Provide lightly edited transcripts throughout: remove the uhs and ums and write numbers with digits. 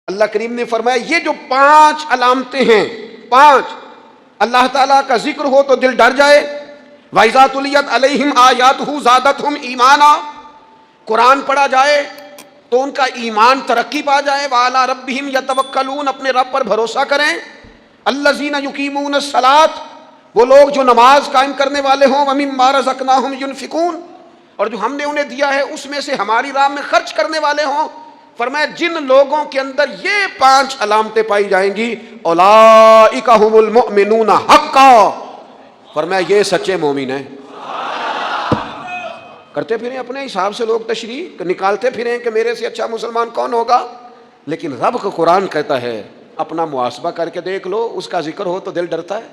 اللہ کریم نے فرمایا یہ جو 5 علامتیں ہیں، 5 اللہ تعالیٰ کا ذکر ہو تو دل ڈر جائے. وَإِذَا تُلِيَتْ عَلَيْهِمْ آيَاتُهُ زَادَتْهُمْ إِيمَانًا، قرآن پڑھا جائے تو ان کا ایمان ترقی پا جائے. وَعَلَىٰ رَبِّهِمْ يَتَوَكَّلُونَ، اپنے رب پر بھروسہ کریں. الَّذِينَ يُقِيمُونَ الصَّلَاةَ، وہ لوگ جو نماز قائم کرنے والے ہوں. وَمِمَّا رَزَقْنَاهُمْ يُنْفِقُونَ، اور جو ہم نے انہیں دیا ہے اس میں سے ہماری راہ میں خرچ کرنے والے ہوں. فرمایا جن لوگوں کے اندر یہ 5 علامتیں پائی جائیں گی، اولئک هم المؤمنون حقا، فرمایا یہ سچے مومن ہیں. کرتے پھریں اپنے حساب سے لوگ تشریح نکالتے پھریں کہ میرے سے اچھا مسلمان کون ہوگا، لیکن رب کا قرآن کہتا ہے اپنا محاسبہ کر کے دیکھ لو، اس کا ذکر ہو تو دل ڈرتا ہے.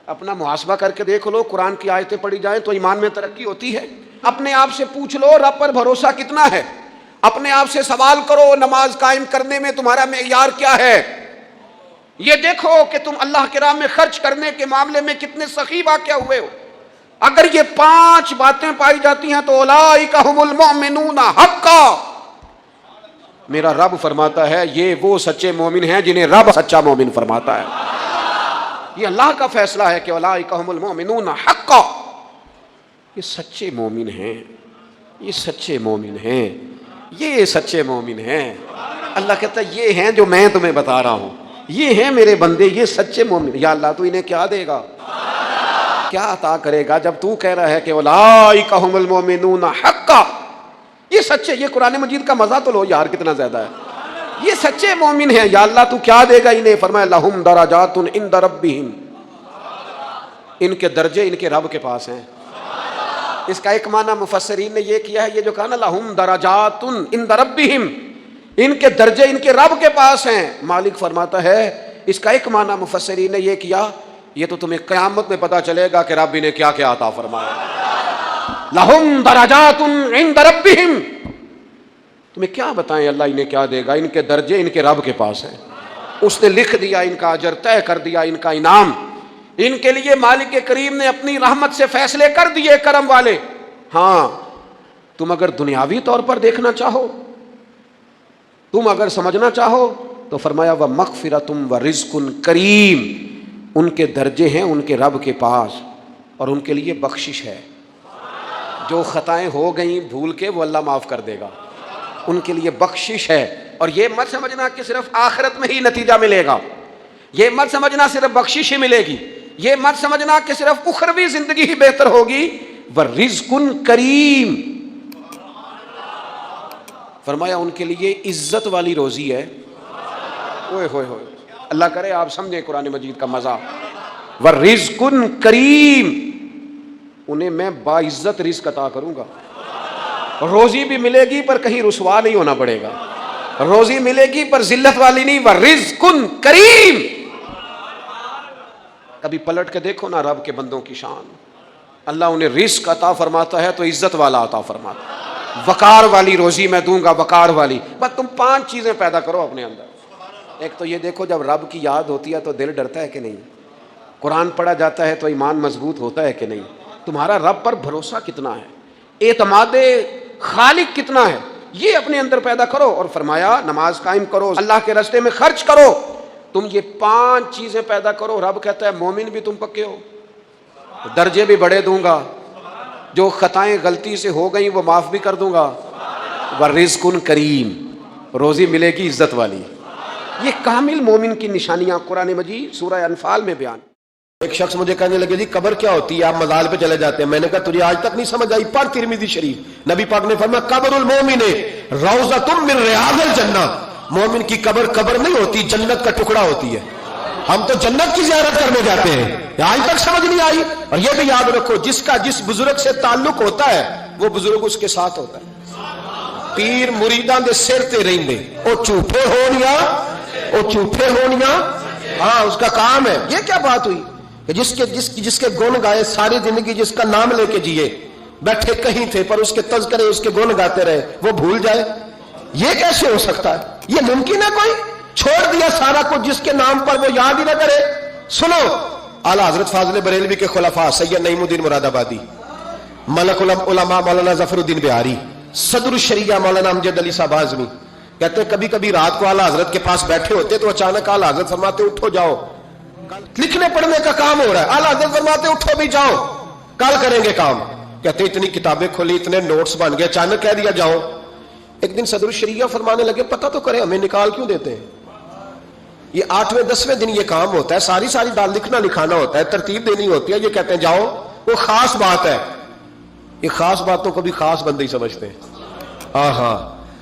اپنا محاسبہ کر کے دیکھ لو، قرآن کی آیتیں پڑھی جائیں تو ایمان میں ترقی ہوتی ہے. اپنے آپ سے پوچھ لو رب پر بھروسہ کتنا ہے. اپنے آپ سے سوال کرو نماز قائم کرنے میں تمہارا معیار کیا ہے. یہ دیکھو کہ تم اللہ کے راہ میں خرچ کرنے کے معاملے میں کتنے سخی واقع ہوئے ہو. اگر یہ 5 باتیں پائی جاتی ہیں تو اولئک هم المؤمنون حقا، میرا رب فرماتا ہے یہ وہ سچے مومن ہیں جنہیں رب سچا مومن فرماتا ہے. یہ اللہ کا فیصلہ ہے کہ اولئک هم المؤمنون حقا، یہ سچے مومن ہیں، یہ سچے مومن ہیں، یہ سچے مومن ہیں. اللہ کہتا ہے یہ ہیں جو میں تمہیں بتا رہا ہوں، یہ ہیں میرے بندے، یہ سچے مومن. یا اللہ تو انہیں کیا دے گا، کیا عطا کرے گا جب تو کہہ رہا ہے کہ اولئک هم المؤمنون حقا، یہ سچے. یہ قرآن مجید کا مزہ تو لو یار کتنا زیادہ ہے. یہ سچے مومن ہیں، یا اللہ تو کیا دے گا انہیں. فرمایا لہم درجات عند ربہم، ان کے درجے ان کے رب کے پاس ہیں. اس کا ایک معنی مفسرین نے یہ کیا ہے، یہ جو کہا نا لہم درجات عند ربہم، ان کے درجے ان کے رب کے پاس ہیں. مالک فرماتا ہے اس کا ایک معنی مفسرین نے یہ کیا، یہ تو تمہیں قیامت میں پتا چلے گا کہ رب انہیں کیا کیا عطا فرمایا. لہم درجات عند ربہم، تمہیں کیا بتائیں اللہ انہیں کیا دے گا. ان کے درجے ان کے رب کے پاس ہیں. اس نے لکھ دیا ان کا اجر، طے کر دیا ان کا انعام. ان کے لیے مالک کریم نے اپنی رحمت سے فیصلے کر دیے کرم والے. ہاں تم اگر دنیاوی طور پر دیکھنا چاہو، تم اگر سمجھنا چاہو تو فرمایا وَمَغْفِرَةٌ وَرِزْقٌ کریم، ان کے درجے ہیں ان کے رب کے پاس اور ان کے لیے بخشش ہے. جو خطائیں ہو گئیں بھول کے وہ اللہ معاف کر دے گا، ان کے لیے بخشش ہے. اور یہ مت سمجھنا کہ صرف آخرت میں ہی نتیجہ ملے گا، یہ مت سمجھنا صرف بخشش ہی ملے گی، یہ مت سمجھنا کہ صرف اخروی زندگی ہی بہتر ہوگی. وَرِزْقٌ کریم، فرمایا ان کے لیے عزت والی روزی ہے. اوئے ہوئے ہوئے، اللہ کرے آپ سمجھیں قرآن مجید کا مزہ. وَرِزْقٌ کریم، انہیں میں باعزت رزق عطا کروں گا. روزی بھی ملے گی پر کہیں رسوا نہیں ہونا پڑے گا، روزی ملے گی پر ذلت والی نہیں. وَرِزْقٌ کریم، کبھی پلٹ کے دیکھو نا رب کے بندوں کی شان. اللہ انہیں رزق عطا فرماتا ہے تو عزت والا عطا فرماتا ہے. وقار والی روزی میں دوں گا، وقار والی. بس تم 5 چیزیں پیدا کرو اپنے اندر. ایک تو یہ دیکھو جب رب کی یاد ہوتی ہے تو دل ڈرتا ہے کہ نہیں، قرآن پڑھا جاتا ہے تو ایمان مضبوط ہوتا ہے کہ نہیں، تمہارا رب پر بھروسہ کتنا ہے، اعتماد خالق کتنا ہے، یہ اپنے اندر پیدا کرو. اور فرمایا نماز قائم کرو، اللہ کے راستے میں خرچ کرو. تم یہ 5 چیزیں پیدا کرو. رب کہتا ہے مومن بھی تم پکے ہو، درجے بھی بڑے دوں گا، جو خطائیں غلطی سے ہو گئیں وہ معاف بھی کر دوں گا. وَرِزْقٌ کریم، روزی ملے گی عزت والی. یہ کامل مومن کی نشانیاں قرآن مجید سورہ انفال میں بیان. ایک شخص مجھے کہنے لگے جی قبر کیا ہوتی ہے، آپ مزار پہ چلے جاتے ہیں. میں نے کہا تجھے آج تک نہیں سمجھ آئی، پڑھ ترمذی شریف. نبی پاک نے فرمایا قبر المومن روضۃ من ریاض الجنہ، مومن کی قبر قبر نہیں ہوتی، جنت کا ٹکڑا ہوتی ہے. ہم تو جنت کی زیارت کرنے جاتے ہیں، آج تک سمجھ نہیں آئی. اور یہ بھی یاد رکھو جس کا جس بزرگ سے تعلق ہوتا ہے وہ بزرگ اس کے ساتھ ہوتا ہے. پیر مریداں دے سر تے رہندے، او جھوٹے ہونیاں، او جھوٹے ہونیاں، ہاں اس کا کام ہے. یہ کیا بات ہوئی کہ جس کے گن گائے ساری زندگی، جس کا نام لے کے جیے، بیٹھے کہیں تھے پر اس کے تذکرے اس کے گن گاتے رہے، وہ بھول جائے؟ یہ کیسے ہو سکتا ہے؟ یہ ممکن ہے؟ کوئی چھوڑ دیا سارا کچھ جس کے نام پر وہ یاد ہی نہ کرے. سنو اعلیٰ حضرت فاضل بریلوی کے خلفاء سید نعیم الدین مراد آبادی، ملک العلماء مولانا ظفر الدین بہاری، صدر الشریعہ مولانا امجد علی صاحب اعظمی، کہتے ہیں کبھی کبھی رات کو اعلیٰ حضرت کے پاس بیٹھے ہوتے تو اچانک اعلیٰ حضرت فرماتے اٹھو جاؤ، لکھنے پڑھنے کا کام ہو رہا ہے، اعلیٰ حضرت فرماتے اٹھو بھی جاؤ کل کریں گے کام. کہتے اتنی کتابیں کھولی، اتنے نوٹس بن گئے، اچانک کہہ دیا جاؤ. ایک دن صدر الشریعہ فرمانے لگے پتہ تو کریں ہمیں نکال کیوں دیتے ہیں؟ یہ 8ویں 10ویں دن یہ کام ہوتا ہے، ساری ڈال لکھنا لکھانا ہوتا ہے، ترتیب دینی ہوتی ہے. یہ کہتے ہیں جاؤ، وہ خاص بات ہے. یہ خاص باتوں کو بھی خاص بندے ہی سمجھتے ہیں. ہاں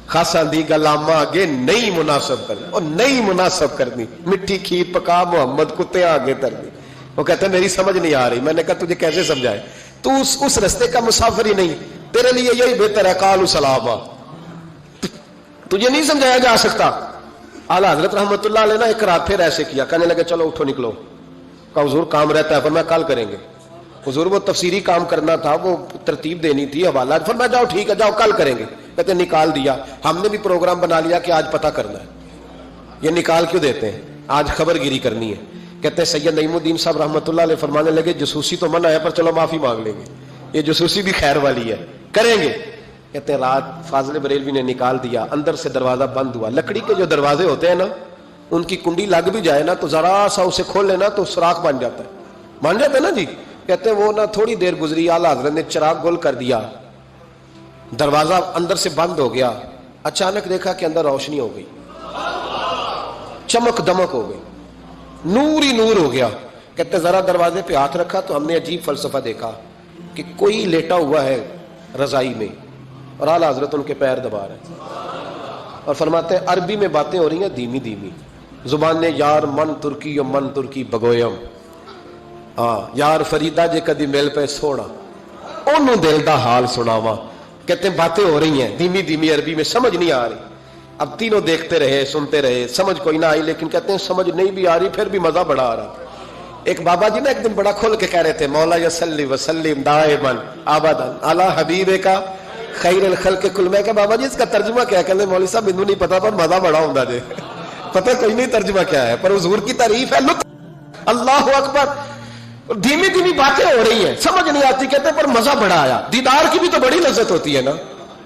خاصا دی گلاما آگے نہیں مناسب کرنی، اور نہیں مناسب کرنی، مٹھی کھیر پکا محمد کتے آگے ترنی. وہ کہتے ہیں میری سمجھ نہیں آ رہی. میں نے کہا تجھے کیسے سمجھائے، تو اس رستے کا مسافر ہی نہیں، تیرے لیے یہی بہتر ہے قالوا سلاما. تجھے نہیں سمجھایا جا سکتا. اعلیٰ حضرت رحمت اللہ علیہ نے ایک رات پھر ایسے کیا، کہنے لگے چلو اٹھو نکلو. کہا حضور کام رہتا ہے، فرمایا کل کریں گے. حضور وہ تفسیری کام کرنا تھا، وہ ترتیب دینی تھی، حوالہ. فرمایا جاؤ ٹھیک ہے، جاؤ کل کریں گے. کہتے نکال دیا. ہم نے بھی پروگرام بنا لیا کہ آج پتہ کرنا ہے. یہ نکال کیوں دیتے ہیں؟ آج خبر گیری کرنی ہے. کہتے ہیں سید نعیم الدین صاحب رحمۃ اللہ علیہ فرمانے لگے جاسوسی تو منع ہے پر چلو معافی مانگ لیں گے، یہ جاسوسی بھی خیر والی ہے، کریں گے. کہتے ہیں رات فاضل بریلوی نے نکال دیا، اندر سے دروازہ بند ہوا. لکڑی کے جو دروازے ہوتے ہیں نا، ان کی کنڈی لگ بھی جائے نا تو ذرا سا اسے کھول لینا تو سوراخ بن جاتا ہے، مان جاتا ہے نا جی. کہتے ہیں وہ نا تھوڑی دیر گزری، اعلیٰ حضرت نے چراغ گول کر دیا، دروازہ اندر سے بند ہو گیا. اچانک دیکھا کہ اندر روشنی ہو گئی، چمک دمک ہو گئی، نور ہی نور ہو گیا. کہتے ذرا دروازے پہ ہاتھ رکھا تو ہم نے عجیب فلسفہ دیکھا کہ کوئی لیٹا ہوا ہے رضائی میں اور اعلیٰ حضرت ان کے پیر دبا رہے ہیں. اور فرماتے ہیں عربی میں باتیں ہو رہی ہیں دھیمی دھیمی، زبان نے یار من ترکی و من ترکی بگویم، یار فریدہ جے کدی مل پہ سونا انہوں دل دا حال سناوا. کہتے ہیں باتیں ہو رہی ہیں دھیمی دھیمی عربی میں، سمجھ نہیں آ رہی. اب تینوں دیکھتے رہے سنتے رہے، سمجھ کوئی نہ آئی، لیکن کہتے ہیں سمجھ نہیں بھی آ رہی پھر بھی مزہ بڑا آ رہا. ایک بابا جی نا ایک دن بڑا کھول کے کہہ رہے تھے مولا یصلی وسلم دائما ابدا علی حبیبک خیر الخلق کل. میں کہ بابا جی اس کا ترجمہ کیا ہے؟ کہتے مولوی صاحب مینوں نہیں پتا پر مزہ بڑا ہوندا جے. پتہ کوئی نہیں ترجمہ کیا ہے، پر حضور کی تعریف ہے، لطف. اللہ اکبر. دھیمی دھیمی باتیں ہو رہی ہیں، سمجھ نہیں آتی. کہتے پر مزہ بڑا آیا. دیدار کی بھی تو بڑی لذت ہوتی ہے نا.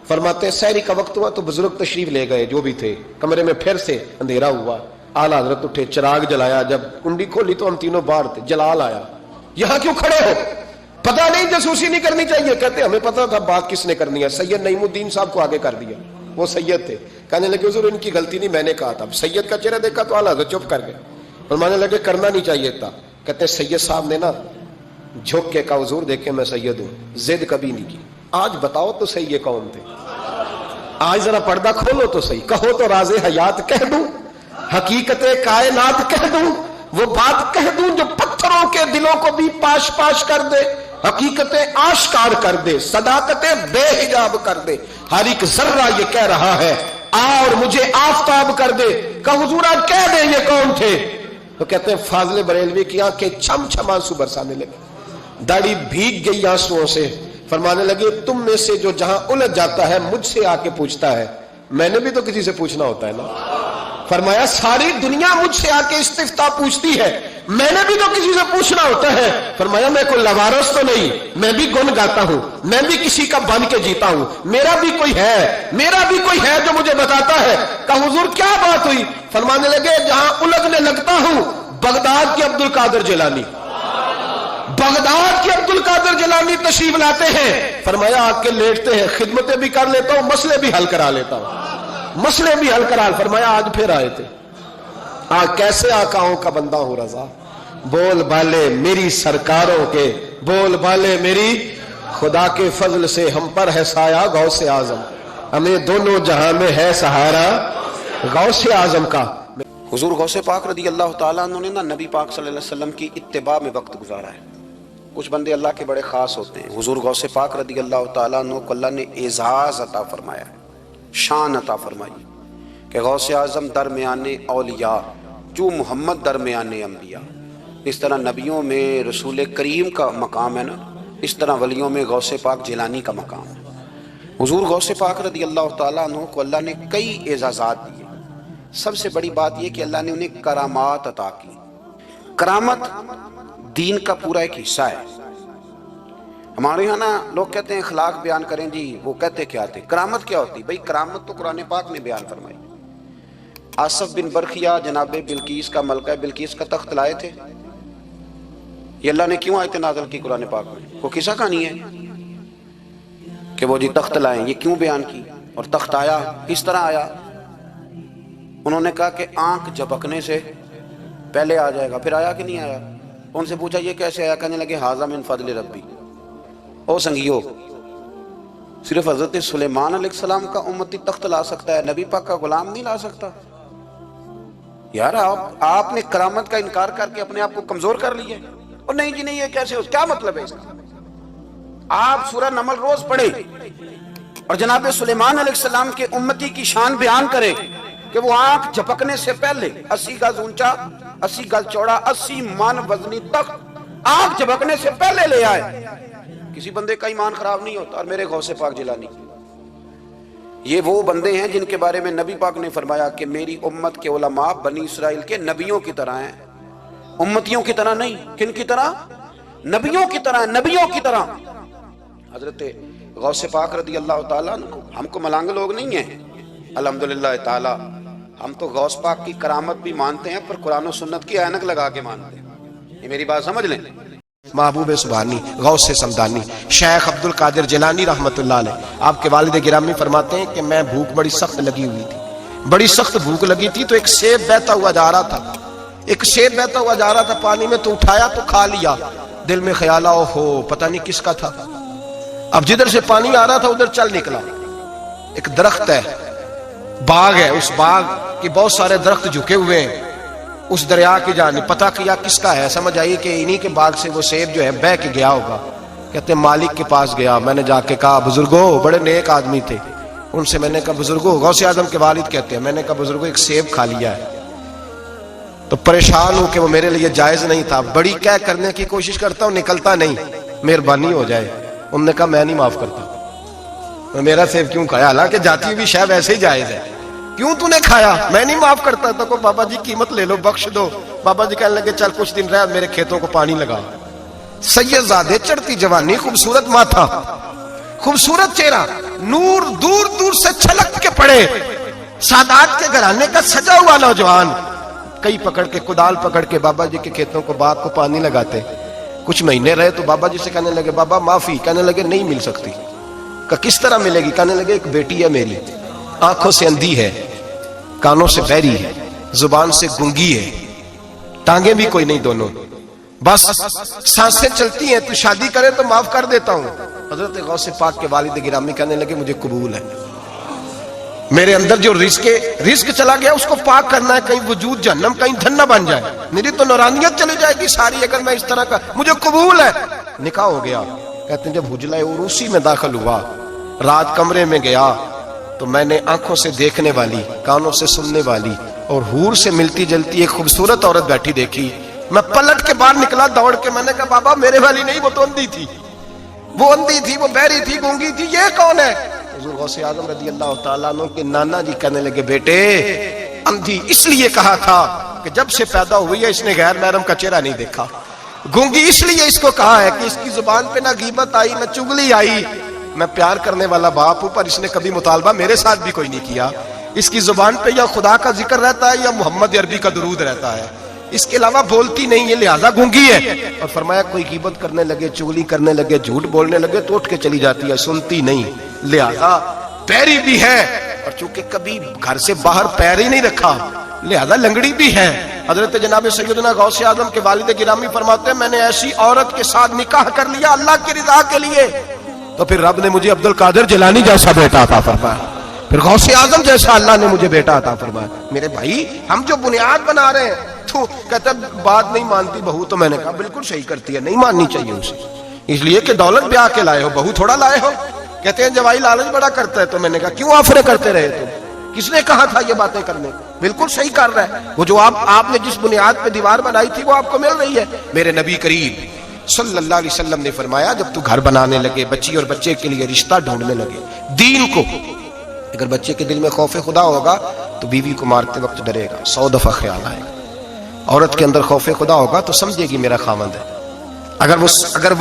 فرماتے ہیں سحری کا وقت ہوا تو بزرگ تشریف لے گئے جو بھی تھے. کمرے میں پھر سے اندھیرا ہوا. اعلیٰ حضرت اٹھے، چراغ جلایا. جب کنڈی کھولی تو ہم تینوں باہر تھے. جلال آیا، یہاں کیوں کھڑے ہو؟ پتہ نہیں جاسوسی نہیں کرنی چاہیے. کہتے ہمیں پتہ تھا بات کس نے کرنی ہے. سید نعیم الدین صاحب کو آگے کر دیا، وہ سید تھے. کہنے لگے حضور ان کی غلطی نہیں، میں نے کہا تھا. سید کا چہرہ دیکھا تو اعلیٰ حضرت چپ کر گئے. فرمانے لگے کرنا نہیں چاہیے تھا. کہتے سید صاحب نے نا جھک کے کہا حضور دیکھیں میں سید ہوں، ضد کبھی نہیں کی. آج بتاؤ تو صحیح یہ کون تھے؟ آج ذرا پردہ کھولو تو صحیح. کہو تو راز حیات کہہ دوں، حقیقت کائنات کہہ دوں، وہ بات کہہ دوں جو پتھروں کے دلوں کو بھی پاش پاش کر دے، حقیقتیں آشکار کر دے، صداقتیں بے حجاب کر دے. ہر ایک ذرہ یہ کہہ رہا ہے آ اور مجھے آفتاب کر دے. کہ حضور آج کہہ دیں یہ کون تھے؟ تو کہتے ہیں فاضل بریلوی کی آنکھیں چھم چھم آنسو برسانے لگے، داڑھی بھیگ گئی آنسوؤں سے. فرمانے لگے تم میں سے جو جہاں الجھ جاتا ہے مجھ سے آ کے پوچھتا ہے. میں نے بھی تو کسی سے پوچھنا ہوتا ہے نا. فرمایا ساری دنیا مجھ سے آ کے استفتاء پوچھتی ہے، میں نے بھی تو کسی سے پوچھنا ہوتا ہے. فرمایا میں کوئی لوارث تو نہیں، میں بھی گن گاتا ہوں، میں بھی کسی کا بن کے جیتا ہوں. میرا بھی کوئی ہے جو مجھے بتاتا ہے. کہ حضور کیا بات ہوئی؟ فرمانے لگے جہاں الجھنے لگتا ہوں بغداد کے عبد القادر جیلانی، بغداد کے عبد القادر جیلانی تشریف لاتے ہیں. فرمایا آ کے لیٹتے ہیں، خدمتیں بھی کر لیتا ہوں، مسئلے بھی حل کرا لیتا ہوں. فرمایا آج پھر آئے تھے. آج کیسے آقاؤں کا بندہ ہوں رضا، بول بالے میری سرکاروں کے، بول بالے میری خدا کے فضل سے ہم پر ہے سایہ غوث اعظم، ہمیں دونوں جہاں میں ہے سہارا غوث اعظم کا. حضور غوث پاک رضی اللہ تعالیٰ عنہ نے نا نبی پاک صلی اللہ علیہ وسلم کی اتباع میں وقت گزارا ہے. کچھ بندے اللہ کے بڑے خاص ہوتے ہیں. حضور غوث پاک رضی اللہ تعالیٰ عنہ کو اللہ نے اعزاز عطا فرمایا، شان عطا فرمائی کہ غوث اعظم درمیان اولیاء جو محمد درمیان انبیاء. اس طرح نبیوں میں رسول کریم کا مقام ہے نا، اس طرح ولیوں میں غوث پاک جیلانی کا مقام ہے. حضور غوث پاک رضی اللہ تعالیٰ عنہ کو اللہ نے کئی اعزازات دیے. سب سے بڑی بات یہ کہ اللہ نے انہیں کرامات عطا کی. کرامت دین کا پورا ایک حصہ ہے. ہمارے یہاں نا لوگ کہتے ہیں اخلاق بیان کریں جی، وہ کہتے کیا تھے کرامت کیا ہوتی؟ بھئی کرامت تو قرآن پاک نے بیان فرمائی. آصف بن برخیا جناب بلقیس کا ملکہ بلقیس کا تخت لائے تھے. یہ اللہ نے کیوں آیت نازل کی قرآن پاک میں؟ وہ قصہ کہانی ہے کہ وہ جی تخت لائیں. یہ کیوں بیان کی؟ اور تخت آیا کس طرح آیا؟ انہوں نے کہا کہ آنکھ جھپکنے سے پہلے آ جائے گا. پھر آیا کہ نہیں آیا؟ ان سے پوچھا یہ کیسے آیا؟ کہنے لگے ھذا من فضل ربی. او سنگیو، صرف حضرت سلیمان علیہ السلام کا امتی تخت لا سکتا ہے، نبی پاک کا غلام نہیں لا سکتا. یار آپ نے کرامت کا انکار کر کے اپنے آپ کو کمزور کر لیا. اور نہیں جی نہیں، یہ کیسے ہو؟ کیا مطلب ہے اس کا؟ آپ سورہ نمل روز پڑھے اور جناب سلیمان علیہ السلام کے امتی کی شان بیان کرے کہ وہ آنکھ جھپکنے سے پہلے 80 گز اونچا 80 گز چوڑا 80 من وزنی تخت آنکھ جھپکنے سے پہلے لے آئے. کسی بندے کا ایمان خراب نہیں ہوتا. اور میرے غوث پاک جیلانی، یہ وہ بندے ہیں جن کے بارے میں نبی پاک نے فرمایا کہ میری امت کے علماء بنی اسرائیل کے نبیوں کی طرح ہیں، امتیوں کی طرح نہیں. کن کی طرح؟ نبیوں کی طرح، نبیوں کی طرح. حضرت غوث پاک رضی اللہ تعالیٰ عنہ، ہم کو ملانگ لوگ نہیں ہیں الحمدللہ تعالی. ہم تو غوث پاک کی کرامت بھی مانتے ہیں پر قرآن و سنت کی اینک لگا کے مانتے ہیں. یہ میری بات سمجھ لیں. محبوب سبحانی غوث سمدانی شیخ عبد القادر جیلانی رحمت اللہ علیہ، آپ کے والد گرامی فرماتے ہیں کہ میں بھوک بڑی سخت لگی ہوئی تھی، بڑی سخت بھوک لگی تھی، تو ایک سیب بہتا ہوا جا رہا تھا، ایک سیب بہتا ہوا جا رہا تھا پانی میں، تو اٹھایا تو کھا لیا. دل میں خیال آؤ ہو پتہ نہیں کس کا تھا. اب جدھر سے پانی آ رہا تھا ادھر چل نکلا. ایک درخت ہے، باغ ہے، اس باغ کے بہت سارے درخت جھکے ہوئے ہیں. اس دریا کی جانب پتہ کیا کس کا ہے، سمجھ آئی کہ انہی کے باغ سے وہ سیب جو ہے بہ کے گیا ہوگا. کہتے ہیں مالک کے پاس گیا. میں نے جا کے کہا بزرگو، بڑے نیک آدمی تھے، ان سے میں نے کہا بزرگو، غوث اعظم کے والد کہتے ہیں، میں نے کہا بزرگو ایک سیب کھا لیا ہے. تو پریشان ہوں کہ وہ میرے لیے جائز نہیں تھا، بڑی کہہ کرنے کی کوشش کرتا ہوں نکلتا نہیں، مہربانی ہو جائے. انہوں نے کہا میں نہیں معاف کرتا. میرا سیب کیوں کھایا؟ حالانکہ جاتی ہوئی شے ویسے ہی جائز ہے. کیوں تو نے کھایا؟ میں نہیں معاف کرتا. تو کو بابا جی قیمت لے لو، بخش دو. بابا جی کہنے لگے چل کچھ دن رہ، میرے کھیتوں کو پانی لگا. سید زادے، چڑھتی جوانی، خوبصورت ماتھا، خوبصورت چہرہ، نور دور دور سے چھلک کے پڑے، سادات کے گھرانے کا سجا ہوا نوجوان. کئی پکڑ کے کدال پکڑ کے بابا جی کے کھیتوں کو باغ کو پانی لگاتے. کچھ مہینے رہے تو بابا جی سے کہنے لگے بابا معافی. کہنے لگے نہیں مل سکتی. کہ کس طرح ملے گی؟ کہنے لگے ایک بیٹی ہے میری، آنکھوں سے اندھی ہے، کانوں سے بہری ہے، زبان سے گنگی ہے، ٹانگیں بھی کوئی نہیں دونوں، بس سانسیں چلتی ہیں، تو شادی کرے تو معاف کر دیتا ہوں. حضرت غوث پاک کے والد گرامی کہنے لگے مجھے قبول ہے. میرے اندر جو رزق چلا گیا اس کو پاک کرنا ہے، کہیں وجود جہنم کہیں دھن نہ بن جائے، میری تو نورانیت چلی جائے گی ساری اگر میں اس طرح کا. مجھے قبول ہے. نکاح ہو گیا. کہتے ہیں جب حجلہ عروسی میں داخل ہوا، رات کمرے میں گیا تو میں نے آنکھوں سے دیکھنے والی، کانوں سے سننے والی اور حور سے ملتی جلتی ایک خوبصورت عورت بیٹھی دیکھی. میں پلٹ کے باہر نکلا دوڑ کے. میں نے کہا بابا میرے والی نہیں، وہ تو اندھی تھی، وہ اندھی تھی، وہ بہری تھی، گونگی تھی، یہ کون ہے؟ حضور غوث اعظم رضی اللہ تعالیٰ عنہ کے نانا جی کہنے لگے بیٹے اندھی اس لیے کہا تھا کہ جب سے پیدا ہوئی ہے اس نے غیر محرم کا چہرہ نہیں دیکھا. گونگی اس لیے اس کو کہا ہے کہ اس کی زبان پہ نہ غیبت آئی نہ چگلی آئی. میں پیار کرنے والا باپ ہوں پر اس نے کبھی مطالبہ میرے ساتھ بھی کوئی نہیں کیا. اس کی زبان پہ یا خدا کا ذکر رہتا ہے یا محمد عربی کا درود رہتا ہے، اس کے علاوہ بولتی نہیں، یہ لہٰذا گونگی ہے. اور فرمایا کوئی غیبت کرنے لگے، چگلی کرنے لگے، جھوٹ بولنے لگے تو اٹھ کے چلی جاتی ہے، سنتی نہیں، لہٰذا پیری بھی ہے. اور چونکہ کبھی گھر سے باہر پیر ہی نہیں رکھا لہذا لنگڑی بھی ہے. حضرت جناب سیدنا غوث اعظم کے والد گرامی فرماتے ہیں میں نے ایسی عورت کے ساتھ نکاح کر لیا اللہ کی رضا کے لیے تو پھر رب نے مجھے عبد القادر جیلانی جیسا بیٹا عطا فرمایا، پھر غوث اعظم جیسا اللہ نے مجھے بیٹا عطا فرمایا. میرے بھائی ہم جو بنیاد بنا رہے ہیں تو کہتا بات نہیں مانتی بہو، تو میں نے کہا بالکل صحیح کرتی ہے، نہیں ماننی چاہیے اسے، اس لیے کہ دولت بیاہ کے لائے ہو، بہو تھوڑا لائے ہو. کہتے ہیں جوائی لالچ بڑا کرتا ہے. تو میں نے کہا کیوں آفرے کرتے رہے تم؟ کس نے کہا تھا یہ باتیں کرنے؟ بالکل صحیح کر رہا ہے. وہ جو آپ نے جس بنیاد پہ دیوار بنائی تھی وہ آپ کو مل رہی ہے. میرے نبی کریم صلی اللہ علیہ وسلم نے فرمایا جب تو گھر بنانے لگے، بچی اور بچے کے لیے رشتہ ڈھونڈنے لگے، دین کو، اگر بچے کے دل میں خوف خدا ہوگا تو بیوی کو مارتے وقت ڈرے گا، 100 دفعہ خیال آئے گا. عورت کے اندر خوف خدا ہوگا تو سمجھے گی میرا خاوند ہے. اگر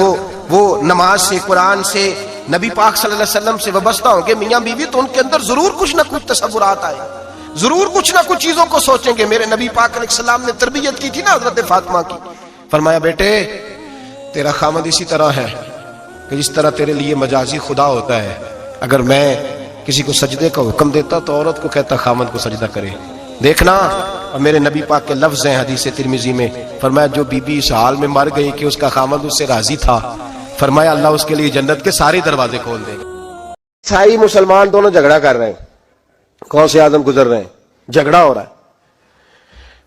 وہ نماز سے، قرآن سے، نبی پاک صلی اللہ علیہ وسلم سے وابستہ ہوں گے میاں بیوی، تو ان کے اندر ضرور کچھ نہ کچھ تصورات آئے. ضرور کچھ نہ کچھ چیزوں کو سوچیں گے. میرے نبی پاک علیہ السلام نے تربیت کی تھی نا حضرت فاطمہ کی. فرمایا بیٹے تیرا خامد اسی طرح ہے کہ جس طرح تیرے لیے مجازی خدا ہوتا ہے. اگر میں کسی کو سجدے کا حکم دیتا تو عورت کو کہتا خامد کو سجدہ کرے. دیکھنا. اور میرے نبی پاک کے لفظ ہیں حدیث ترمذی میں, فرمایا جو بی بی اس حال میں مر گئی کہ اس کا خامد اس سے راضی تھا, فرمایا اللہ اس کے لیے جنت کے سارے دروازے کھول دے گا. عیسائی مسلمان دونوں جھگڑا کر رہے ہیں, غوث اعظم گزر رہے ہیں, جھگڑا ہو رہا ہے.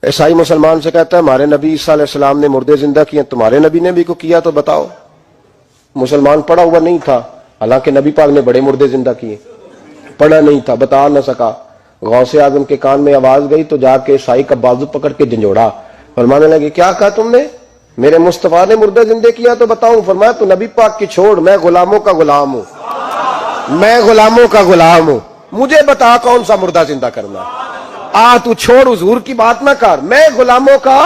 عیسائی مسلمان سے کہتا ہے ہمارے نبی عیسیٰ علیہ السلام نے مردے زندہ کیے, تمہارے نبی نے بھی کو کیا تو بتاؤ. مسلمان پڑھا ہوا نہیں تھا, حالانکہ نبی پاک نے بڑے مردے زندہ کیے, پڑھا نہیں تھا, بتا نہ سکا. غوث اعظم کے کان میں آواز گئی تو جا کے عیسائی کا بازو پکڑ کے جھنجھوڑا. فرمانے لگے کیا کہا تم نے, میرے مصطفیٰ نے مردے زندہ کیا تو بتاؤں. فرمایا تو نبی پاک کی چھوڑ, میں غلاموں کا غلام ہوں, میں غلاموں کا غلام ہوں, مجھے بتا کون سا مردہ زندہ کرنا. تو چھوڑ حضور کی بات نہ کر, میں غلاموں کا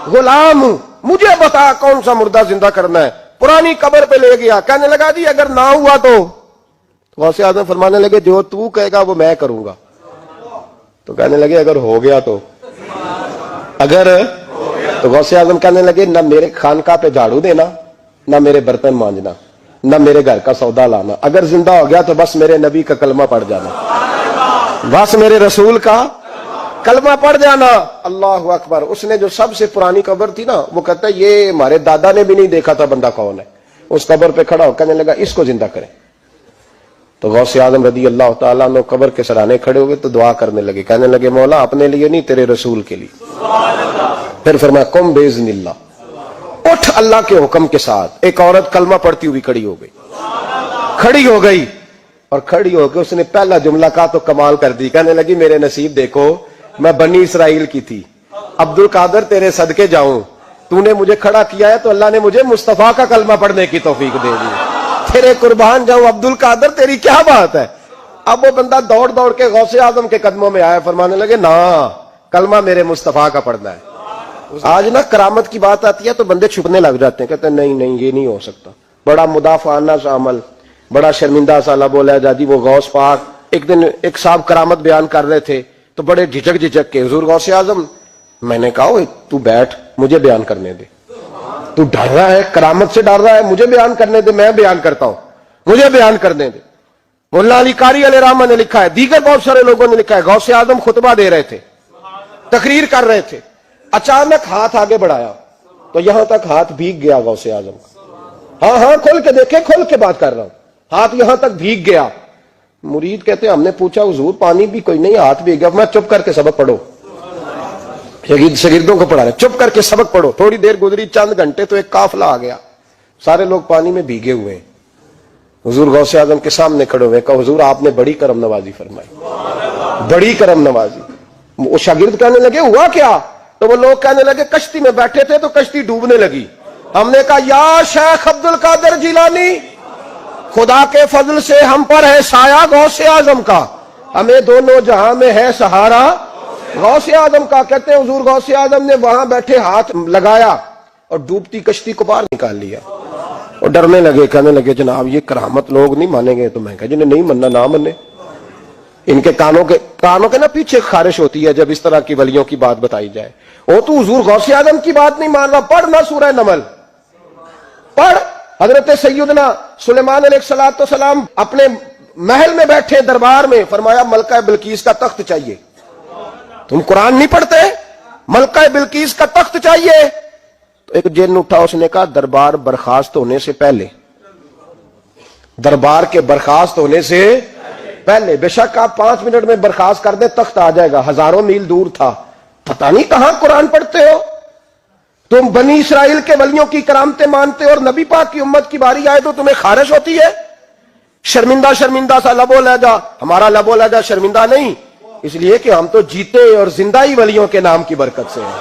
غلام ہوں, مجھے بتا کون سا مردہ زندہ کرنا ہے. پرانی قبر پہ لے گیا, کہنے لگا جی اگر نہ ہوا تو غوث اعظم فرمانے لگے جو تو کہے گا وہ میں کروں گا. تو کہنے لگے اگر ہو گیا تو, اگر تو غوث اعظم کہنے لگے نہ میرے خانقاہ پہ جھاڑو دینا, نہ میرے برتن مانجنا, نہ میرے گھر کا سودا لانا. اگر زندہ ہو گیا تو بس میرے نبی کا کلمہ پڑھ جانا, بس میرے رسول کا کلمہ پڑھ جانا. اللہ اکبر. اس نے جو سب سے پرانی قبر تھی نا, وہ کہتا ہے یہ ہمارے دادا نے بھی نہیں دیکھا تھا بندہ کون ہے. اس قبر پہ کھڑا ہو کہنے لگا اس کو زندہ کریں. تو غوث اعظم رضی اللہ تعالیٰ عنہ قبر کے سرانے کھڑے ہوئے تو دعا کرنے لگے, کہنے لگے مولا اپنے لیے نہیں تیرے رسول کے لیے. پھر فرمایا قم باذن اللہ, اٹھ اللہ کے حکم کے ساتھ. ایک عورت کلمہ پڑھتی ہوئی کھڑی ہو گئی, کھڑی ہو گئی, اور کھڑی ہو کے اس نے پہلا جملہ کہا تو کمال کر دی. کہنے لگی میرے نصیب دیکھو, میں بنی اسرائیل کی تھی, عبد القادر تیرے صدقے جاؤں, تو نے مجھے کھڑا کیا ہے تو اللہ نے مجھے مصطفیٰ کا کلمہ پڑھنے کی توفیق دے دی. تیرے قربان جاؤں عبد القادر, تیری کیا بات ہے. اب وہ بندہ دوڑ دوڑ کے غوث اعظم کے قدموں میں آیا, فرمانے لگے نا کلمہ میرے مصطفیٰ کا پڑھنا ہے. آج نا کرامت کی بات آتی ہے تو بندے چھپنے لگ جاتے ہیں, کہتے ہیں نہیں نہیں یہ نہیں ہو سکتا. بڑا مدافعانہ سا عمل, بڑا شرمندہ سا لب بولا جادی. وہ غوث پاک ایک دن ایک صاحب کرامت بیان کر رہے تھے تو بڑے جھجک جھجک کے حضور غوث اعظم, میں نے کہا تو بیٹھ مجھے بیان کرنے دے, تو ڈر رہا ہے کرامت سے ڈر رہا ہے, مجھے بیان کرنے دے, میں بیان کرتا ہوں, مجھے بیان کرنے دے. مولانا علی قاری علیہ رحمہ نے لکھا ہے, دیگر بہت سارے لوگوں نے لکھا ہے, غوث اعظم خطبہ دے رہے تھے, تقریر کر رہے تھے, اچانک ہاتھ آگے بڑھایا تو یہاں تک ہاتھ بھیگ گیا غوث اعظم کا. ہاں کھول کے دیکھے, کھول کے بات کر رہا ہوں, ہاتھ یہاں تک بھیگ گیا. مرید کہتے ہم نے پوچھا حضور پانی بھی کوئی نہیں, ہاتھ بھیگ گیا. میں چپ کر کے سبق پڑھو, شاگردوں کو پڑھا رہے, چپ کر کے سبق پڑھو. تھوڑی دیر گزری, چند گھنٹے تو ایک قافلہ آ گیا, سارے لوگ پانی میں بھیگے ہوئے ہیں. حضور غوث اعظم کے سامنے کھڑے ہوئے, کہا حضور آپ نے بڑی کرم نوازی فرمائی, بڑی کرم نوازی. وہ شاگرد کہنے لگے ہوا کیا, تو وہ لوگ کہنے لگے کشتی میں بیٹھے تھے تو کشتی ڈوبنے لگی. ہم نے کہا یا شیخ عبد القادر جیلانی, خدا کے فضل سے ہم پر ہے سایہ غوث اعظم کا, ہمیں دونوں جہاں میں ہے سہارا غوث اعظم کا. کہتے ہیں حضور غوث اعظم نے وہاں بیٹھے ہاتھ لگایا اور ڈوبتی کشتی کو باہر نکال لیا. اور ڈرنے لگے, کہنے لگے جناب یہ کرامت لوگ نہیں مانیں گے. تو میں کہا جنہیں نہیں ماننا نہ مانے. ان کے کانوں کے نا پیچھے خارش ہوتی ہے جب اس طرح کی ولیوں کی بات بتائی جائے. وہ تو حضور غوث اعظم کی بات نہیں مان رہا, پڑھ نہ سورہ نمل پڑھ. حضرت سیدنا سلیمان علیہ الصلوۃ والسلام اپنے محل میں بیٹھے دربار میں, فرمایا ملکہ بلقیس کا تخت چاہیے. تم قرآن نہیں پڑھتے, ملکہ بلقیس کا تخت چاہیے. تو ایک جن اٹھا, اس نے کہا دربار برخاست ہونے سے پہلے, دربار کے برخاست ہونے سے پہلے, بے شک آپ 5 منٹ میں برخاست کر دیں تخت آ جائے گا. ہزاروں میل دور تھا, پتہ نہیں کہاں قرآن پڑھتے ہو تم. بنی اسرائیل کے ولیوں کی کرامتیں مانتے اور نبی پاک کی امت کی باری آئے تو تمہیں خارش ہوتی ہے. شرمندہ سا لبو لہجہ. ہمارا لبو لہجہ شرمندہ نہیں, اس لیے کہ ہم تو جیتے اور زندہ ہی ولیوں کے نام کی برکت سے ہیں.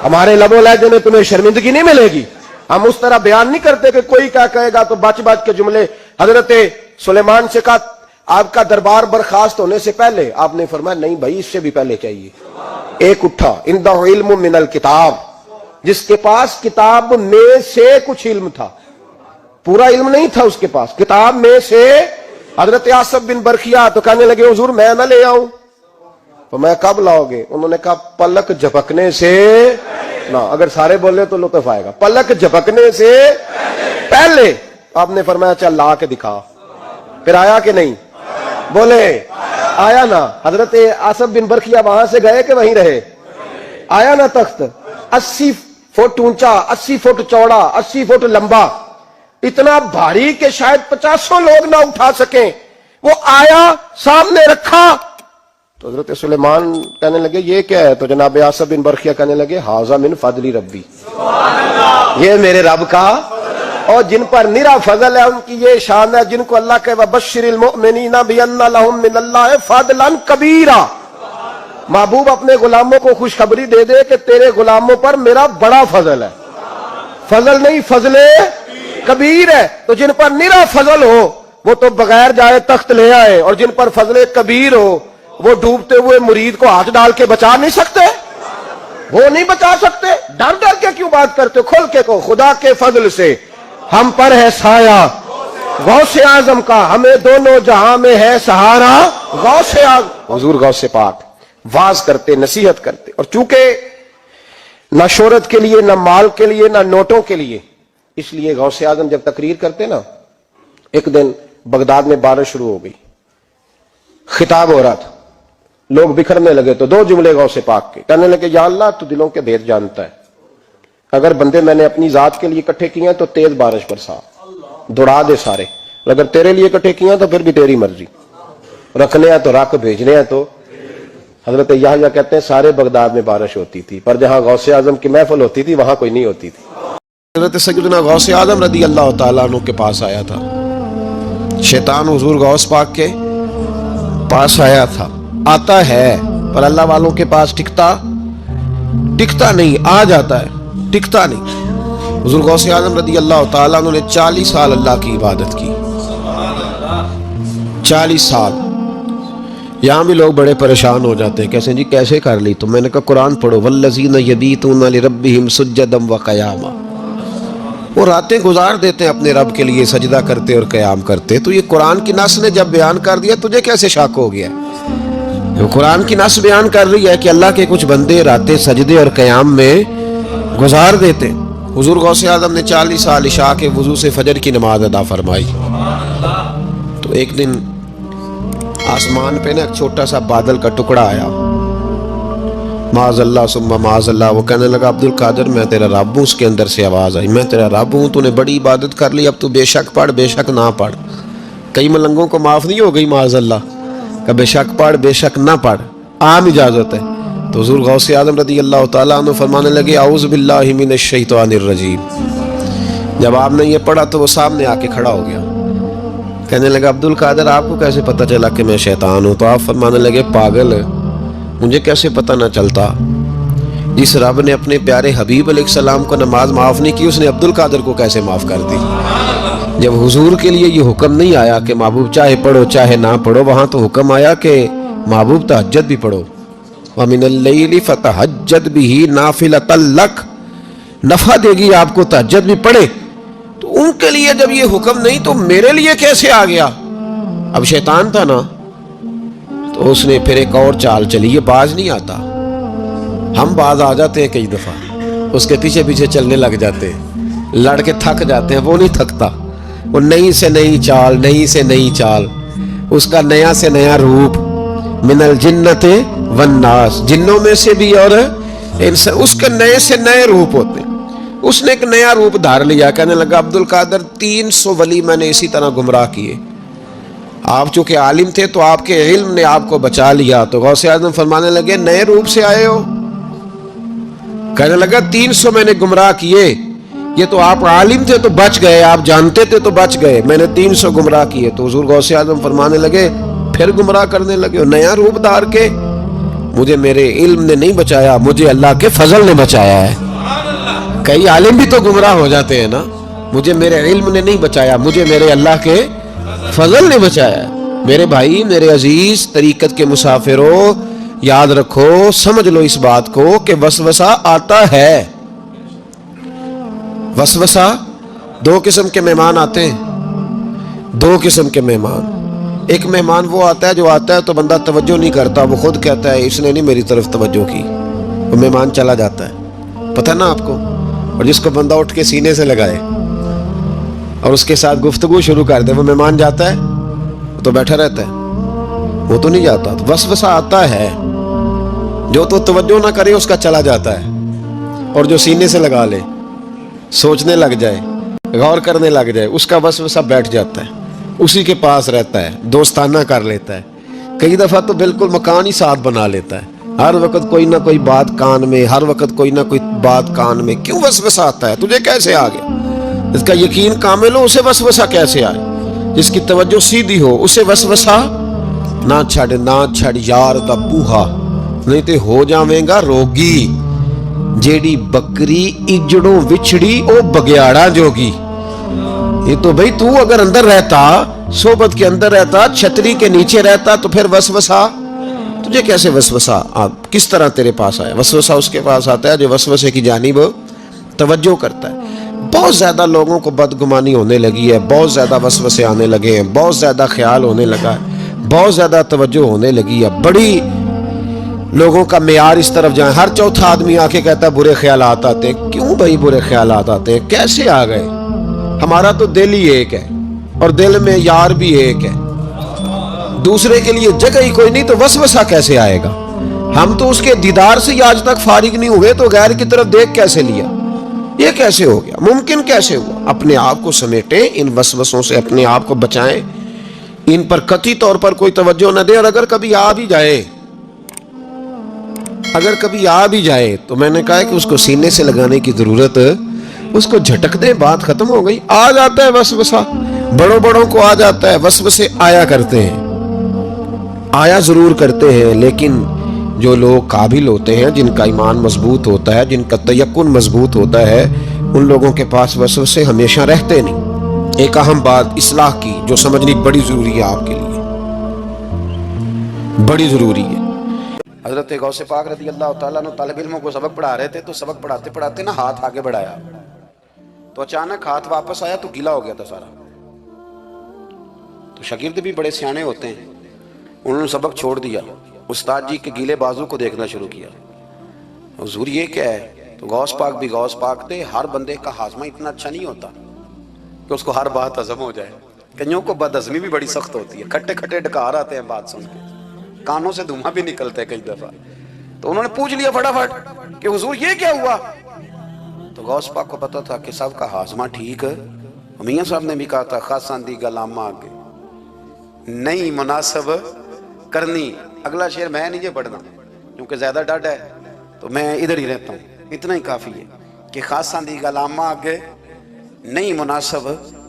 ہمارے لبو لہجے میں تمہیں شرمندگی نہیں ملے گی. ہم اس طرح بیان نہیں کرتے کہ کوئی کیا کہے گا تو بچ کے جملے. حضرت سلیمان سے کہا آپ کا دربار برخاست ہونے سے پہلے, آپ نے فرمایا نہیں بھائی اس سے بھی پہلے چاہیے. ایک اٹھا, اندہ علم من الکتاب, جس کے پاس کتاب میں سے کچھ علم تھا, پورا علم نہیں تھا اس کے پاس, کتاب میں سے. حضرت آصف بن برخیا تو کہنے لگے حضور میں نہ لے آؤں. تو میں کب لاؤ گے؟ انہوں نے کہا پلک جھپکنے سے نہ. اگر سارے بولے تو لطف آئے گا. پلک جھپکنے سے پہلے. آپ نے فرمایا چل لا کے دکھا. پھر آیا کہ نہیں؟ بولے آیا نا. حضرت آصف بن برخیا وہاں سے گئے کہ وہیں رہے؟ آیا نا تخت. 80 فٹ اونچا، 80 فٹ چوڑا، 80 فٹ لمبا، اتنا بھاری کہ شاید 50 لوگ نہ اٹھا سکیں. وہ آیا، سامنے رکھا تو حضرت سلیمان کہنے لگے یہ کیا ہے؟ تو جناب آصف بن برخیا کہنے لگے ھذا من فضل ربی، یہ میرے رب کا. اور جن پر نرا فضل ہے ان کی یہ شان ہے جن کو اللہ کے وبشر المؤمنین بان لهم من اللہ فضلا کبیرا. محبوب اپنے غلاموں کو خوشخبری دے دے کہ تیرے غلاموں پر میرا بڑا فضل ہے. فضل نہیں، فضل کبیر ہے. تو جن پر نرا فضل ہو وہ تو بغیر جائے تخت لے آئے، اور جن پر فضل کبیر ہو وہ ڈوبتے ہوئے مرید کو ہاتھ ڈال کے بچا نہیں سکتے. وہ نہیں بچا سکتے. ڈر ڈر کے کیوں بات کرتے ہو؟ کھول کے کو خدا کے فضل سے ہم پر ہے سایہ غوث اعظم کا، ہمیں دونوں جہاں میں ہے سہارا غوث اعظم. حضور غوث پاک واز کرتے، نصیحت کرتے. اور چونکہ نہ شہرت کے لیے، نہ مال کے لیے، نہ نوٹوں کے لیے، اس لیے غوث اعظم جب تقریر کرتے نا، ایک دن بغداد میں بارش شروع ہو گئی، خطاب ہو رہا تھا، لوگ بکھرنے لگے تو 2 جملے غوث پاک کے. کہنے لگے یا اللہ تو دلوں کے بھید جانتا ہے، اگر بندے میں نے اپنی ذات کے لیے اکٹھے کیے ہیں تو تیز بارش برسا، دوڑا دے سارے. اور اگر تیرے لیے اکٹھے کیے ہیں تو پھر بھی تیری مرضی، رکھنے ہیں تو رکھ، بھیجنے ہیں تو. حضرت یحییٰ کہتے ہیں سارے بغداد میں بارش ہوتی تھی، پر جہاں غوث اعظم کی محفل ہوتی تھی وہاں کوئی نہیں ہوتی تھی. حضرت سیدنا غوث اعظم رضی اللہ تعالیٰ عنہ کے پاس آیا تھا. شیطان حضور غوث پاک کے پاس آیا تھا. آتا ہے پر اللہ والوں کے پاس ٹکتا نہیں، آ جاتا ہے ٹکتا نہیں. حضور غوث اعظم رضی اللہ تعالیٰ عنہ نے 40 سال اللہ کی عبادت کی. 40 سال. یہاں بھی لوگ بڑے پریشان ہو جاتے ہیں، کیسے جی کیسے کر لی؟ تو میں نے کہا قرآن پڑھو، والذین یبیتون لربہم سجدا وقیاما. وہ راتیں گزار دیتے ہیں اپنے رب کے لیے سجدہ کرتے اور قیام کرتے. تو یہ قرآن کی نص نے جب بیان کر دیا تجھے کیسے شک ہو گیا؟ قرآن کی نص بیان کر رہی ہے کہ اللہ کے کچھ بندے راتیں سجدے اور قیام میں گزار دیتے. حضور غوث اعظم نے 40 سال عشاء کے وضو سے فجر کی نماز ادا فرمائی. تو ایک دن آسمان پہ نا ایک چھوٹا سا بادل کا ٹکڑا آیا، معاذ اللہ ثم معاذ اللہ. وہ کہنے لگا عبد القادر میں تیرا رب ہوں. اس کے اندر سے آواز آئی میں تیرا رب ہوں، تو نے بڑی عبادت کر لی، اب تو بے شک پڑھ بے شک نہ پڑھ. کئی ملنگوں کو معاف نہیں ہو گئی معاذ اللہ کہ بے شک پڑھ بے شک نہ پڑھ، عام اجازت ہے. تو حضور غوث اعظم رضی اللہ تعالیٰ عنہ فرمانے لگے اعوذ باللہ من الشیطان الرجیم. جب آپ نے یہ پڑھا تو وہ سامنے آ کے کھڑا ہو گیا. کہنے لگا عبد القادر آپ کو کیسے پتہ چلا کہ میں شیطان ہوں؟ تو آپ فرمانے لگے پاگل، مجھے کیسے پتہ نہ چلتا؟ جس رب نے اپنے پیارے حبیب علیہ السلام کو نماز معاف نہیں کی، اس نے عبد القادر کو کیسے معاف کر دی؟ جب حضور کے لیے یہ حکم نہیں آیا کہ محبوب چاہے پڑھو چاہے نہ پڑھو، وہاں تو حکم آیا کہ محبوب تہجد بھی پڑھو. وَمِنَ اللَّيْلِ فَتَهَجَّدْ بِهِ نَافِلَةً لَكَ، نفع دے گی آپ کو، تہجد بھی پڑھے. تو ان کے لیے جب یہ حکم نہیں تو میرے لیے کیسے آ گیا؟ اب شیطان تھا نا، تو اس نے پھر ایک اور چال چلی. یہ باز نہیں آتا، ہم باز آ جاتے ہیں کئی دفعہ، اس کے پیچھے پیچھے چلنے لگ جاتے ہیں، لڑ کے تھک جاتے ہیں. وہ نہیں تھکتا، وہ نئی سے نئی چال، نئی سے نئی چال، اس کا نیا سے نیا روپ. من الجنت والناس، جنوں میں سے بھی اور اس کے نئے سے نئے روپ ہوتے ہیں. اس نے ایک نیا روپ دھار لیا. کہنے لگا عبد القادر 300 ولی میں نے اسی طرح گمراہ کیے. آپ چونکہ عالم تھے تو آپ کے علم نے آپ کو بچا لیا. تو غوث اعظم فرمانے لگے نئے روپ سے آئے ہو؟ کہنے لگا 300 میں نے گمراہ کیے. یہ تو آپ عالم تھے تو بچ گئے، آپ جانتے تھے تو بچ گئے، میں نے 300 گمراہ کیے. تو حضور غوث اعظم فرمانے لگے پھر گمراہ کرنے لگے ہو نیا روپ دھار کے؟ مجھے میرے علم نے نہیں بچایا، مجھے اللہ کے فضل نے بچایا ہے. کئی عالم بھی تو گمراہ ہو جاتے ہیں نا. مجھے میرے علم نے نہیں بچایا، مجھے میرے اللہ کے فضل نے بچایا ہے. میرے بھائی، میرے عزیز طریقت کے مسافروں، یاد رکھو، سمجھ لو اس بات کو کہ وسوسہ آتا ہے. وسوسہ 2 قسم کے مہمان آتے ہیں. 2 قسم کے مہمان. ایک مہمان وہ آتا ہے تو بندہ توجہ نہیں کرتا, وہ خود کہتا ہے اس نے نہیں میری طرف توجہ کی, وہ مہمان چلا جاتا ہے, پتہ نا آپ کو. اور جس کو بندہ اٹھ کے سینے سے لگائے اور اس کے ساتھ گفتگو شروع کر دے, وہ مہمان جاتا ہے, وہ تو بیٹھا رہتا ہے, وہ تو نہیں جاتا. تو وسوسہ آتا ہے, جو تو توجہ نہ کرے اس کا چلا جاتا ہے, اور جو سینے سے لگا لے, سوچنے لگ جائے, غور کرنے لگ جائے, اس کا وسوسہ بیٹھ جاتا ہے, اسی کے پاس رہتا ہے, دوستانہ کر لیتا ہے. کئی دفعہ تو بالکل مکان ہی ساتھ بنا لیتا ہے, ہر وقت کوئی نہ کوئی بات کان میں, ہر وقت کوئی نہ کوئی بات کان میں. کیوں وسوسہ آتا ہے؟ تجھے کیسے آ گیا؟ جس کا یقین کامل ہو اسے وسوسہ کیسے آئے؟ جس کی توجہ سیدھی ہو اسے وسوسہ نہ چھڑ یار دا بوہا, نہیں تے ہو جاویں گا روگی. جیڑی بکری اجڑوں وچھڑی او بگیاڑا جوگی. یہ تو بھئی تو اگر اندر رہتا, صحبت کے اندر رہتا, چھتری کے نیچے رہتا, تو پھر وسوسہ تجھے کیسے وسوسہ کس طرح تیرے پاس آیا؟ وسوسہ اس کے پاس آتا ہے جو وسوسے کی جانب توجہ کرتا ہے. بہت زیادہ لوگوں کو بدگمانی ہونے لگی ہے, بہت زیادہ وسوسے آنے لگے ہیں, بہت زیادہ خیال ہونے لگا ہے, بہت زیادہ توجہ ہونے لگی ہے. بڑی لوگوں کا معیار اس طرف جائیں, ہر چوتھا آدمی آ کے کہتا ہے برے خیالات آتے ہیں. کیوں بھائی برے خیالات آتے ہیں؟ کیسے آ گئے؟ ہمارا تو دل ہی ایک ہے, اور دل میں یار بھی ایک ہے, دوسرے کے لیے جگہ ہی کوئی نہیں, تو وسوسہ کیسے آئے گا؟ ہم تو اس کے دیدار سے آج تک فارغ نہیں ہوئے, تو غیر کی طرف دیکھ کیسے لیا؟ یہ کیسے ہو گیا؟ ممکن کیسے ہوا؟ اپنے آپ کو سمیٹیں, ان وسوسوں سے اپنے آپ کو بچائیں, ان پر قطعی طور پر کوئی توجہ نہ دیں. اور اگر کبھی آ بھی جائے تو میں نے کہا کہ اس کو سینے سے لگانے کی ضرورت, اس کو جھٹک دے, بات ختم ہو گئی. آ جاتا ہے وسوسہ, بڑوں کو آ جاتا ہے, وسوسے آیا کرتے ہیں, آیا ضرور کرتے ہیں. لیکن جو لوگ قابل ہوتے ہیں, جن کا ایمان مضبوط ہوتا ہے, جن کا تیقن مضبوط ہوتا ہے, ان لوگوں کے پاس وسوسے ہمیشہ رہتے نہیں. ایک اہم بات اصلاح کی جو سمجھنی بڑی ضروری ہے, آپ کے لیے بڑی ضروری ہے. حضرت غوث پاک رضی اللہ تعالیٰ عنہ طالب علموں کو سبق پڑھا رہے تھے, تو سبق پڑھاتے پڑھاتے نا ہاتھ آگے بڑھایا, تو اچانک ہاتھ واپس آیا تو گیلا ہو گیا تھا سارا. تو شاگرد بھی بڑے سیانے ہوتے ہیں, انہوں نے سبق چھوڑ دیا, استاد جی کے گیلے بازو کو دیکھنا شروع کیا. حضور یہ کیا ہے؟ تو غوث پاک بھی غوث پاک تھے. ہر بندے کا ہاضمہ اتنا اچھا نہیں ہوتا کہ اس کو ہر بات ہضم ہو جائے. کئیوں کو بد ہضمی بھی بڑی سخت ہوتی ہے, کھٹے کھٹے ڈکار آتے ہیں بات سن کے, کانوں سے دھواں بھی نکلتا ہے کئی دفعہ. تو انہوں نے پوچھ لیا فٹافٹ کہ حضور یہ کیا ہوا؟ تو غوث پاک کو پتا تھا کہ سب کا ہاضمہ ٹھیک ہے. میاں صاحب نے بھی کہا تھا خاصان دی گلامہ آگے نہیں مناسب کرنی. اگلا شعر میں نہیں یہ پڑھنا کیونکہ زیادہ ڈاٹا ہے, تو میں ادھر ہی رہتا ہوں. اتنا ہی کافی ہے کہ خاصان دی گلامہ آگے نہیں مناسب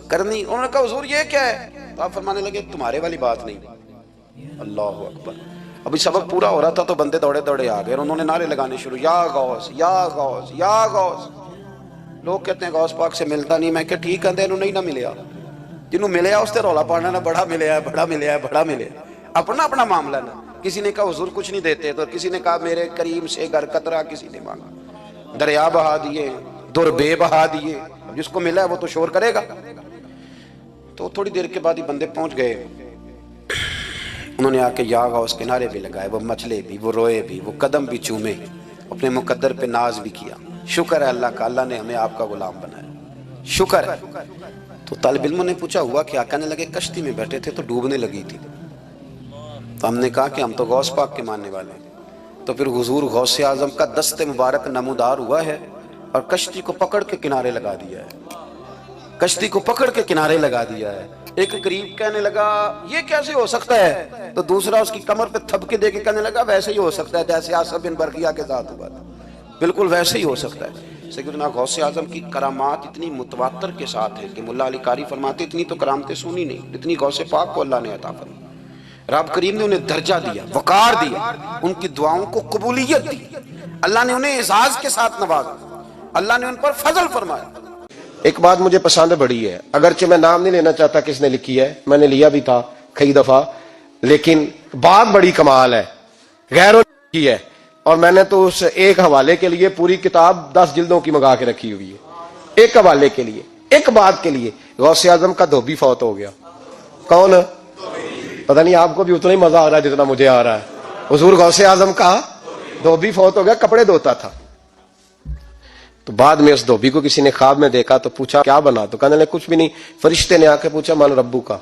کرنی. انہوں نے کہا حضور یہ کیا ہے؟ تو آپ فرمانے لگے تمہارے والی بات نہیں. اللہ اکبر. ابھی سبق پورا ہو رہا تھا تو بندے دوڑے دوڑے آ گئے, اور انہوں نے نعرے لگانے شروع, یا غوث یا غوث یا غوث. لوگ کہتے ہیں غوث پاک سے ملتا نہیں. میں کہ ٹھیک ہے, انہوں نہیں نہ ملیا, جنہوں ملیا اس سے رولا پانا نہ, بڑا ملیا بڑا ملیا بڑا ملیا. اپنا اپنا معاملہ نا. کسی نے کہا حضور کچھ نہیں دیتے, تو کسی نے کہا میرے کریم سے گر قطرہ کسی نے مانگا, دریا بہا دیے, در بے بہا دیے. جس کو ملا ہے وہ تو شور کرے گا. تو تھوڑی دیر کے بعد ہی بندے پہنچ گئے, انہوں نے آ کے یا غوث کے نعرے بھی لگائے, وہ مچلے بھی, وہ روئے بھی, وہ قدم بھی چومے, اپنے مقدر پہ ناز بھی کیا. شکر ہے اللہ کا, اللہ نے ہمیں آپ کا غلام بنایا, شکر ہے. تو طالب علموں نے پوچھا ہوا کیا؟ کہنے لگے کشتی میں بیٹھے تھے تو ڈوبنے لگی تھی. تو ہم نے کہا کہ ہم تو غوث پاک کے ماننے والے ہیں. تو پھر حضور غوث اعظم کا دست مبارک نمودار ہوا ہے, اور کشتی کو پکڑ کے کنارے لگا دیا ہے, کشتی کو پکڑ کے کنارے لگا دیا ہے. ایک قریب کہنے لگا یہ کیسے ہو سکتا ہے؟ تو دوسرا اس کی کمر پہ تھپکے دے کے کہنے لگا ویسے ہی ہو سکتا ہے جیسے آصف بن برقیہ کے ساتھ ہوا تھا, بالکل ویسے ہی ہو سکتا ہے. سیدنا غوث اعظم کی کرامات اتنی متواتر کے ساتھ ہیں کہ ملا علی قاری فرماتے اتنی تو کرامتیں سنی نہیں جتنی غوث پاک کو اللہ نے عطا فرمائی. رب کریم نے انہیں درجہ دیا, وقار دیا, ان کی دعاؤں کو قبولیت دی, اللہ نے انہیں اعزاز کے ساتھ نوازا, اللہ نے ان پر فضل فرمایا. ایک بات مجھے پسند بڑی ہے, اگرچہ میں نام نہیں لینا چاہتا کس نے لکھی ہے, میں نے لیا بھی تھا کئی دفعہ, لیکن بات بڑی کمال ہے, غیروں نے لکھی ہے, اور میں نے تو اس ایک حوالے کے لیے پوری کتاب 10 جلدوں کی منگا کے رکھی ہوئی ہے, ایک حوالے کے لیے, ایک بات کے لیے. غوث اعظم کا دھوبی فوت ہو گیا. کون؟ پتہ نہیں آپ کو بھی اتنا ہی مزہ آ رہا ہے جتنا مجھے آ رہا ہے. حضور غوث اعظم کا دھوبی فوت ہو گیا, کپڑے دھوتا تھا. تو بعد میں اس دھوبی کو کسی نے خواب میں دیکھا تو پوچھا کیا بنا, تو کہنے لگے کچھ بھی نہیں. فرشتے نے آ کے پوچھا من ربو کا,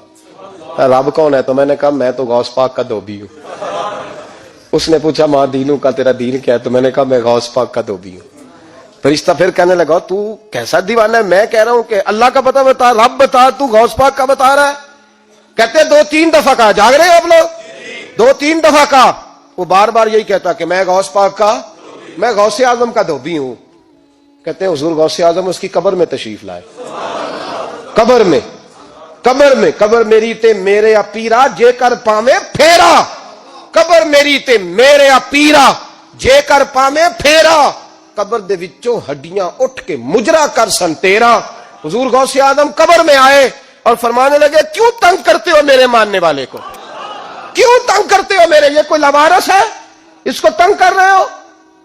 رب کون ہے؟ تو میں نے کہا میں تو غوث پاک کا دھوبی ہوں. اس نے پوچھا ماں دینوں کا, تیرا دین کیا ہے؟ تو میں نے کہا میں غوث پاک کا دھوبی ہوں. فرشتہ پھر کہنے لگا تو کیسا دیوانہ ہے, میں کہہ رہا ہوں کہ اللہ کا پتہ بتا, رب بتا, تو غوث پاک کا بتا رہا ہے. کہتے 2-3 دفعہ کہا, جاگ رہے آپ لوگ, 2-3 دفعہ کہا. وہ بار بار یہی کہتا کہ میں غوث پاک کا, میں غوث اعظم کا دھوبی ہوں. کہتے ہیں حضور غوث اعظم اس کی قبر میں تشریف لائے. قبر میری تے میرے پیرا جے کر پاویں پھیرا, قبر میری تے میرے پیرا جے کر پاویں پھیرا, قبر دے وچوں ہڈیاں اٹھ کے مجرا کر سن تیرا. حضور غوث اعظم قبر میں آئے اور فرمانے لگے کیوں تنگ کرتے ہو میرے ماننے والے کو, کیوں تنگ کرتے ہو میرے, یہ کوئی لوارث ہے اس کو تنگ کر رہے ہو؟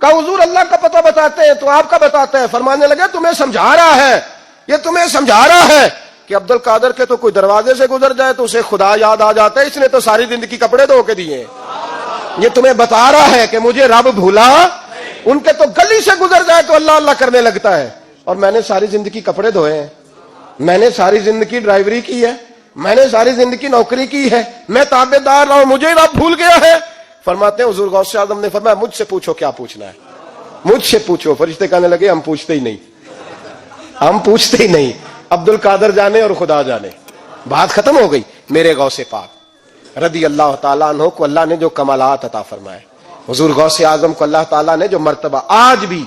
کہا حضور اللہ کا پتہ بتاتے ہیں تو آپ کا بتاتے ہیں. فرمانے لگے تمہیں سمجھا رہا ہے, یہ تمہیں سمجھا رہا ہے کہ عبد القادر کے تو کوئی دروازے سے گزر جائے تو اسے خدا یاد آ جاتا ہے, اس نے تو ساری زندگی کپڑے دھو کے دیے. یہ تمہیں بتا رہا ہے کہ مجھے رب بھولا, ان کے تو گلی سے گزر جائے تو اللہ اللہ کرنے لگتا ہے, اور میں نے ساری زندگی کپڑے دھوئے ہیں, میں نے ساری زندگی ڈرائیوری کی ہے, میں نے ساری زندگی نوکری کی ہے, میں تابع دار رہا ہوں, مجھے رب بھول گیا ہے. فرماتے ہیں حضور غوث اعظم نے فرمایا مجھ سے پوچھو کیا پوچھنا ہے, مجھ سے پوچھو. فرشتے کہنے لگے ہم پوچھتے ہی نہیں, ہم پوچھتے ہی نہیں, عبد القادر جانے اور خدا جانے. بات ختم ہو گئی. میرے غوث پاک رضی اللہ تعالیٰ عنہ کو اللہ نے جو کمالات عطا فرمائے, حضور غوث اعظم کو اللہ تعالیٰ نے جو مرتبہ, آج بھی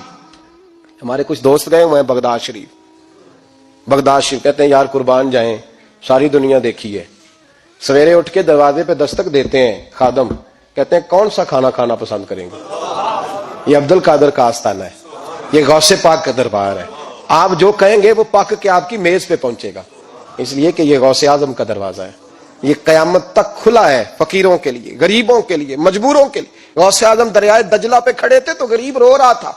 ہمارے کچھ دوست گئے ہوئے ہیں بغداد شریف, کہتے ہیں یار قربان جائیں, ساری دنیا دیکھی ہے, سویرے اٹھ کے دروازے پہ دستک دیتے ہیں خادم, کہتے ہیں کون سا کھانا کھانا پسند کریں گے. یہ عبد القادر کا آستانہ ہے, یہ غوث پاک کا دربار ہے. آپ جو کہیں گے وہ پاک کے آپ کی میز پہ پہنچے گا, اس لیے کہ یہ غوث اعظم کا دروازہ ہے. یہ قیامت تک کھلا ہے فقیروں کے لیے, غریبوں کے لیے, مجبوروں کے لیے. غوث اعظم دریائے دجلہ پہ کھڑے تھے تو غریب رو رہا تھا.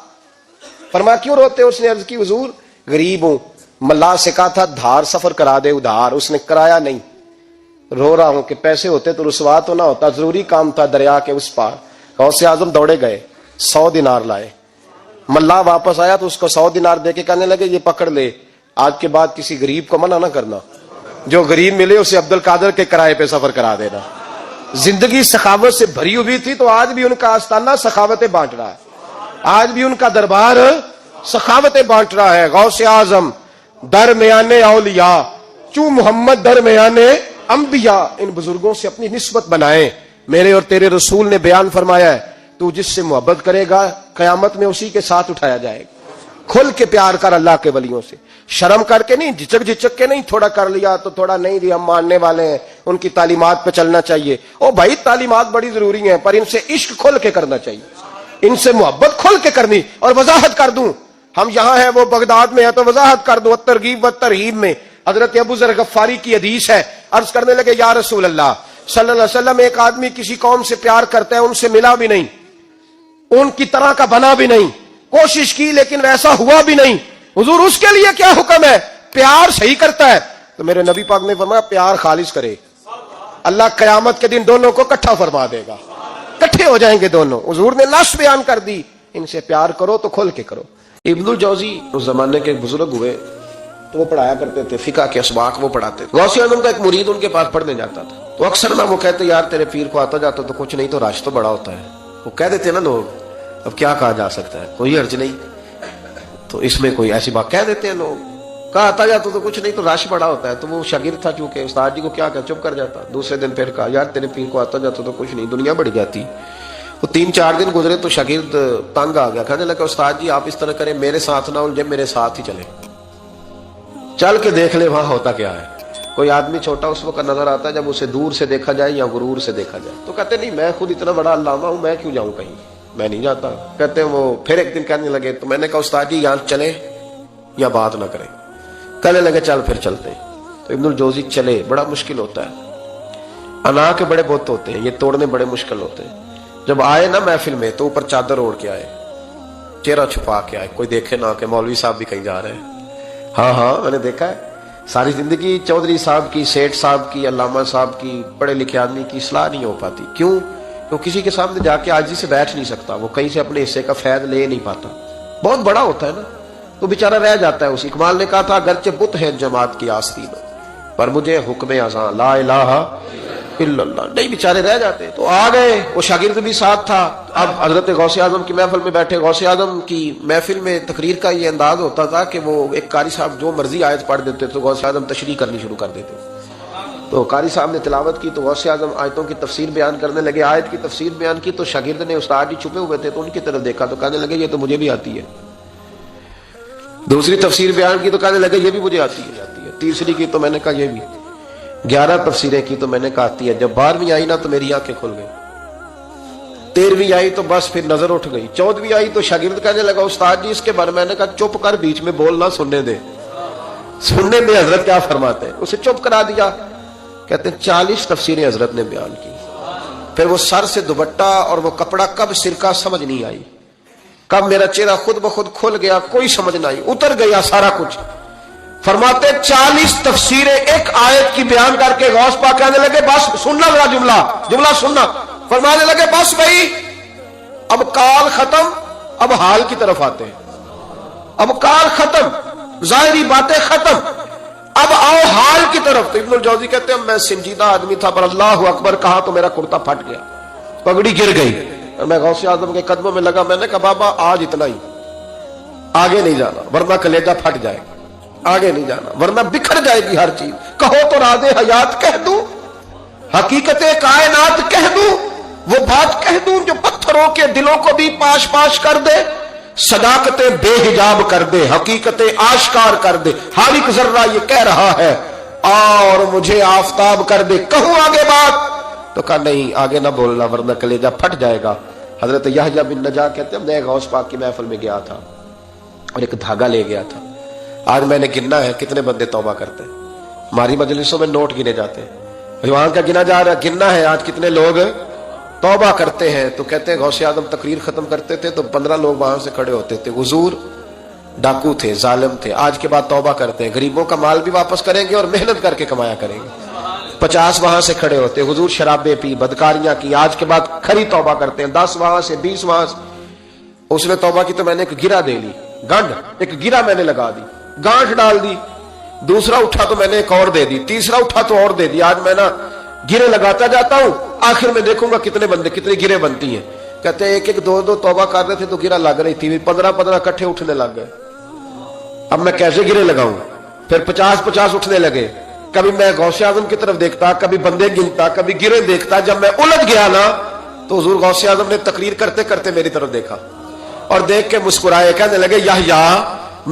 فرمایا کیوں روتے؟ اس نے عرض کی حضور غریب ہوں, ملا سے کہا تھا دھار سفر کرا دے ادھار, اس نے کرایا نہیں, رو رہا ہوں کہ پیسے ہوتے تو رسوا تو نہ ہوتا, ضروری کام تھا دریا کے اس پار. غوث اعظم دوڑے گئے, 100 دینار لائے. ملا واپس آیا تو اس کو 100 دینار دے کے کہنے لگے یہ پکڑ لے, آج کے بعد کسی غریب کو منع نہ کرنا, جو غریب ملے اسے عبد القادر کے کرائے پہ سفر کرا دینا. زندگی سخاوت سے بھری ہوئی تھی تو آج بھی ان کا آستانہ سخاوتیں بانٹ رہا ہے, آج بھی ان کا دربار سخاوتیں بانٹ رہا ہے. غوث اعظم درمیان اولیاء چوں محمد درمیان انبیاء, ان بزرگوں سے اپنی نسبت بنائیں. میرے اور تیرے رسول نے بیان فرمایا ہے تو جس سے محبت کرے گا قیامت میں اسی کے ساتھ اٹھایا جائے گا. کھل کے پیار کر اللہ کے ولیوں سے, شرم کر کے نہیں, جھچک کے نہیں, تھوڑا کر لیا تو تھوڑا نہیں, بھی ہم ماننے والے ہیں, ان کی تعلیمات پہ چلنا چاہیے. او بھائی تعلیمات بڑی ضروری ہیں, پر ان سے عشق کھل کے کرنا چاہیے, ان سے محبت کھل کے کرنی. اور وضاحت کر دوں, ہم یہاں ہیں وہ بغداد میں ہیں تو وضاحت کر دوں. ترغیب و ترہیب میں حضرت ابو ذر غفاری کی حدیث ہے, عرض کرنے لگے یا رسول اللہ صلی اللہ علیہ وسلم, ایک آدمی کسی قوم سے پیار کرتا ہے, ان سے ملا بھی نہیں, ان کی طرح کا بنا بھی نہیں, کوشش کی لیکن ویسا ہوا بھی نہیں, حضور اس کے لیے کیا حکم ہے؟ پیار صحیح کرتا ہے تو میرے نبی پاک نے فرمایا پیار خالص کرے, اللہ قیامت کے دن دونوں کو اکٹھا فرما دے گا, اکٹھے ہو جائیں گے دونوں. حضور نے نص بیان کر دی, ان سے پیار کرو تو کھل کے کرو. ابن الجوزی اس زمانے کے بزرگ ہوئے تو وہ پڑھایا کرتے تھے, فقہ کے اسباق وہ پڑھاتے تھے. غوث اعظم کا ایک مرید ان کے پاس پڑھنے جاتا تھا تو اکثر نہ وہ کہتے یار تیرے پیر کو آتا جاتا تو کچھ نہیں, تو رش تو بڑا ہوتا ہے. وہ کہہ دیتے نا لوگ, اب کیا کہا جا سکتا ہے, کوئی حرج نہیں, تو اس میں کوئی ایسی بات کہہ دیتے ہیں لوگ, کہا آتا جاتا تو کچھ نہیں, تو رش بڑا ہوتا ہے. تو وہ شاگرد تھا چونکہ, استاد جی کو کیا کہ چپ کر جاتا. دوسرے دن پھر کہا یار تیرے پیر کو آتا جاتا تو کچھ نہیں, دنیا بڑھ جاتی. وہ 3-4 دن گزرے تو شاگرد تنگ آ گیا, کہنے لگا استاد جی آپ اس طرح کریں, میرے ساتھ نہ الجھے, میرے ساتھ ہی چلے, چل کے دیکھ لے وہاں ہوتا کیا ہے. کوئی آدمی چھوٹا اس وقت نظر آتا ہے جب اسے دور سے دیکھا جائے یا غرور سے دیکھا جائے. تو کہتے نہیں میں خود اتنا بڑا علامہ ہوں, میں کیوں جاؤں کہیں, میں نہیں جاتا. کہتے ہیں وہ پھر ایک دن کہنے لگے, تو میں نے کہا استاد جی یہاں چلے یا بات نہ کریں. کہنے لگے چل پھر چلتے. تو ابن الجوزی چلے, بڑا مشکل ہوتا ہے, انا کے بڑے بت ہوتے ہیں, یہ توڑنے بڑے مشکل ہوتے ہیں. جب آئے نا محفل میں تو اوپر چادر اوڑھ کے آئے, چہرہ چھپا کے آئے, کوئی دیکھے نہ کہ مولوی صاحب بھی کہیں جا رہے ہیں. ہاں میں نے دیکھا ہے, ساری زندگی چودھری صاحب کی، سیٹھ صاحب کی، علامہ صاحب کی، پڑھے لکھے آدمی کی اصلاح نہیں ہو پاتی. کیوں؟ تو کسی کے سامنے جا کے عاجزی سے بیٹھ نہیں سکتا، وہ کہیں سے اپنے حصے کا فیض لے نہیں پاتا. بہت بڑا ہوتا ہے نا تو بیچارہ رہ جاتا ہے. اس اقبال نے کہا تھا اگرچہ بت ہے جماعت کی آستین پر مجھے حکم اذاں لا الہ الا اللہ. نہیں، بیچارے رہ جاتے. تو آ گئے، وہ شاگرد بھی ساتھ تھا. اب حضرت غوث اعظم کی محفل میں بیٹھے. غوث اعظم کی محفل میں تقریر کا یہ انداز ہوتا تھا کہ وہ ایک قاری صاحب جو مرضی آیت پڑھ دیتے تو غوث اعظم تشریح کرنی شروع کر دیتے. تو قاری صاحب نے تلاوت کی تو غوث اعظم آیتوں کی تفسیر بیان کرنے لگے. آیت کی تفسیر بیان کی تو شاگرد نے، استاد جی چھپے ہوئے تھے تو ان کی طرف دیکھا تو کہنے لگے یہ تو مجھے بھی آتی ہے. دوسری تفسیر بیان کی تو کہنے لگے یہ بھی مجھے آتی ہے. تیسری کی تو میں نے کہا یہ بھی. 11 تفسیریں کی تو میں نے کہا آتی ہے. جب 12ویں آئی نا تو میری آنکھیں کھل گئی. 13ویں آئی تو بس پھر نظر اٹھ گئی. 14ویں آئی تو شاگرد کہنے لگا استاد جی اس کے بارے میں نے کہا چپ کر، بیچ میں بولنا، سننے دے، سننے دے حضرت کیا فرماتے ہیں. اسے چپ کرا دیا. کہتے ہیں 40 تفسیریں حضرت نے بیان کی. پھر وہ سر سے دوپٹہ اور وہ کپڑا کب سرکا سمجھ نہیں آئی، کب میرا چہرہ خود بخود کھل گیا کوئی سمجھ نہ آئی، اتر گیا سارا کچھ. فرماتے 40 تفسیریں ایک آیت کی بیان کر کے غوث پاک کہنے لگے بس سننا ذرا جملہ سننا. فرمانے لگے بس بھائی اب کال ختم، اب حال کی طرف آتے ہیں. اب کال ختم، ظاہری باتیں ختم، اب آؤ حال کی طرف. تو ابن الجوزی کہتے ہیں میں سنجیدہ آدمی تھا پر اللہ اکبر کہا تو میرا کرتا پھٹ گیا، پگڑی گر گئی. میں غوث اعظم کے قدموں میں لگا. میں نے کہا بابا آج اتنا ہی، آگے نہیں جانا ورنہ کلیجہ پھٹ جائے گا. آگے نہیں جانا ورنہ بکھر جائے گی ہر چیز. کہو تو راز حیات کہہ دوں، حقیقت کائنات کہہ دوں، وہ بات کہہ دوں جو پتھروں کے دلوں کو بھی پاش پاش کر دے، صداقت بے حجاب کر دے، حقیقت آشکار کر دے. ہر ایک ذرہ یہ کہہ رہا ہے اور مجھے آفتاب کر دے. کہوں آگے بات تو کہا نہیں آگے نہ بولنا ورنہ کلیجہ پھٹ جائے گا. حضرت یحییٰ بن نجار کہتے ہیں میں غوث پاک کی محفل میں گیا تھا اور ایک دھاگا لے گیا تھا. آج میں نے گننا ہے کتنے بندے توبہ کرتے ہیں. ہماری مجلسوں میں نوٹ گنے جاتے ہیں، وہاں کا گنا جا رہا ہے، گننا ہے آج کتنے لوگ توبہ کرتے ہیں. تو کہتے ہیں غوث اعظم تقریر ختم کرتے تھے تو 15 لوگ وہاں سے کھڑے ہوتے تھے. حضور ڈاکو تھے، ظالم تھے، آج کے بعد توبہ کرتے ہیں، غریبوں کا مال بھی واپس کریں گے اور محنت کر کے کمایا کریں گے. 50 وہاں سے کھڑے ہوتے، حضور شرابیں پی، بدکاریاں کی، آج کے بعد کھری توبہ کرتے ہیں. 10 وہاں سے، 20 وہاں سے. اس نے توبہ کی تو میں نے ایک گرہ دے لی، گنڈ ایک گرہ میں نے لگا دی، گانٹھ ڈال دی. دوسرا اٹھا تو میں نے ایک اور دے دی، تیسرا اٹھا تو اور دے دی. آج میں نا گرے لگاتا جاتا ہوں، آخر میں دیکھوں گا کتنے بندے کتنی گرے بنتی ہیں. کہتے ہیں ایک ایک 2 توبہ کر رہے تھے تو گرہ لگ رہی تھی، 15 کٹھے اٹھنے لگ گئے. اب میں کیسے گرے لگاؤں؟ پھر 50 اٹھنے لگے. کبھی میں غوث اعظم کی طرف دیکھتا، کبھی بندے گنتا، کبھی گرے دیکھتا. جب میں الجھ گیا نا تو حضور غوث اعظم نے تقریر کرتے کرتے میری طرف دیکھا اور دیکھ کے مسکرائے. کہنے لگے یحییٰ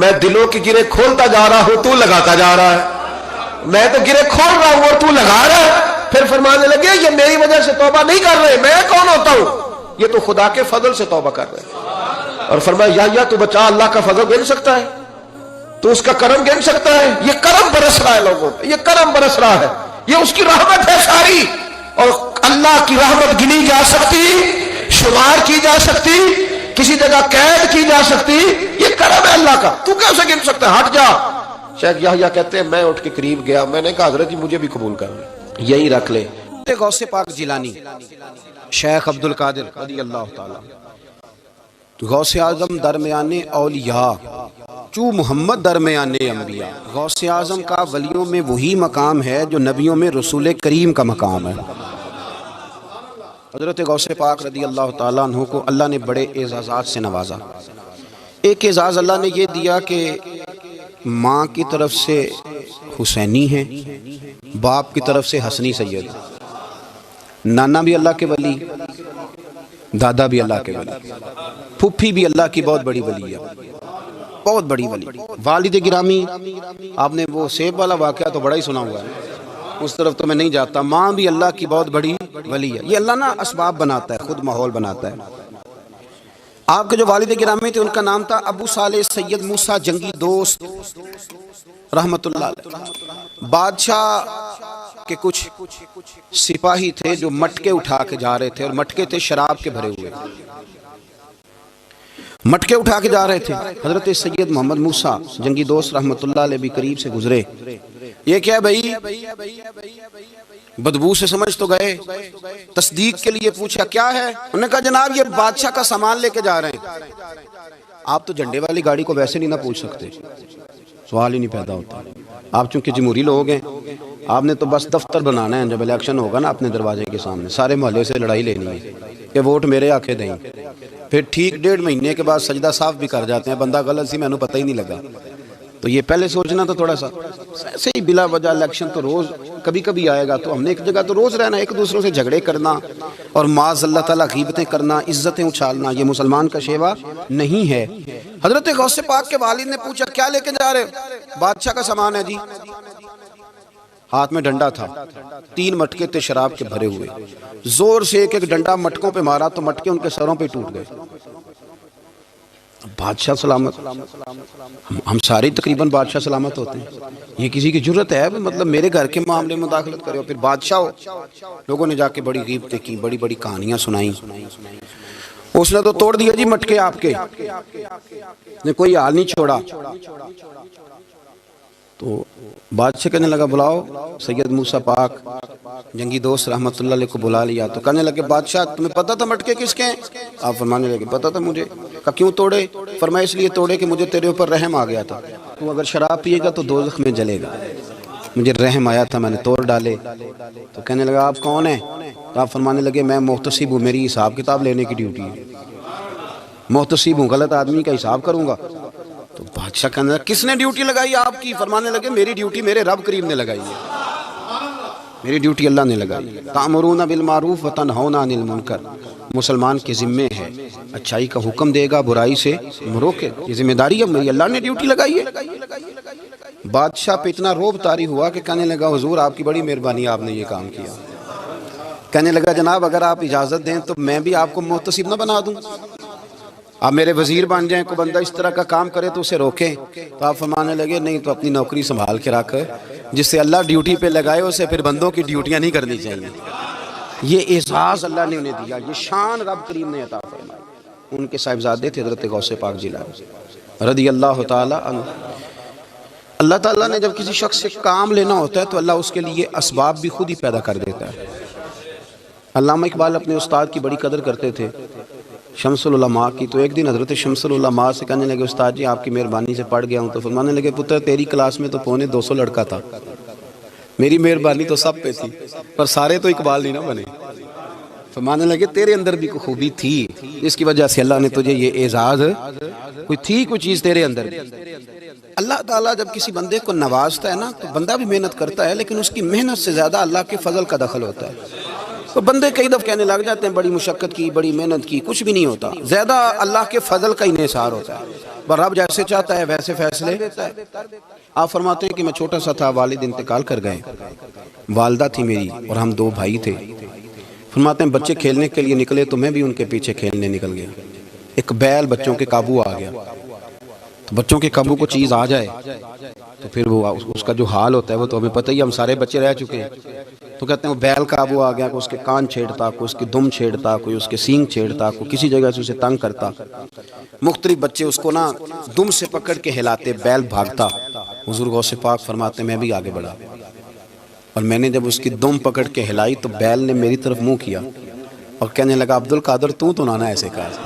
میں دلوں کی گرے کھولتا جا رہا ہوں، تو لگاتا جا رہا ہے. میں تو گرے کھول رہا ہوں اور تو لگا رہا ہے. پھر فرمانے لگے یہ میری وجہ سے توبہ نہیں کر رہے، میں کون ہوتا ہوں؟ یہ تو خدا کے فضل سے توبہ کر رہے ہیں. اور فرمایا یحییٰ تو بچا، اللہ کا فضل گن سکتا ہے؟ تو اس کا کرم گن سکتا ہے؟ یہ کرم برس رہا ہے لوگوں پہ، یہ کرم برس رہا ہے، یہ اس کی رحمت ہے ساری. اور اللہ کی رحمت گنی جا سکتی، شمار کی جا سکتی، کسی جگہ قید کی جا سکتی، یہ کرم ہے اللہ کا. تو کیسے گن سکتا ہے؟ ہٹ جا. شیخ یحییٰ کہتے ہیں میں اٹھ کے قریب گیا، میں نے کہا حضرت جی مجھے بھی قبول کر لیں، یہی رکھ لے. غوث پاک جیلانی شیخ عبد القادر رضی اللہ تعالی. غوث اعظم درمیان اولیاء چو محمد درمیان انبیاء. غوث اعظم کا ولیوں میں وہی مقام ہے جو نبیوں میں رسول کریم کا مقام ہے. حضرت غوث پاک رضی اللہ تعالیٰ عنہ کو اللہ نے بڑے اعزازات سے نوازا. ایک اعزاز اللہ نے یہ دیا کہ ماں کی طرف سے حسینی ہیں، باپ کی طرف سے حسنی سید. نانا بھی اللہ کے ولی، دادا بھی اللہ کے ولی، پھپھی بھی اللہ کی بہت بڑی ولی ہے، بہت بڑی ولی. والد گرامی آپ نے وہ سیب والا واقعہ تو بڑا ہی سنا ہوا ہے، اس طرف تو میں نہیں جاتا. ماں بھی اللہ کی بہت بڑی ولی ہے. یہ اللہ نا اسباب بناتا ہے، خود ماحول بناتا ہے. آپ کے جو والد گرامی تھے ان کا نام تھا ابو صالح سید موسیٰ جنگی دوست رحمت اللہ علیہ. بادشاہ کے کچھ سپاہی تھے جو مٹکے اٹھا کے جا رہے تھے، اور مٹکے تھے شراب کے بھرے ہوئے، مٹکے اٹھا کے جا رہے تھے. حضرت سید محمد موسیٰ جنگی دوست رحمت اللہ علیہ بھی قریب سے گزرے یہ کیا بھائی؟ بدبو سے سمجھ تو گئے، تصدیق کے لیے پوچھا کیا ہے؟ انہوں نے کہا جناب یہ بادشاہ کا سامان لے کے جا رہے ہیں۔ آپ تو جھنڈے والی گاڑی کو ویسے نہیں نہ پوچھ سکتے، سوال ہی نہیں پیدا ہوتا۔ آپ چونکہ جمہوری لوگ ہیں، آپ نے تو بس دفتر بنانا ہے، جب الیکشن ہوگا نا اپنے دروازے کے سامنے سارے محلے سے لڑائی لینی ہے کہ ووٹ میرے آکے دیں، پھر ٹھیک 1.5 مہینے کے بعد سجدہ صاف بھی کر جاتے ہیں، بندہ غلط سی میں نے پتہ ہی نہیں لگا۔ تو یہ پہلے سوچنا تو تھوڑا سا ایسے ہی بلا وجہ الیکشن تو روز کبھی کبھی آئے گا، تو ہم نے ایک جگہ تو روز رہنا، ایک دوسروں سے جھگڑے کرنا اور معاذ اللہ تعالیٰ غیبتیں کرنا، عزتیں اچھالنا، یہ مسلمان کا شیوا نہیں ہے۔ حضرت غوث پاک کے والد نے پوچھا کیا لے کے جا رہے؟ بادشاہ کا سامان ہے جی۔ ہاتھ میں ڈنڈا تھا، 3 مٹکے تھے شراب کے بھرے ہوئے، زور سے ایک ایک ڈنڈا مٹکوں پہ مارا تو مٹکے ان کے سروں پہ ٹوٹ گئے۔ بادشاہ سلامت، ہم سارے تقریباً بادشاہ سلامت ہوتے ہیں، یہ کسی کی جرت ہے مطلب میرے گھر کے معاملے میں مداخلت کرے ہو، پھر بادشاہ ہو۔ لوگوں نے جا کے بڑی غیبتیں کی، بڑی بڑی کہانیاں سنائیں۔ اس نے تو توڑ دیا جی مٹکے آپ کے، نے کوئی حال نہیں چھوڑا۔ تو بادشاہ کہنے لگا بلاؤ سید موسیٰ پاک جنگی دوست رحمت اللہ علیہ کو بلا لیا۔ تو کہنے لگے بادشاہ تمہیں پتہ تھا مٹکے کس کے ہیں؟ آپ فرمانے لگے پتہ تھا مجھے۔ کہا کیوں توڑے؟ فرمایا اس لیے توڑے کہ مجھے تیرے اوپر رحم آ گیا تھا، تو اگر شراب پیے گا تو دوزخ میں جلے گا، مجھے رحم آیا تھا میں نے توڑ ڈالے۔ تو کہنے لگا آپ کون ہیں؟ تو آپ فرمانے لگے میں محتسب ہوں، میری حساب کتاب لینے کی ڈیوٹی ہے، محتسب ہوں، غلط آدمی کا حساب کروں گا۔ تو بادشاہ کہنے لگا کس نے ڈیوٹی لگائی آپ کی؟ فرمانے لگے میری ڈیوٹی میرے رب کریم نے لگائی ہے، میری ڈیوٹی اللہ نے لگائی ہے۔ تأمرون بالمعروف وتنہون عن المنکر، مسلمان کے ذمے ہے اچھائی کا حکم دے گا، برائی سے روکے، یہ ذمہ داری ہے میری، اللہ نے ڈیوٹی لگائی ہے۔ بادشاہ پہ اتنا روب طاری ہوا کہ کہنے لگا حضور آپ کی بڑی مہربانی، آپ نے یہ کام کیا۔ کہنے لگا جناب اگر آپ اجازت دیں تو میں بھی آپ کو محتسب نہ بنا دوں، آپ میرے وزیر بن جائیں، کوئی بندہ اس طرح کا کام کرے تو اسے روکیں۔ تو آپ فرمانے لگے نہیں، تو اپنی نوکری سنبھال کے رکھ، جس سے اللہ ڈیوٹی پہ لگائے اسے پھر بندوں کی ڈیوٹیاں نہیں کرنی چاہیے۔ یہ اعزاز اللہ نے انہیں دیا، یہ شان رب کریم نے عطا فرمائی۔ ان کے صاحبزادے تھے حضرت غوث پاک جیلانی رضی اللہ تعالی عنہ۔ اللہ تعالیٰ نے جب کسی شخص سے کام لینا ہوتا ہے تو اللہ اس کے لیے اسباب بھی خود ہی پیدا کر دیتا ہے۔ علامہ اقبال اپنے استاد کی بڑی قدر کرتے تھے، شمس العلماء کی۔ تو ایک دن حضرت شمس العلماء سے کہنے لگے استاد جی آپ کی مہربانی سے پڑھ گیا ہوں۔ تو فرمانے لگے پتر تیری کلاس میں تو 250 لڑکا تھا، میری مہربانی تو سب پہ تھی، پر سارے تو اقبال نہیں نہ بنے۔ فرمانے لگے تیرے اندر بھی کوئی خوبی تھی، اس کی وجہ سے اللہ نے تجھے یہ اعزاز، کوئی چیز تیرے اندر بھی۔ اللہ تعالیٰ جب کسی بندے کو نوازتا ہے نا تو بندہ بھی محنت کرتا ہے، لیکن اس کی محنت سے زیادہ اللہ کے فضل کا دخل ہوتا ہے۔ تو بندے کئی دفعہ کہنے لگ جاتے ہیں بڑی مشقت کی، بڑی محنت کی، کچھ بھی نہیں ہوتا، زیادہ اللہ کے فضل کا انحصار ہوتا ہے، پر رب جیسے چاہتا ہے ویسے فیصلے دیتا ہے۔ آپ فرماتے ہیں کہ میں چھوٹا سا تھا، والد انتقال کر گئے، والدہ تھی میری اور ہم 2 بھائی تھے۔ فرماتے ہیں بچے کھیلنے کے لیے نکلے تو میں بھی ان کے پیچھے کھیلنے نکل گیا۔ ایک بیل بچوں کے قابو آ گیا، تو بچوں کے قابو کو چیز آ جائے تو پھر وہ اس کا جو حال ہوتا ہے وہ تو ہمیں پتہ ہی، ہم سارے بچے رہ چکے ہیں۔ تو کہتے ہیں وہ بیل قابو آ گیا، کوئی اس کے کان چھیڑتا، کوئی اس کی دم چھیڑتا، کوئی اس کے سینگ چھیڑتا، کوئی کسی جگہ سے اسے تنگ کرتا۔ مختلف بچے اس کو نا دم سے پکڑ کے ہلاتے، بیل بھاگتا۔ حضور غوث پاک فرماتے ہیں میں بھی آگے بڑھا، اور میں نے جب اس کی دم پکڑ کے ہلائی تو بیل نے میری طرف منہ کیا اور کہنے لگا عبدالقادر تو نہ ایسے کر،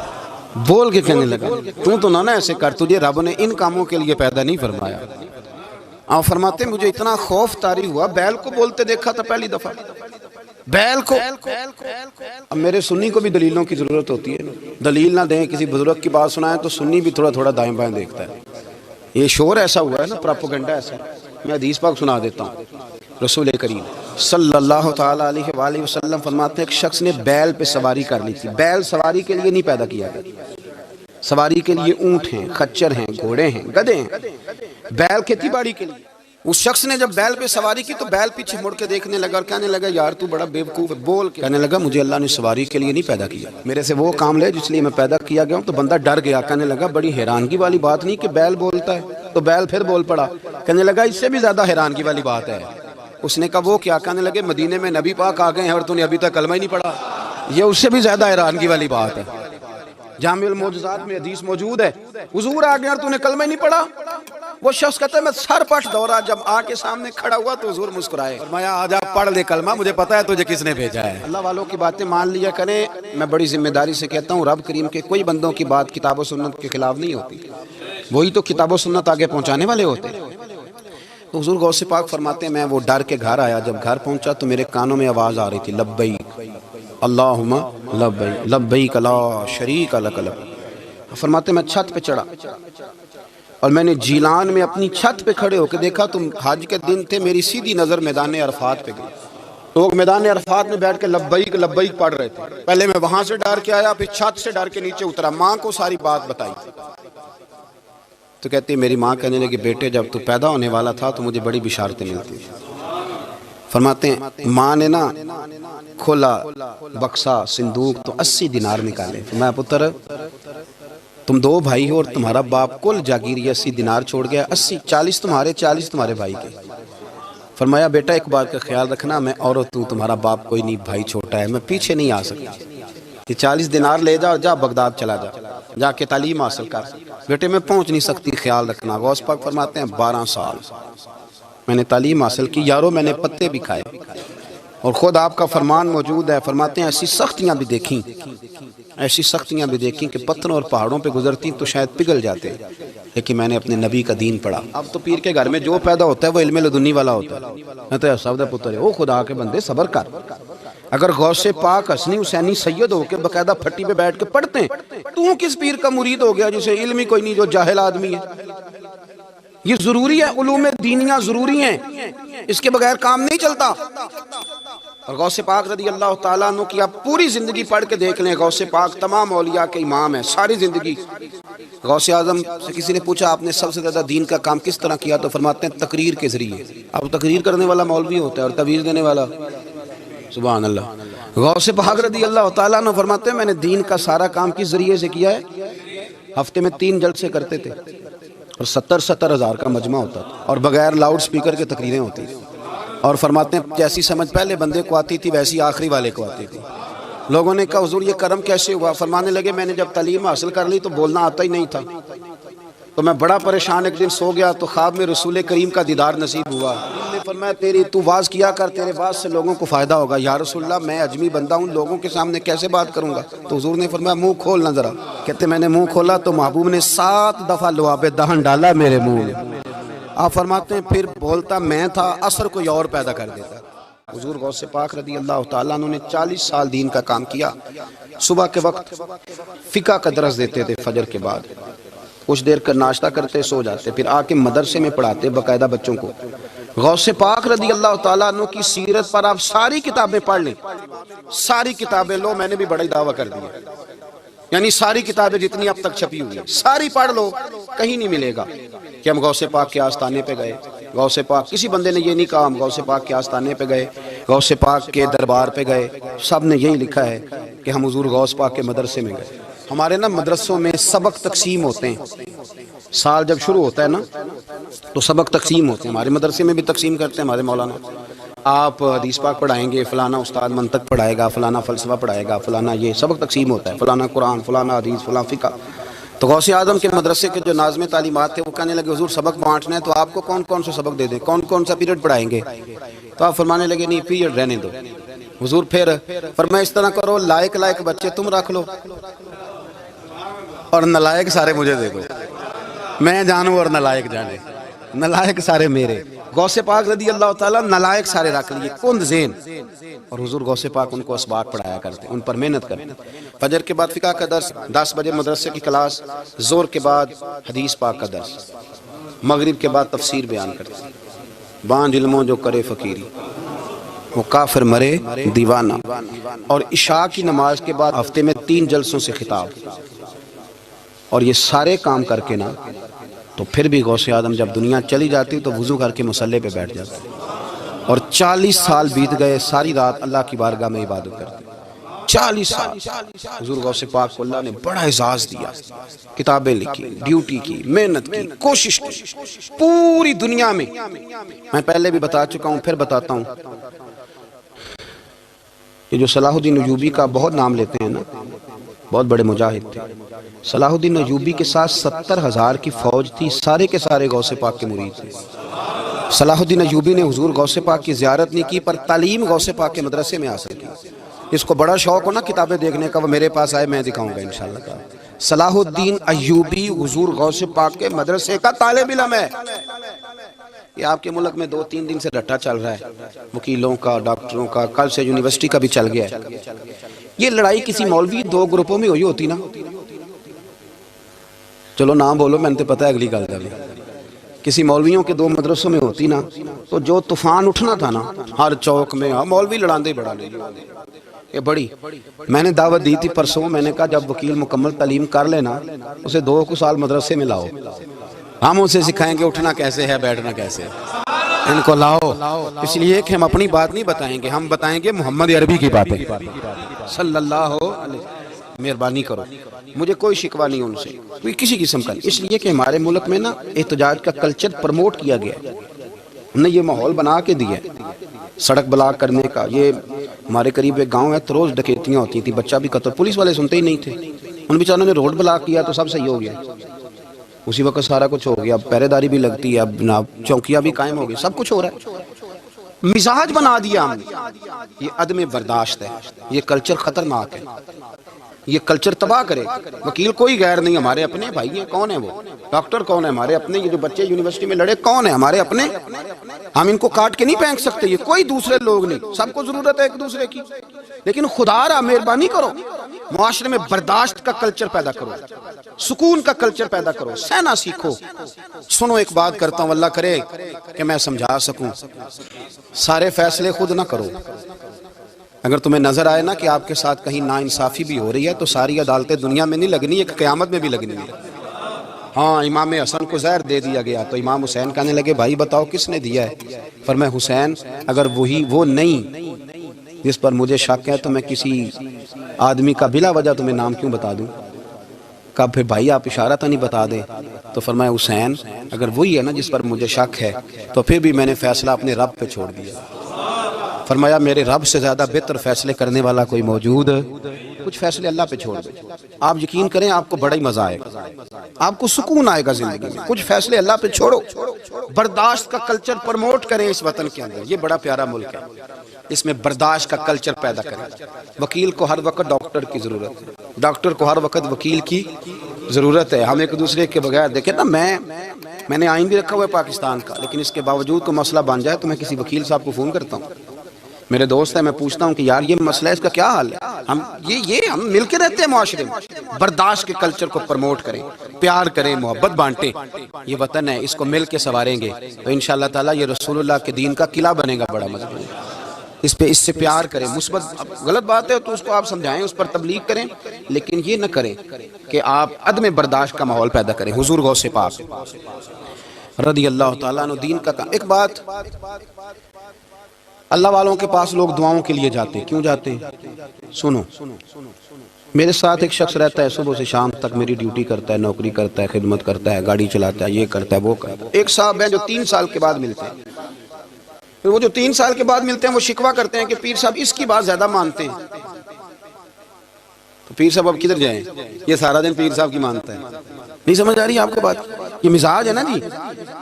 بول کے کہنے لگا تو نہ ایسے کر، تجھے رب نے ان کاموں کے لیے پیدا نہیں فرمایا۔ آپ فرماتے ہیں مجھے اتنا خوف طاری ہوا، بیل کو بولتے دیکھا تھا پہلی دفعہ، بیل کو۔ اب میرے سنی کو بھی دلیلوں کی ضرورت ہوتی ہے، دلیل نہ دیں، کسی بزرگ کی بات سنائیں تو سنی بھی تھوڑا تھوڑا دائیں بائیں دیکھتا ہے۔ یہ شور ایسا ہوا ہے نا، پراپوگنڈا ایسا ہے۔ میں حدیث پاک سنا دیتا ہوں۔ رسول کریم صلی اللہ تعالیٰ علیہ وآلہ وسلم فرماتے ہیں ایک شخص نے بیل پہ سواری کر لی تھی۔ بیل سواری کے لیے نہیں پیدا کیا گیا، سواری کے لیے اونٹ ہیں، خچر ہیں، گھوڑے ہیں، گدھے ہیں، بیل کھیتی باڑی کے لیے۔ اس شخص نے جب بیل پہ سواری کی تو بیل پیچھے مڑ کے دیکھنے لگا اور کہنے لگا یار تو بڑا بیوقوف ہے، بول کے کہنے لگا مجھے اللہ نے سواری کے لیے نہیں پیدا کیا، میرے سے وہ کام لے جس لیے میں پیدا کیا گیا ہوں۔ تو بندہ ڈر گیا، کہنے لگا بڑی حیرانگی والی بات نہیں کہ بیل بولتا ہے، تو بیل پھر بول پڑا۔ کہنے لگا اس سے بھی زیادہ حیرانگی والی بات ہے۔ اس نے کہا وہ کیا؟ کہنے لگے مدینے میں نبی پاک آ گئے ہیں اور تو نے ابھی تک کلمہ ہی نہیں پڑھا، یہ اس سے بھی زیادہ حیرانگی والی بات ہے۔ جامع المعجزات میں حدیث موجود ہے، حضور آ گیا اور تو نے کلمہ نہیں پڑھا؟ وہ شخص کہتا ہے میں سر پٹ دورا، جب آ کے سامنے کھڑا ہوا تو حضور مسکرائے، فرمایا آج آپ پڑھ لے کلمہ، مجھے پتا ہے تجھے کس نے بھیجا ہے۔ اللہ والوں کی باتیں مان لیا کریں۔ میں بڑی ذمہ داری سے کہتا ہوں، رب کریم کے کوئی بندوں کی بات کتاب و سنت کے خلاف نہیں ہوتی، وہی تو کتاب و سنت آگے پہنچانے والے ہوتے ہیں۔ تو حضور غوث پاک فرماتے ہیں میں وہ ڈر کے گھر آیا، جب گھر پہنچا تو میرے کانوں میں آواز آ رہی تھی لبیک اللہم لبیک لبیک لا شریک لک لبیک۔ فرماتے میں چھت پہ چڑھا اور میں نے جیلان میں اپنی چھت پہ کھڑے ہو کے دیکھا، تم حج کے دن تھے، میری سیدھی نظر میدان عرفات پہ گئی، لوگ میدان عرفات میں بیٹھ کے لبیک لبیک پڑھ رہے تھے۔ پہلے میں وہاں سے ڈر کے آیا، پھر چھت سے ڈر کے نیچے اترا، ماں کو ساری بات بتائی تو کہتی میری ماں کہنے لگی بیٹے جب تو پیدا ہونے والا تھا تو مجھے بڑی بشارتیں ملتی۔ فرماتے ہیں ماں نے نا کھولا بکسا صندوق تو 80 دینار نکالے، میں پتر تم 2 بھائی ہو اور تمہارا باپ کل جاگیری 80 دینار چھوڑ گیا، 80 40 تمہارے 40 تمہارے بھائی کے۔ فرمایا بیٹا ایک بات کا خیال رکھنا، میں عورت ہوں، تمہارا باپ کوئی نہیں، بھائی چھوٹا ہے، میں پیچھے نہیں آ سکتا، یہ 40 دینار لے جا اور جا بغداد چلا جا کے تعلیم حاصل کر، بیٹے میں پہنچ نہیں سکتی، خیال رکھنا۔ غوث پاک فرماتے ہیں 12 سال میں نے تعلیم حاصل کی یارو، میں نے پتے بھی کھائے، اور خود آپ کا فرمان موجود ہے، فرماتے ہیں ایسی سختیاں بھی دیکھیں، ایسی سختیاں بھی دیکھیں کہ پتھروں اور پہاڑوں پہ گزرتی تو شاید پگھل جاتے، لیکن میں نے اپنے نبی کا دین پڑھا۔ اب تو پیر کے گھر میں جو پیدا ہوتا ہے وہ علم لدنی والا ہوتا ہے، میں تو ایسا پتر ہے، او خدا کے بندے صبر کر۔ اگر غوث پاک حسنی حسینی سید ہو کے باقاعدہ پھٹی پہ بیٹھ کے پڑھتے ہیں، تو کس پیر کا مرید ہو گیا جسے علم ہی کوئی نہیں، جو جاہل آدمی ہے؟ یہ ضروری ہے، علوم دینیاں ضروری ہیں، اس کے بغیر کام نہیں چلتا۔ اور غوث پاک رضی اللہ تعالیٰ عنہ کی آپ پوری زندگی پڑھ کے دیکھ لیں، غوث پاک تمام اولیاء کے امام ہیں، ساری زندگی۔ غوث اعظم سے کسی نے پوچھا آپ نے سب سے زیادہ دین کا کام کس طرح کیا، تو فرماتے ہیں تقریر کے ذریعے۔ اب تقریر کرنے والا مولوی ہوتا ہے اور تویز دینے والا، سبحان اللہ۔ غوث پاک رضی اللہ تعالیٰ عنہ فرماتے ہیں میں نے دین کا سارا کام کس ذریعے سے کیا ہے، ہفتے میں 3 جلسے کرتے تھے اور 70 ہزار کا مجمع ہوتا تھا، اور بغیر لاؤڈ سپیکر کے تقریریں ہوتی تھیں، اور فرماتے ہیں جیسی سمجھ پہلے بندے کو آتی تھی ویسی آخری والے کو آتی تھی۔ لوگوں نے کہا حضور یہ کرم کیسے ہوا؟ فرمانے لگے میں نے جب تعلیم حاصل کر لی تو بولنا آتا ہی نہیں تھا، تو میں بڑا پریشان، ایک دن سو گیا تو خواب میں رسول کریم کا دیدار نصیب ہوا۔ فرمایا تیری تو واز کیا کر، تیرے واز سے لوگوں کو فائدہ ہوگا۔ یا رسول اللہ میں اجمی بندہ ہوں، لوگوں کے سامنے کیسے بات کروں گا؟ تو حضور نے فرمایا منہ کھولنا ذرا۔ کہتے میں نے منہ کھولا تو محبوب نے 7 دفعہ لعاب دہن ڈالا میرے منہ میں۔ آپ فرماتے ہیں پھر بولتا میں تھا، اثر کوئی اور پیدا کر دیتا۔ حضور غوث پاک رضی اللہ تعالیٰ عنہ نے 40 سال دین کا کام کیا۔ صبح کے وقت فقہ کا درس دیتے تھے، فجر کے بعد کچھ دیر کا ناشتہ کرتے سو جاتے، پھر آ کے مدرسے میں پڑھاتے باقاعدہ بچوں کو۔ غوث پاک رضی اللہ تعالیٰ عنہ کی سیرت پر آپ ساری کتابیں پڑھ لیں، ساری کتابیں لو، میں نے بھی بڑا ہی دعویٰ کر دیا، یعنی ساری کتابیں جتنی اب تک چھپی ہوئی ہیں ساری پڑھ لو، کہیں نہیں ملے گا کہ ہم غوث پاک کے آستانے پہ گئے۔ غوث پاک کسی بندے نے یہ نہیں کہا ہم غوث پاک کے آستانے پہ گئے، غوث پاک کے دربار پہ گئے، سب نے یہی لکھا ہے کہ ہم حضور غوث پاک کے مدرسے میں گئے۔ ہمارے نا مدرسوں میں سبق تقسیم ہوتے ہیں، سال جب شروع ہوتا ہے نا تو سبق تقسیم ہوتے ہیں، ہمارے مدرسے میں بھی تقسیم کرتے ہیں ہمارے مولانا۔ آپ حدیث پاک پڑھائیں گے، فلانا استاد منطق پڑھائے گا، فلانا فلسفہ پڑھائے گا، فلانا یہ سبق تقسیم ہوتا ہے، فلانا قرآن، فلانا حدیث، فلاں فقہ۔ تو غوث اعظم کے مدرسے کے جو ناظم تعلیمات تھے وہ کہنے لگے حضور سبق بانٹنا ہے تو آپ کو کون کون سے سبق دے دیں، کون کون سا پیریڈ پڑھائیں گے؟ تو آپ فرمانے لگے نہیں پیریڈ رہنے دو۔ حضور پھر فرمایا اس طرح کرو، لائق بچے تم رکھ لو اور نالائق سارے مجھے دے دو، میں جانوں اور نالائق جانے، نالائق سارے میرے۔ غوث پاک رضی اللہ تعالیٰ نالائق سارے رکھ لیے، کند ذہن، اور حضور غوث پاک ان کو اسباق پڑھایا کرتے، ان پر محنت کرتے۔ فجر کے بعد فقہ کا درس، 10 بجے مدرسے کی کلاس، زور کے بعد حدیث پاک کا درس، مغرب کے بعد تفسیر بیان کرتے۔ بانج علموں جو کرے فقیری وہ کافر مرے دیوانہ، اور عشاء کی نماز کے بعد ہفتے میں 3 جلسوں سے خطاب۔ اور یہ سارے کام کر کے نا تو پھر بھی غوث اعظم جب دنیا چلی جاتی تو وضو کر کے مصلے پہ بیٹھ جاتے، اور 40 سال بیت گئے، ساری رات اللہ کی بارگاہ میں عبادت کرتے۔ 40 سال حضور غوث پاک کو اللہ نے بڑا اعزاز دیا، کتابیں لکھی، ڈیوٹی کی، محنت کی، کوشش کی پوری دنیا میں۔ میں پہلے بھی بتا چکا ہوں، پھر بتاتا ہوں، یہ جو صلاح الدین ایوبی کا بہت نام لیتے ہیں نا، بہت بڑے مجاہد تھے. صلاح الدین ایوبی کے ساتھ 70,000 کی فوج تھی, سارے کے سارے غوث پاک کے مرید تھے. صلاح الدین ایوبی نے حضور غوث پاک کی زیارت نہیں کی, پر تعلیم غوث پاک کے مدرسے میں حاصل کی. اس کو بڑا شوق ہو نا کتابیں دیکھنے کا, وہ میرے پاس آئے, میں دکھاؤں گا انشاءاللہ تعالی. صلاح الدین ایوبی حضور غوث پاک کے مدرسے کا طالب علم ہے. یہ آپ کے ملک میں 2-3 دن سے رٹا چل رہا ہے, وکیلوں کا, ڈاکٹروں کا, کل سے یونیورسٹی کا بھی چل گیا ہے. یہ لڑائی کسی مولوی 2 گروپوں میں ہوئی ہوتی نا, چلو نام بولو, میں نے پتہ ہے اگلی گل دا بھی, کسی مولویوں کے 2 مدرسوں میں ہوتی نا, تو جو طوفان اٹھنا تھا نا ہر چوک میں, مولوی لڑاندے بڑا لے یہ بڑی. میں نے دعوت دی تھی پرسوں, میں نے کہا جب وکیل مکمل تعلیم کر لینا اسے 2 سال مدرسے میں لاؤ, ہم اسے سکھائیں گے اٹھنا کیسے ہے, بیٹھنا کیسے ہے. ان کو لاؤ, اس لیے کہ ہم اپنی بات نہیں بتائیں گے, ہم بتائیں گے محمد عربی کی باتیں صلی اللہ علیہ. مہربانی کرو, مجھے کوئی شکوہ نہیں ان سے, کوئی کسی قسم کا نہیں, اس لیے کہ ہمارے ملک میں نا احتجاج کا کلچر پروموٹ کیا گیا ہے, ہم نے یہ ماحول بنا کے دیا ہے سڑک بلاک کرنے کا. یہ ہمارے قریب ایک گاؤں ہے, تو روز ڈکیتیاں ہوتی تھیں, بچہ بھی قتل, پولیس والے سنتے ہی نہیں تھے, ان بیچاروں نے روڈ بلاک کیا تو سب صحیح ہو گیا, اسی وقت سارا کچھ ہو گیا. اب پہرے داری بھی لگتی ہے, اب جناب چوکیاں بھی قائم ہو گئی, سب کچھ ہو رہا ہے. مزاج بنا دیا ہم نے, یہ عدم برداشت ہے, یہ کلچر خطرناک ہے, یہ کلچر تباہ کرے. وکیل کوئی غیر نہیں, ہمارے اپنے بھائی ہیں. کون ہیں وہ؟ ڈاکٹر کون ہے ہمارے اپنے. یہ جو بچے یونیورسٹی میں لڑے کون ہیں ہمارے اپنے. ہم ان کو کاٹ کے نہیں پھینک سکتے, یہ کوئی دوسرے لوگ نہیں, سب کو ضرورت ہے ایک دوسرے کی. لیکن خدا را مہربانی کرو, معاشرے میں برداشت کا کلچر پیدا کرو, سکون کا کلچر پیدا کرو, سہنا سیکھو. سنو ایک بات کرتا ہوں, اللہ کرے کہ میں سمجھا سکوں. سارے فیصلے خود نہ کرو. اگر تمہیں نظر آئے نا کہ آپ کے ساتھ کہیں ناانصافی بھی ہو رہی ہے, تو ساری عدالتیں دنیا میں نہیں لگنی, ایک قیامت میں بھی لگنی ہے. ہاں, امام حسن کو زہر دے دیا گیا, تو امام حسین کہنے لگے بھائی بتاؤ کس نے دیا ہے. فرمایا حسین اگر وہی وہ نہیں جس پر مجھے شک ہے, تو میں کسی آدمی کا بلا وجہ تمہیں نام کیوں بتا دوں. کہا پھر بھائی آپ اشارہ تو نہیں بتا دیں. تو فرمایا حسین اگر وہی ہے نا جس پر مجھے شک ہے, تو پھر بھی میں نے فیصلہ اپنے رب پہ چھوڑ دیا. فرمایا میرے رب سے زیادہ بہتر فیصلے کرنے والا کوئی موجود, کچھ فیصلے اللہ پہ چھوڑ دیں. آپ یقین کریں آپ کو بڑا ہی مزہ آئے گا, آپ کو سکون آئے گا زندگی میں. کچھ فیصلے اللہ پہ چھوڑو, برداشت کا کلچر پروموٹ کریں اس وطن کے اندر. یہ بڑا پیارا ملک ہے, اس میں برداشت کا کلچر پیدا کریں. وکیل کو ہر وقت ڈاکٹر کی ضرورت ہے, ڈاکٹر کو ہر وقت وکیل کی ضرورت ہے. ہم ایک دوسرے کے بغیر دیکھیں نا, میں نے آئین بھی رکھا ہوا ہے پاکستان کا, لیکن اس کے باوجود کوئی مسئلہ بن جائے تو میں کسی وکیل صاحب کو فون کرتا ہوں. میرے دوست ہے, میں پوچھتا ہوں کہ یار یہ مسئلہ ہے, اس کا کیا حال ہے. ہم مل کے رہتے ہیں معاشرے میں. برداشت کے کلچر کو پروموٹ کریں, پیار کریں, محبت بانٹیں. یہ وطن ہے, اس کو مل کے سنواریں گے تو انشاءاللہ تعالی یہ رسول اللہ کے دین کا قلعہ بنے گا بڑا مضبوط. اس سے پیار کریں. مثبت غلط بات ہے تو اس کو آپ سمجھائیں, اس پر تبلیغ کریں, لیکن یہ نہ کریں کہ آپ عدم برداشت کا ماحول پیدا کریں. حضور غوث پاک رضی اللہ تعالیٰ عنہ دین کا کام. ایک بات, اللہ والوں کے پاس لوگ دعاؤں کے لیے جاتے ہیں, کیوں جاتے ہیں؟ سنو, میرے ساتھ ایک شخص رہتا ہے, صبح سے شام تک میری ڈیوٹی کرتا ہے, نوکری کرتا ہے, خدمت کرتا ہے, گاڑی چلاتا ہے, یہ کرتا ہے, وہ کرتا ہے. ایک صاحب ہیں جو 3 سال کے بعد ملتے ہیں. پھر وہ جو 3 سال کے بعد ملتے ہیں وہ شکوہ کرتے ہیں کہ پیر صاحب اس کی بات زیادہ مانتے ہیں. تو پیر صاحب اب کدھر جائیں, یہ سارا دن پیر صاحب کی مانتا ہے. نہیں سمجھ آ رہی ہے آپ کو بات؟ یہ مزاج ہے نا جی.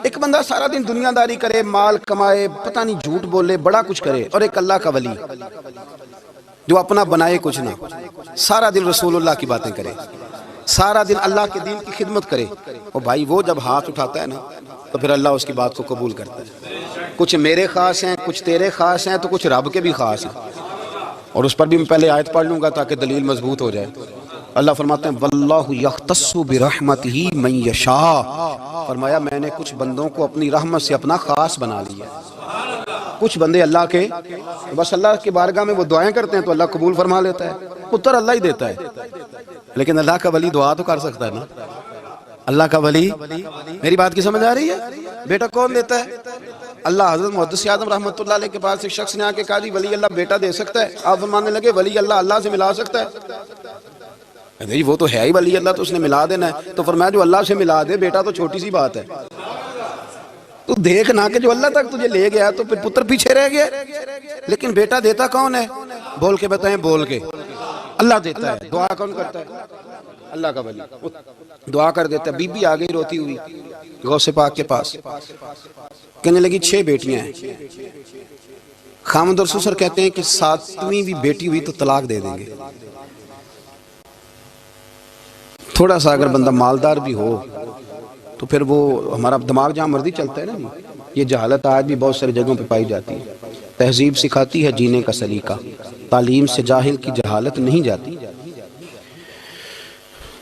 ایک بندہ سارا دن دنیا داری کرے, مال کمائے, پتہ نہیں جھوٹ بولے, بڑا کچھ کرے, اور ایک اللہ کا ولی جو اپنا بنائے کچھ نہ, سارا دن رسول اللہ کی باتیں کرے, سارا دن اللہ کے دین کی خدمت کرے. اور بھائی وہ جب ہاتھ اٹھاتا ہے نا تو پھر اللہ اس کی بات کو قبول کرتا ہے. کچھ میرے خاص ہیں, کچھ تیرے خاص ہیں, تو کچھ رب کے بھی خاص ہیں. اور اس پر بھی میں پہلے آیت پڑھ لوں گا تاکہ دلیل مضبوط ہو جائے. اللہ فرماتے ہیں واللہ یختص برحمتہ من یشاء. فرمایا میں نے کچھ بندوں کو اپنی رحمت سے اپنا خاص بنا لیا. کچھ بندے اللہ کے بس اللہ کی بارگاہ میں وہ دعائیں کرتے ہیں تو اللہ قبول فرما لیتا ہے, پتر اللہ ہی دیتا ہے. لیکن اللہ کا ولی دعا تو کر سکتا ہے نا. اللہ کا ولی, میری بات کی سمجھ آ رہی ہے؟ بیٹا کون دیتا ہے؟ اللہ. حضرت محدث اعظم رحمۃ اللہ علیہ کے پاس ایک شخص نے آ کے کہا جی ولی اللہ بیٹا دے سکتا ہے؟ آپ فرمانے لگے ولی اللہ اللہ سے ملا سکتا ہے؟ جی وہ تو ہے ہی ولی اللہ, تو اس نے ملا دینا ہے. تو فرمایا جو اللہ سے ملا دے بیٹا تو چھوٹی سی بات ہے. تو دیکھ نہ کہ جو اللہ تک تجھے لے گیا تو پھر پتر پیچھے رہ گیا. لیکن بیٹا دیتا کون ہے؟ بول کے بتائیں, بول کے. اللہ دیتا ہے، دعا کون کرتا ہے؟ اللہ کا ولی دعا کر دیتا ہے۔ بی بی آ گئی روتی ہوئی غوث پاک کے پاس، کہنے لگی 6 بیٹیاں ہیں، خامد اور سسر کہتے ہیں کہ 7ویں بھی بیٹی ہوئی تو طلاق دے دیں گے۔ تھوڑا سا اگر بندہ مالدار بھی ہو تو پھر وہ ہمارا دماغ جہاں مرضی چلتا ہے نا جی۔ یہ جہالت آج بھی بہت ساری جگہوں پہ پائی جاتی ہے۔ تہذیب سکھاتی ہے جینے کا سلیقہ، تعلیم سے جاہل کی جہالت نہیں جاتی۔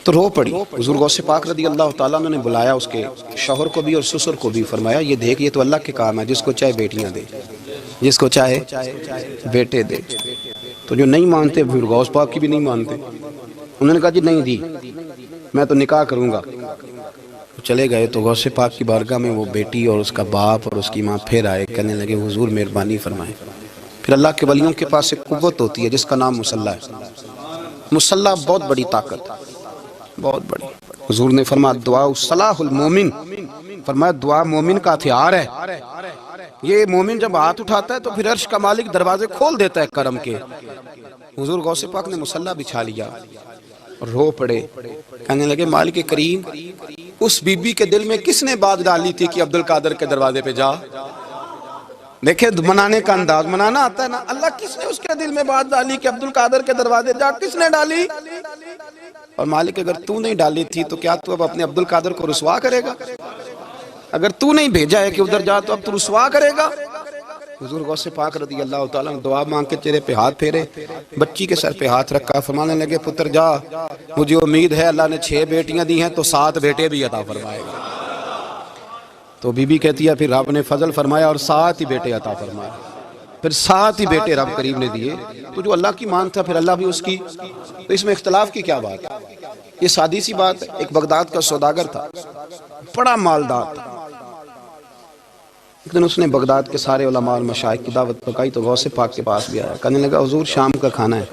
تو رو پڑی۔ حضور غوث پاک رضی اللہ تعالیٰ نے بلایا اس کے شوہر کو بھی اور سسر کو بھی، فرمایا یہ دیکھ، یہ تو اللہ کے کام ہے، جس کو چاہے بیٹیاں دے، جس کو چاہے بیٹے دے۔ تو جو نہیں مانتے پھر غوث پاک کی بھی نہیں مانتے، انہوں نے کہا جی نہیں دی، میں تو نکاح کروں گا۔ چلے گئے تو غوث پاک کی بارگاہ میں وہ بیٹی اور اس کا باپ اور اس کی ماں پھر آئے، کہنے لگے حضور مہربانی فرمائیں۔ پھر اللہ کے ولیوں کے پاس ایک قوت ہوتی ہے جس کا نام مصلح ہے۔ مصلح بہت بڑی طاقت، بہت بڑی۔ حضور نے فرمایا دعا صلاح المومن، فرمایا دعا مومن کا ہتھیار ہے۔ یہ مومن جب ہاتھ اٹھاتا ہے تو پھر عرش کا مالک دروازے کھول دیتا ہے کرم کے۔ حضور غوث پاک نے مصلح بچھا لیا اور رو پڑے، کہنے لگے مالک کریم، اس بی بی کے دل میں کس نے بات ڈالی تھی کہ عبد القادر کے دروازے پہ جا؟ دیکھیں منانے کا انداز، منانا آتا ہے نا۔ اللہ کس نے اس کے دل میں بات ڈالی کہ عبد القادر کے دروازے جا؟ کس نے ڈالی؟ اور مالک اگر تو نہیں ڈالی تھی تو کیا تو اب اپنے عبد القادر کو رسوا کرے گا؟ اگر تو نہیں بھیجا ہے کہ ادھر جا تو اب تو رسوا کرے گا؟ حضور غوث پاک رضی اللہ تعالیٰ نے دعا مانگ کے چہرے پہ ہاتھ پھیرے، بچی کے سر پہ ہاتھ رکھا، فرمانے لگے پتر جا، مجھے امید ہے اللہ نے 6 بیٹیاں دی ہیں تو 7 بیٹے بھی عطا فرمائے گا۔ تو بی بی کہتی ہے پھر رب نے فضل فرمایا اور 7 ہی بیٹے عطا فرمائے، پھر 7 ہی بیٹے رب کریم نے دیے۔ تو جو اللہ کی مان تھا پھر اللہ بھی اس کی، تو اس میں اختلاف کی کیا بات ہے؟ یہ سادی سی بات ہے۔ ایک بغداد کا سوداگر تھا، بڑا مالدار تھا۔ ایک دن اس نے بغداد کے سارے علماء اور مشائخ کی دعوت پکائی تو غوث پاک کے پاس بھی آیا، کہنے لگا حضور شام کا کھانا ہے۔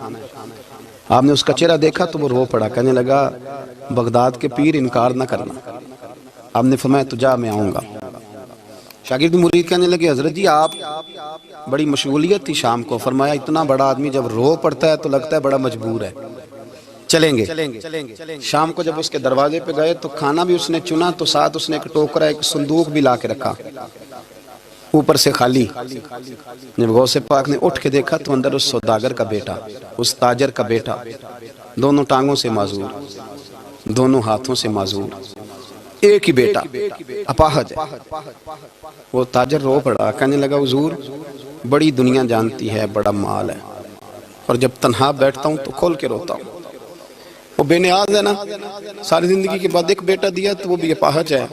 آپ نے اس کا چہرہ دیکھا تو وہ رو پڑا، کہنے لگا بغداد کے پیر انکار نہ کرنا۔ آپ نے فرمایا تو جا میں آؤں گا۔ شاگرد مرید کہنے لگے حضرت جی آپ بڑی مشغولیت تھی شام کو، فرمایا اتنا بڑا آدمی جب رو پڑتا ہے تو لگتا ہے بڑا مجبور ہے، چلیں گے۔ شام کو جب اس کے دروازے پہ گئے تو کھانا بھی اس نے چنا تو ساتھ اس نے ایک ٹوکرا ایک صندوق بھی لا کے رکھا، اوپر سے خالی۔ جب غوث پاک نے اٹھ کے دیکھا تو اندر اس سوداگر کا بیٹا، اس تاجر کا بیٹا، دونوں ٹانگوں سے معذور، دونوں ہاتھوں سے معذور، ایک ہی بیٹا اپاہج ہے۔ وہ تاجر رو پڑا، کہنے لگا حضور بڑی دنیا جانتی ہے، بڑا مال ہے، اور جب تنہا بیٹھتا ہوں تو کھول کے روتا ہوں۔ وہ بے نیاز ہے نا، ساری زندگی کے بعد ایک بیٹا دیا تو وہ بھی اپاہج ہے۔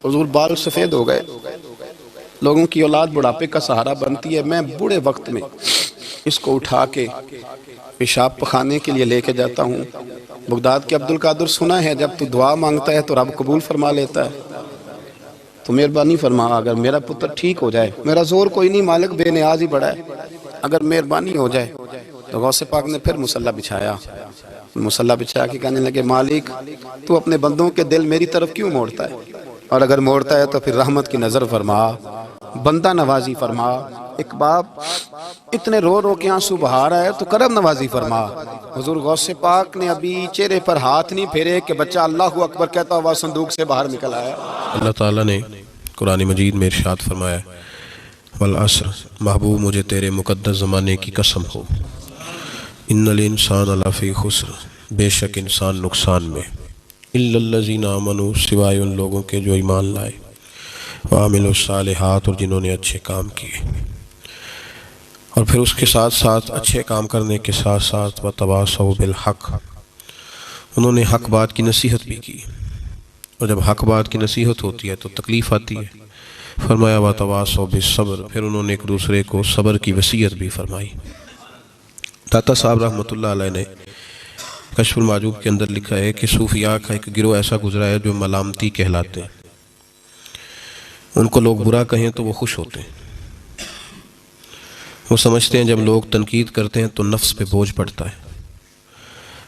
حضور بال سفید ہو گئے، لوگوں کی اولاد بڑھاپے کا سہارا بنتی ہے، میں بوڑھے وقت میں اس کو اٹھا کے پیشاب پخانے کے لیے لے کے جاتا ہوں۔ بغداد کے عبد القادر سنا ہے جب تو دعا مانگتا ہے تو رب قبول فرما لیتا ہے، تو مہربانی فرما اگر میرا پتر ٹھیک ہو جائے، میرا زور کوئی نہیں مالک، بے نیاز ہی بڑا ہے، اگر مہربانی ہو جائے۔ تو غوث پاک نے پھر مصلح بچھایا، مصلح بچھا کے کہنے لگے مالک تو اپنے بندوں کے دل میری طرف کیوں موڑتا ہے، اور اگر موڑتا ہے تو پھر رحمت کی نظر فرما، بندہ نوازی فرما۔ ایک باپ اتنے رو رو کے آنسو بہا رہا ہے تو کرم نوازی فرما۔ حضور غوث پاک نے ابھی چہرے پر ہاتھ نہیں پھیرے کہ بچہ اللہ اکبر کہتا ہوا صندوق سے باہر نکل آیا۔ اللہ تعالیٰ نے قرآن مجید میں ارشاد فرمایا والعصر، محبوب مجھے تیرے مقدس زمانے کی قسم ہو، ان الانسان لفی خسر، بے شک انسان نقصان میں، الا الذین آمنوا، سوائے ان لوگوں کے جو ایمان لائے، وعملوا الصالحات، اور جنہوں نے اچھے کام کیے، اور پھر اس کے ساتھ ساتھ اچھے کام کرنے کے ساتھ ساتھ وتواصوا بالحق، انہوں نے حق بات کی نصیحت بھی کی، اور جب حق بات کی نصیحت ہوتی ہے تو تکلیف آتی ہے، فرمایا وتواصوا بالصبر، پھر انہوں نے ایک دوسرے کو صبر کی وصیت بھی فرمائی۔ داتا صاحب رحمۃ اللہ علیہ نے کشف المعجوب کے اندر لکھا ہے کہ صوفیاء کا ایک گروہ ایسا گزرا ہے جو ملامتی کہلاتے ہیں، ان کو لوگ برا کہیں تو وہ خوش ہوتے ہیں، وہ سمجھتے ہیں جب لوگ تنقید کرتے ہیں تو نفس پہ بوجھ پڑتا ہے،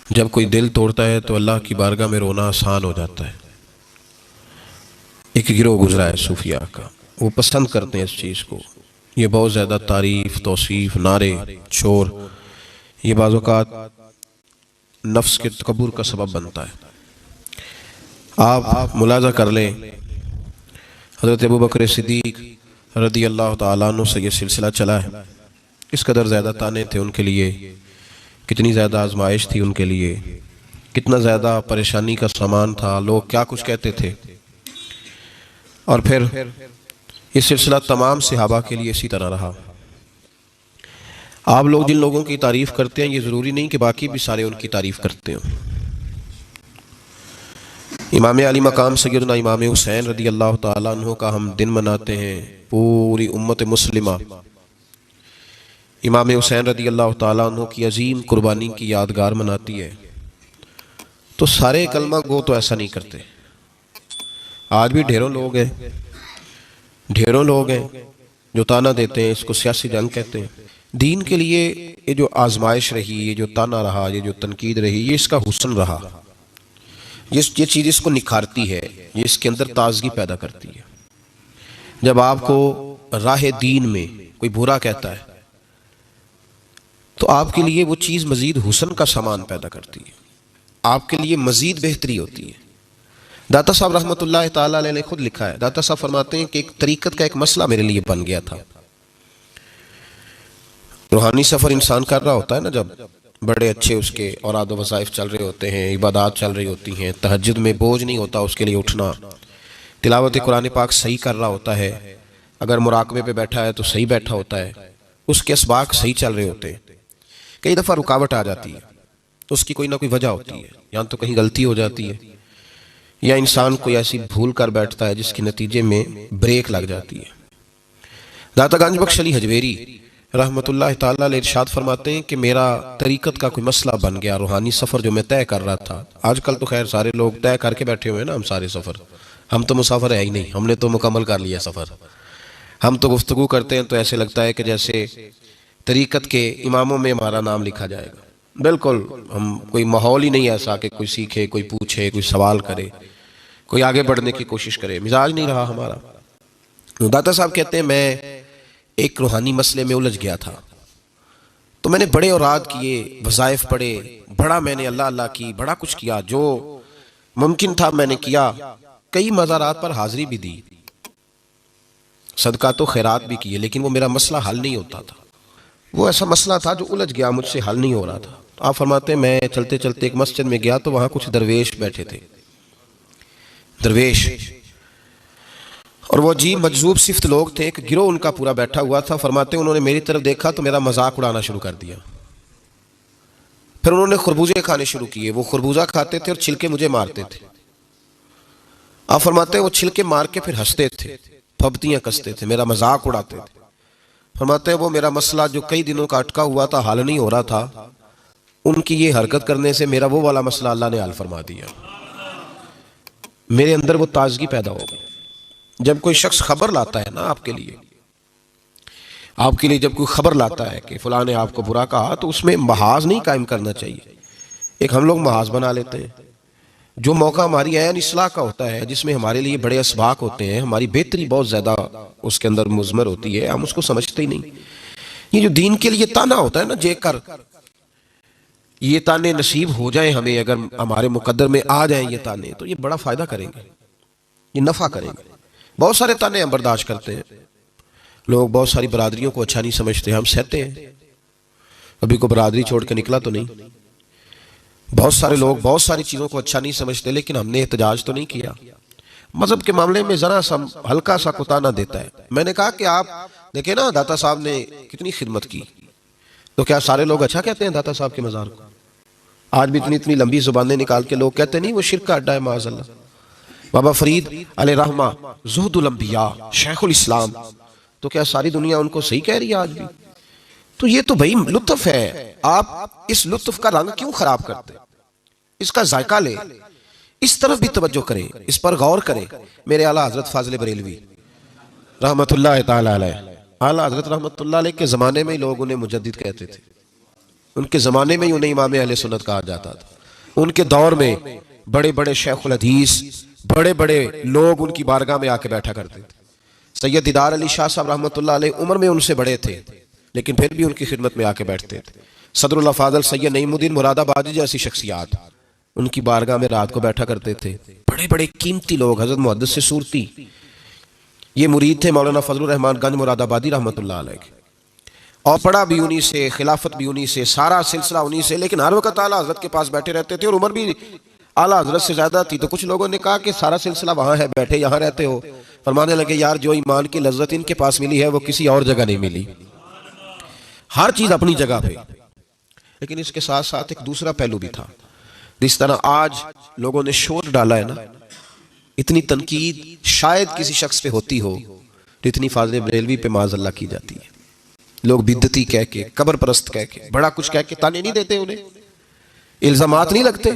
جب کوئی دل توڑتا ہے تو اللہ کی بارگاہ میں رونا آسان ہو جاتا ہے۔ ایک گروہ گزرا ہے صوفیاء کا، وہ پسند کرتے ہیں اس چیز کو، یہ بہت زیادہ تعریف، توصیف، نعرے، شور، یہ بعض اوقات نفس کے تکبر کا سبب بنتا ہے۔ آپ ملاحظہ کر لیں، حضرت ابوبکر صدیق رضی اللہ تعالیٰ عنہ سے یہ سلسلہ چلا ہے، اس قدر زیادہ تانے تھے ان کے لیے، کتنی زیادہ آزمائش تھی ان کے لیے، کتنا زیادہ پریشانی کا سامان تھا، لوگ کیا کچھ کہتے تھے، اور پھر یہ سلسلہ تمام صحابہ کے لیے اسی طرح رہا۔ آپ لوگ جن لوگوں کی تعریف کرتے ہیں یہ ضروری نہیں کہ باقی بھی سارے ان کی تعریف کرتے ہوں۔ امام علی مقام سیدنا امام حسین رضی اللہ تعالیٰ عنہ کا ہم دن مناتے ہیں، پوری امت مسلمہ امام حسین رضی اللہ تعالیٰ عنہ کی عظیم قربانی کی یادگار مناتی ہے، تو سارے کلمہ گو تو ایسا نہیں کرتے۔ آج بھی ڈھیروں لوگ ہیں جو تانا دیتے ہیں، اس کو سیاسی جنگ کہتے ہیں۔ دین کے لیے یہ جو آزمائش رہی، یہ جو تانا رہا، یہ جو تنقید رہی، یہ اس کا حسن رہا، یہ چیز اس کو نکھارتی ہے، یہ اس کے اندر تازگی پیدا کرتی ہے۔ جب آپ کو راہ دین میں کوئی برا کہتا ہے تو آپ کے لیے وہ چیز مزید حسن کا سامان پیدا کرتی ہے، آپ کے لیے مزید بہتری ہوتی ہے۔ داتا صاحب رحمۃ اللہ تعالیٰ علیہ نے خود لکھا ہے، داتا صاحب فرماتے ہیں کہ ایک طریقت کا ایک مسئلہ میرے لیے بن گیا تھا۔ روحانی سفر انسان کر رہا ہوتا ہے نا، جب بڑے اچھے اس کے اوراد و وظائف چل رہے ہوتے ہیں، عبادات چل رہی ہوتی ہیں، تہجد میں بوجھ نہیں ہوتا اس کے لیے اٹھنا، تلاوت قرآن پاک صحیح کر رہا ہوتا ہے، اگر مراقبے پہ بیٹھا ہے تو صحیح بیٹھا ہوتا ہے، اس کے اسباق صحیح چل رہے ہوتے ہیں۔ کئی دفعہ رکاوٹ آ جاتی ہے، اس کی کوئی نہ کوئی وجہ ہوتی ہے، یا تو کہیں غلطی ہو جاتی ہے، یا انسان کوئی ایسی بھول کر بیٹھتا ہے جس کے نتیجے میں بریک لگ جاتی ہے۔ داتا گنج بخش علی حجویری رحمۃ اللہ تعالیٰ علیہ ارشاد فرماتے ہیں کہ میرا طریقت کا کوئی مسئلہ بن گیا، روحانی سفر جو میں طے کر رہا تھا۔ آج کل تو خیر سارے لوگ طے کر کے بیٹھے ہوئے ہیں نا، ہم سارے سفر، ہم تو مسافر ہے ہی نہیں، ہم نے تو مکمل کر لیا سفر۔ ہم تو گفتگو کرتے ہیں تو ایسے لگتا ہے کہ جیسے طریقت کے اماموں میں ہمارا نام لکھا جائے گا، بالکل ہم کوئی ماحول ہی نہیں ایسا کہ کوئی سیکھے، کوئی پوچھے، کوئی سوال کرے، کوئی آگے بڑھنے کی کوشش کرے، مزاج نہیں رہا ہمارا۔ داتا صاحب کہتے ہیں میں ایک روحانی مسئلے میں الجھ گیا تھا، تو میں نے بڑے اوراد کیے، وظائف پڑھے، بڑا میں نے اللہ اللہ کی، بڑا کچھ کیا، جو ممکن تھا میں نے کیا، کئی مزارات پر حاضری بھی دی، صدقات و خیرات بھی کیے، لیکن وہ میرا مسئلہ حل نہیں ہوتا تھا۔ وہ ایسا مسئلہ تھا جو الجھ گیا، مجھ سے حل نہیں ہو رہا تھا۔ آپ فرماتے ہیں میں چلتے چلتے ایک مسجد میں گیا تو وہاں کچھ درویش بیٹھے تھے، درویش، اور وہ عجیب مجذوب صفت لوگ تھے، ایک گروہ ان کا پورا بیٹھا ہوا تھا۔ فرماتے ہیں انہوں نے میری طرف دیکھا تو میرا مذاق اڑانا شروع کر دیا، پھر انہوں نے خربوزے کھانے شروع کیے، وہ خربوزہ کھاتے تھے اور چھلکے مجھے مارتے تھے۔ آپ فرماتے ہیں وہ چھلکے مار کے پھر ہنستے تھے، پھبتیاں کستے تھے، میرا مذاق اڑاتے تھے۔ فرماتے ہیں وہ میرا مسئلہ جو کئی دنوں کا اٹکا ہوا تھا، حل نہیں ہو رہا تھا، ان کی یہ حرکت کرنے سے میرا وہ والا مسئلہ اللہ نے حل فرما دیا۔ میرے اندر وہ تازگی پیدا ہو گئی۔ جب کوئی شخص خبر لاتا ہے نا آپ کے لیے جب کوئی خبر لاتا ہے کہ فلاں نے آپ کو برا کہا، تو اس میں محاذ نہیں قائم کرنا چاہیے۔ ایک ہم لوگ محاذ بنا لیتے ہیں، جو موقع ہماری عین اصلاح کا ہوتا ہے، جس میں ہمارے لیے بڑے اسباق ہوتے ہیں، ہماری بہتری بہت زیادہ اس کے اندر مضمر ہوتی ہے، ہم اس کو سمجھتے ہی نہیں۔ یہ جو دین کے لیے تانا ہوتا ہے نا، جے کر یہ تانے نصیب ہو جائیں ہمیں، اگر ہمارے مقدر میں آ جائیں یہ تانے، تو یہ بڑا فائدہ کریں گے، یہ نفع کریں گے۔ بہت سارے تانے ہم برداشت کرتے ہیں، لوگ بہت ساری برادریوں کو اچھا نہیں سمجھتے، ہم سہتے ہیں، ابھی کو برادری چھوڑ کے نکلا تو نہیں۔ بہت سارے لوگ بہت ساری چیزوں کو اچھا نہیں سمجھتے، لیکن ہم نے احتجاج تو نہیں کیا۔ مذہب کے معاملے میں ذرا سا ہلکا سا کتانا دیتا ہے۔ میں نے کہا کہ آپ دیکھیں نا داتا صاحب نے کتنی خدمت کی، تو کیا سارے لوگ اچھا کہتے ہیں داتا صاحب کے مزار کو؟ آج بھی اتنی لمبی زبانیں نکال کے لوگ کہتے نہیں وہ شرک کا اڈا ہے، معاذ اللہ۔ بابا فرید علیہ رحمہ زہد الانبیاء، شیخ الاسلام، تو کیا ساری دنیا ان کو صحیح کہہ رہی ہے آج بھی؟ تو یہ تو بھائی لطف ہے، آپ اس لطف کا رنگ کیوں خراب کرتے؟ اس کا ذائقہ لیں، اس طرف بھی توجہ کریں، اس پر غور کریں۔ میرے اعلیٰ حضرت فاضل بریلوی رحمت اللہ تعالی علیہ، اعلیٰ حضرت رحمت اللہ علیہ کے زمانے میں ہی لوگ انہیں مجدد کہتے تھے، ان کے زمانے میں ہی انہیں امام اہل سنت کہا جاتا تھا۔ ان کے دور میں بڑے بڑے شیخ الحدیث، بڑے بڑے لوگ ان کی بارگاہ میں آ کے بیٹھا کرتے تھے۔ سید دیدار علی شاہ صاحب رحمۃ اللہ علیہ عمر میں ان سے بڑے تھے، لیکن پھر بھی ان کی خدمت میں آ کے بیٹھتے تھے۔ صدر اللہ فاضل سید نعیم الدین مراد آبادی جیسی شخصیات ان کی بارگاہ میں رات کو بیٹھا کرتے تھے. بڑے بڑے قیمتی لوگ. حضرت محدث سے صورتی یہ مرید تھے مولانا فضل الرحمان گنج مراد آبادی رحمۃ اللہ علیہ, اور پڑھا بھی انہی سے, خلافت بھی انہی سے, سارا سلسلہ انہی سے, لیکن ہر وقت اعلیٰ حضرت کے پاس بیٹھے رہتے تھے, اور عمر بھی اعلیٰ حضرت سے زیادہ تھی. تو کچھ لوگوں نے کہا کہ سارا سلسلہ وہاں ہے, بیٹھے یہاں رہتے ہو. فرمانے لگے یار جو ایمان کی لذت ان کے پاس ملی ہے وہ کسی اور جگہ نہیں ملی. ہر چیز اپنی جگہ پہ, لیکن اس کے ساتھ ساتھ ایک دوسرا پہلو بھی تھا. جس طرح آج لوگوں نے شور ڈالا ہے نا, اتنی تنقید شاید کسی شخص پہ ہوتی ہو جتنی فاضل بریلوی پہ معاذ اللہ کی جاتی ہے. لوگ بدعتی کہہ کے, قبر پرست کہہ کے, بڑا کچھ کہہ کے تانے نہیں دیتے, انہیں الزامات نہیں لگتے.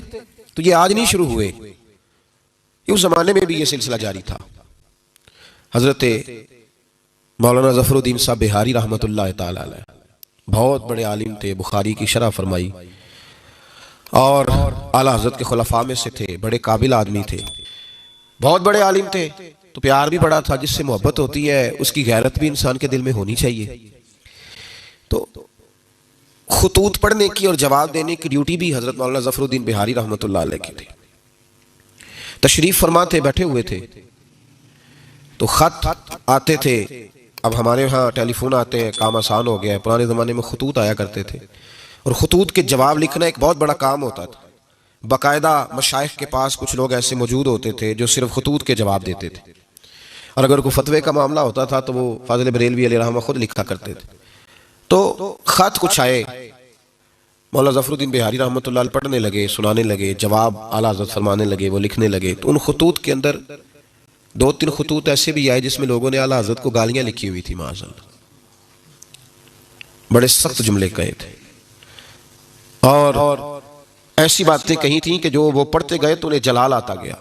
تو یہ آج نہیں شروع ہوئے, اس زمانے میں بھی یہ سلسلہ جاری تھا. حضرت مولانا ظفر الدین صاحب بہاری رحمۃ اللہ تعالی علیہ بہت بڑے عالم تھے, بخاری کی شرح فرمائی, اور اعلیٰ حضرت کے خلفاء میں سے تھے, بڑے قابل آدمی تھے, بہت بڑے عالم تھے. تو پیار بھی بڑا تھا. جس سے محبت ہوتی ہے اس کی غیرت بھی انسان کے دل میں ہونی چاہیے. تو خطوط پڑھنے کی اور جواب دینے کی ڈیوٹی بھی حضرت مولانا ظفر الدین بہاری رحمۃ اللہ علیہ کی تھی. تشریف فرما تھے, بیٹھے ہوئے تھے, تو خط آتے تھے. اب ہمارے ہاں ٹیلی فون آتے ہیں, کام آسان ہو گیا ہے. پرانے زمانے میں خطوط آیا کرتے تھے, اور خطوط کے جواب لکھنا ایک بہت بڑا کام ہوتا تھا. باقاعدہ مشائخ کے پاس کچھ لوگ ایسے موجود ہوتے تھے جو صرف خطوط کے جواب دیتے تھے, اور اگر کوئی فتوے کا معاملہ ہوتا تھا تو وہ فاضل بریلوی علیہ رحمہ خود لکھا کرتے تھے. تو خط کچھ آئے, مولانا ظفر الدین بہاری رحمۃ اللہ علیہ پڑھنے لگے, سنانے لگے, جواب اعلیٰ حضرت فرمانے لگے, وہ لکھنے لگے. تو ان خطوط کے اندر 2-3 خطوط ایسے بھی آئے جس میں لوگوں نے اعلیٰ حضرت کو گالیاں لکھی ہوئی تھی معاذ اللہ. بڑے سخت جملے کہے تھے, اور ایسی باتیں کہی تھیں کہ جو وہ پڑھتے گئے تو انہیں جلال آتا گیا.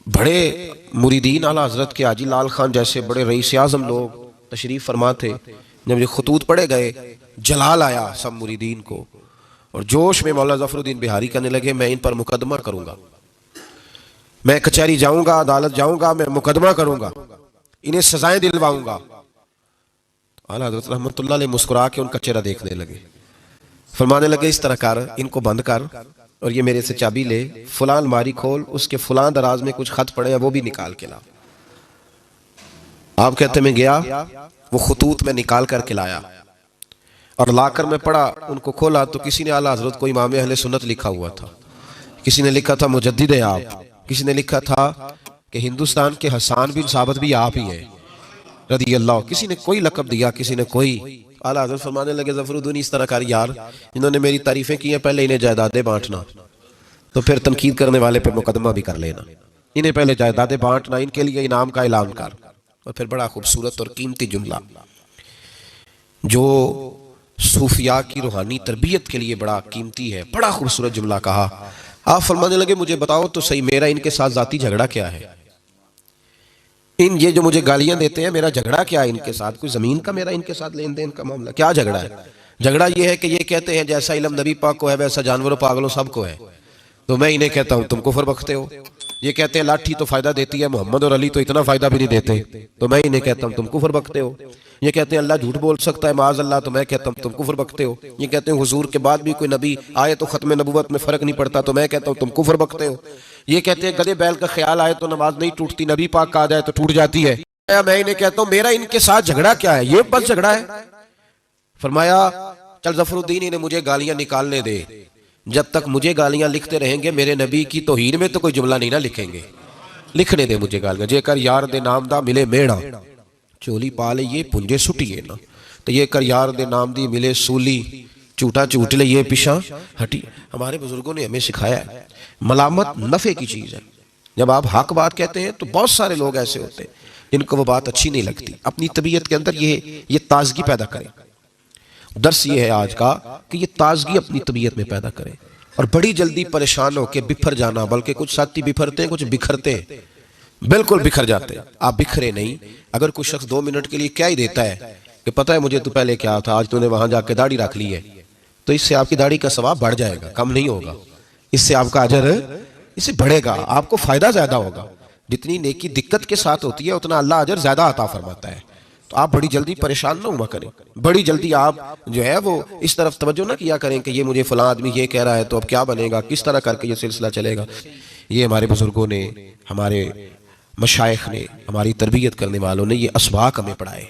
بڑے مریدین اعلیٰ حضرت کے حاجی لال خان جیسے بڑے رئیس اعظم لوگ تشریف فرما تھے. جب یہ خطوط پڑھے گئے جلال آیا سب مریدین کو, اور جوش میں مولانا ظفر الدین بہاری کہنے لگے میں ان پر مقدمہ کروں گا, میں کچہری جاؤں گا, عدالت جاؤں گا, میں مقدمہ کروں گا, انہیں سزائیں دلواؤں گا. اعلیٰ حضرت رحمۃ اللہ علیہ مسکرا کے ان کا چہرہ دیکھنے لگے, فرمانے لگے اس طرح کر, ان کو بند کر, اور یہ میرے سے چابی لے, فلاں الماری کھول, اس کے فلاں دراز میں کچھ خط پڑے ہیں وہ بھی نکال کے لا. آپ کہتے میں گیا, وہ خطوط میں نکال کر کے لایا, اور لا کر میں پڑھا. ان کو کھولا تو کسی نے اعلیٰ حضرت کو امام اہل سنت لکھا ہوا تھا, کسی نے لکھا تھا مجدد ہیں آپ, کسی نے لکھا تھا کہ ہندوستان کے حسان بن ثابت بھی آپ ہی ہیں رضی اللہ, کسی نے کوئی لقب دیا, کسی نے کوئی. اعلیٰ حضرت فرمانے لگے ظفر الدین اس طرح کر یار, انہوں نے میری تعریفیں کی ہیں, پہلے انہیں جائیدادیں بانٹنا, تو پھر تنقید کرنے والے پہ مقدمہ بھی کر لینا. انہیں پہلے جائیدادیں بانٹنا, ان کے لیے انعام کا اعلان کر. اور پھر بڑا خوبصورت اور قیمتی جملہ جو صوفیاء کی روحانی تربیت کے لیے بڑا قیمتی ہے, بڑا خوبصورت جملہ کہا. آپ فرمانے لگے مجھے بتاؤ تو صحیح, میرا ان کے ساتھ ذاتی جھگڑا کیا ہے؟ ان یہ جو مجھے گالیاں دیتے ہیں, میرا جھگڑا کیا ہے ان کے ساتھ؟ کوئی زمین کا میرا ان کے ساتھ لین دین کا معاملہ؟ کیا جھگڑا ہے؟ جھگڑا یہ ہے کہ یہ کہتے ہیں جیسا علم نبی پاک کو ہے ویسا جانوروں پاگلوں سب کو ہے, تو میں انہیں کہتا ہوں تم کفر بکتے ہو. یہ کہتے ہیں لاٹھی تو فائدہ دیتی ہے, محمد اور علی تو اتنا فائدہ بھی نہیں دیتے, تو میں انہیں کہتا ہوں تم کفر بکتے ہو. یہ کہتے ہیں اللہ جھوٹ بول سکتا ہے معاذ اللہ, تو میں کہتا ہوں تم کفر بکتے ہو. یہ کہتے ہیں حضور کے بعد بھی کوئی نبی آئے تو ختم نبوت میں فرق نہیں پڑتا, تو میں کہتا ہوں تم کفر بکتے ہو. یہ کہتے ہیں گدے بیل کا خیال آئے تو نماز نہیں ٹوٹتی, نبی پاک کا آ جائے تو ٹوٹ جاتی ہے. میں انہیں کہتا ہوں میرا ان کے ساتھ جھگڑا کیا ہے؟ یہ بس جھگڑا ہے. فرمایا چل ظفر الدین انہیں مجھے گالیاں نکالنے دے, جب تک مجھے گالیاں لکھتے رہیں گے میرے نبی کی توہین میں تو کوئی جملہ نہیں نہ لکھیں گے, لکھنے دے مجھے گالیاں. جے کر یار دے نام دا ملے میڑا, چولی پالے یہ پنجے سٹیے نا, تو یہ کر یار دے نام دی ملے سولی, چوٹا چوٹ لے یہ پیشاں ہٹی. ہمارے بزرگوں نے ہمیں سکھایا ہے ملامت نفع کی چیز ہے. جب آپ حق بات کہتے ہیں تو بہت سارے لوگ ایسے ہوتے ہیں جن کو وہ بات اچھی نہیں لگتی. اپنی طبیعت کے اندر یہ تازگی پیدا کریں. درس یہ ہے آج کا کہ یہ تازگی اپنی طبیعت میں پیدا کریں, اور بڑی جلدی پریشان ہو کے بکھر جانا, بلکہ کچھ ساتھی بکھرتے ہیں کچھ بکھرتے ہیں, بالکل بکھر جاتے ہیں. آپ بکھرے نہیں. اگر کوئی شخص 2 منٹ کے لیے کیا ہی دیتا ہے کہ پتہ ہے مجھے تو پہلے کیا تھا, آج تو نے وہاں جا کے داڑھی رکھ لی ہے, تو اس سے آپ کی داڑھی کا ثواب بڑھ جائے گا, کم نہیں ہوگا. اس سے آپ کا اجر اس سے بڑھے گا, آپ کو فائدہ زیادہ ہوگا. جتنی نیکی دقت کے ساتھ ہوتی ہے اتنا اللہ اجر زیادہ عطا فرماتا ہے. تو آپ بڑی جلدی پریشان نہ ہوا کریں، بڑی جلدی آپ جو ہے وہ اس طرف توجہ نہ کیا کریں کہ یہ مجھے فلاں آدمی یہ کہہ رہا ہے تو اب کیا بنے گا، کس طرح کر کے یہ سلسلہ چلے گا۔ یہ ہمارے بزرگوں نے، ہمارے مشائخ نے، ہماری تربیت کرنے والوں نے یہ اسباق ہمیں پڑھائے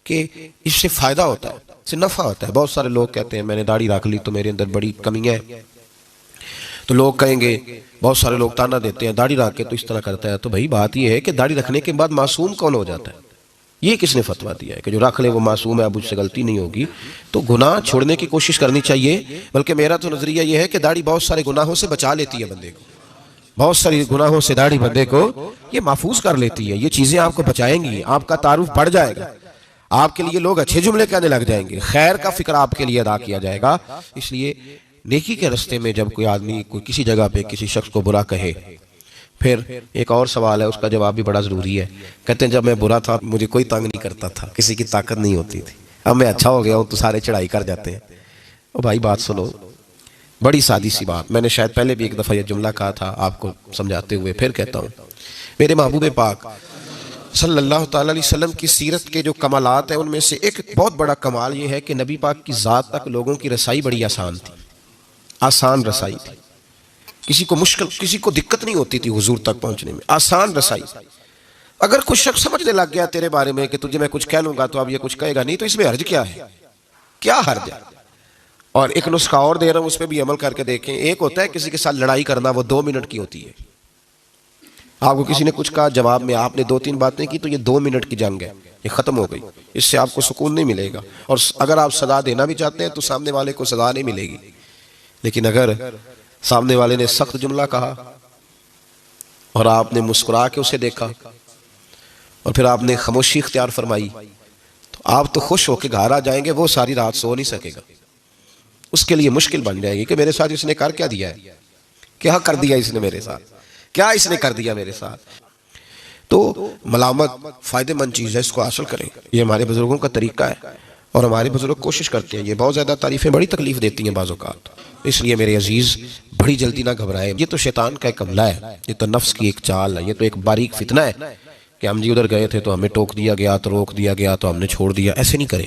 کہ اس سے فائدہ ہوتا ہے، اس سے نفع ہوتا ہے۔ بہت سارے لوگ کہتے ہیں میں نے داڑھی رکھ لی تو میرے اندر بڑی کمی ہے، تو لوگ کہیں گے، بہت سارے لوگ تانا دیتے ہیں داڑھی رکھ کے تو اس طرح کرتا ہے۔ تو بھائی بات یہ ہے کہ داڑھی رکھنے کے بعد معصوم کون ہو جاتا ہے؟ یہ کس نے فتویٰ دیا ہے کہ جو رکھ لے وہ معصوم ہے، اب اس سے غلطی نہیں ہوگی؟ تو گناہ چھوڑنے کی کوشش کرنی چاہیے، بلکہ میرا تو نظریہ یہ ہے کہ داڑھی بہت سارے گناہوں سے بچا لیتی ہے بندے کو، بہت ساری گناہوں سے داڑھی بندے کو یہ محفوظ کر لیتی ہے۔ یہ چیزیں آپ کو بچائیں گی، آپ کا تعارف بڑھ جائے گا، آپ کے لیے لوگ اچھے جملے کہنے لگ جائیں گے، خیر کا فکر آپ کے لیے ادا کیا جائے گا۔ اس لیے نیکی کے رستے میں جب کوئی آدمی کوئی کسی جگہ پہ کسی شخص کو برا کہے، پھر ایک اور سوال ہے، اس کا جواب بھی بڑا ضروری ہے۔ کہتے ہیں جب میں برا تھا مجھے کوئی تنگ نہیں کرتا تھا، کسی کی طاقت نہیں ہوتی تھی، اب میں اچھا ہو گیا ہوں تو سارے چڑھائی کر جاتے ہیں۔ او بھائی بات سنو، بڑی سادی سی بات، میں نے شاید پہلے بھی ایک دفعہ یہ جملہ کہا تھا آپ کو سمجھاتے ہوئے، پھر کہتا ہوں۔ میرے محبوب پاک صلی اللہ تعالی علیہ وسلم کی سیرت کے جو کمالات ہیں ان میں سے ایک بہت بڑا کمال یہ ہے کہ نبی پاک کی ذات تک لوگوں کی رسائی بڑی آسان تھی، آسان رسائی تھی، کسی کو مشکل، کسی کو دقت نہیں ہوتی تھی حضور تک پہنچنے میں، آسان رسائی۔ اگر کچھ شخص سمجھنے لگ گیا تیرے بارے میں کہ تجھے میں کچھ کہہ لوں گا تو اب یہ کچھ کہے گا نہیں، تو اس میں حرج کیا ہے؟ کیا حرج ہے؟ اور ایک نسخہ اور دے رہا ہوں، اس پہ بھی عمل کر کے دیکھیں۔ ایک ہوتا ہے کسی کے ساتھ لڑائی کرنا، وہ 2 منٹ کی ہوتی ہے، آپ کو کسی نے کچھ کہا، جواب میں آپ نے 2-3 باتیں کی تو یہ 2 منٹ کی جنگ ہے، یہ ختم ہو گئی، اس سے آپ کو سکون نہیں ملے گا۔ اور اگر آپ سزا دینا بھی چاہتے ہیں تو سامنے والے کو سزا نہیں ملے گی، لیکن اگر سامنے والے نے سخت جملہ کہا اور آپ نے مسکرا کے اسے دیکھا اور پھر آپ نے خاموشی اختیار فرمائی تو آپ تو خوش ہو کے گھر آ جائیں گے، وہ ساری رات سو نہیں سکے گا، اس کے لیے مشکل بن جائے گی کہ میرے ساتھ اس نے کر کیا دیا ہے، کیا کر دیا اس نے میرے ساتھ، کیا اس نے کر دیا میرے ساتھ۔ تو ملامت فائدہ مند چیز ہے، اس کو حاصل کریں، یہ ہمارے بزرگوں کا طریقہ ہے اور ہمارے بزرگ کوشش کرتے ہیں۔ یہ بہت زیادہ تعریفیں بڑی تکلیف دیتی ہیں بعض اوقات، اس لیے میرے عزیز بڑی جلدی نہ گھبرائیں، یہ تو شیطان کا ایک حملہ ہے، یہ تو نفس کی ایک چال ہے، یہ تو ایک باریک فتنہ ہے کہ ہم ادھر گئے تھے تو ہمیں ٹوک دیا گیا تو روک دیا گیا تو ہم نے چھوڑ دیا۔ ایسے نہیں کریں،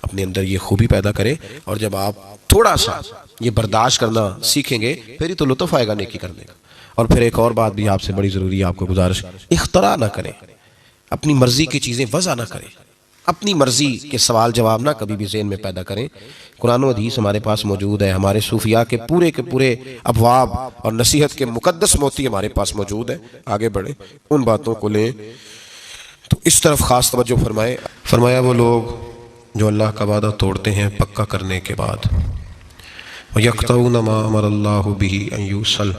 اپنے اندر یہ خوبی پیدا کریں، اور جب آپ تھوڑا سا یہ برداشت کرنا سیکھیں گے پھر ہی تو لطف آئے گا نیکی کرنے کا۔ اور پھر ایک اور بات بھی آپ سے بڑی ضروری ہے، آپ کو گزارش، اختراع نہ کریں، اپنی مرضی کی چیزیں وضع نہ کریں، اپنی مرضی کے سوال جواب نہ کبھی بھی ذہن میں پیدا کریں۔ قرآن و حدیث ہمارے پاس موجود ہے، ہمارے صوفیاء کے پورے ابواب اور نصیحت کے مقدس موتی ہمارے پاس موجود ہے، آگے بڑھیں، ان باتوں کو لیں۔ تو اس طرف خاص توجہ فرمائے، فرمایا وہ لوگ جو اللہ کا وعدہ توڑتے ہیں پکا کرنے کے بعد، وَيَقْطَعُونَ مَا أَمَرَ اللَّهُ بِهِ أَن يُوصَلَ،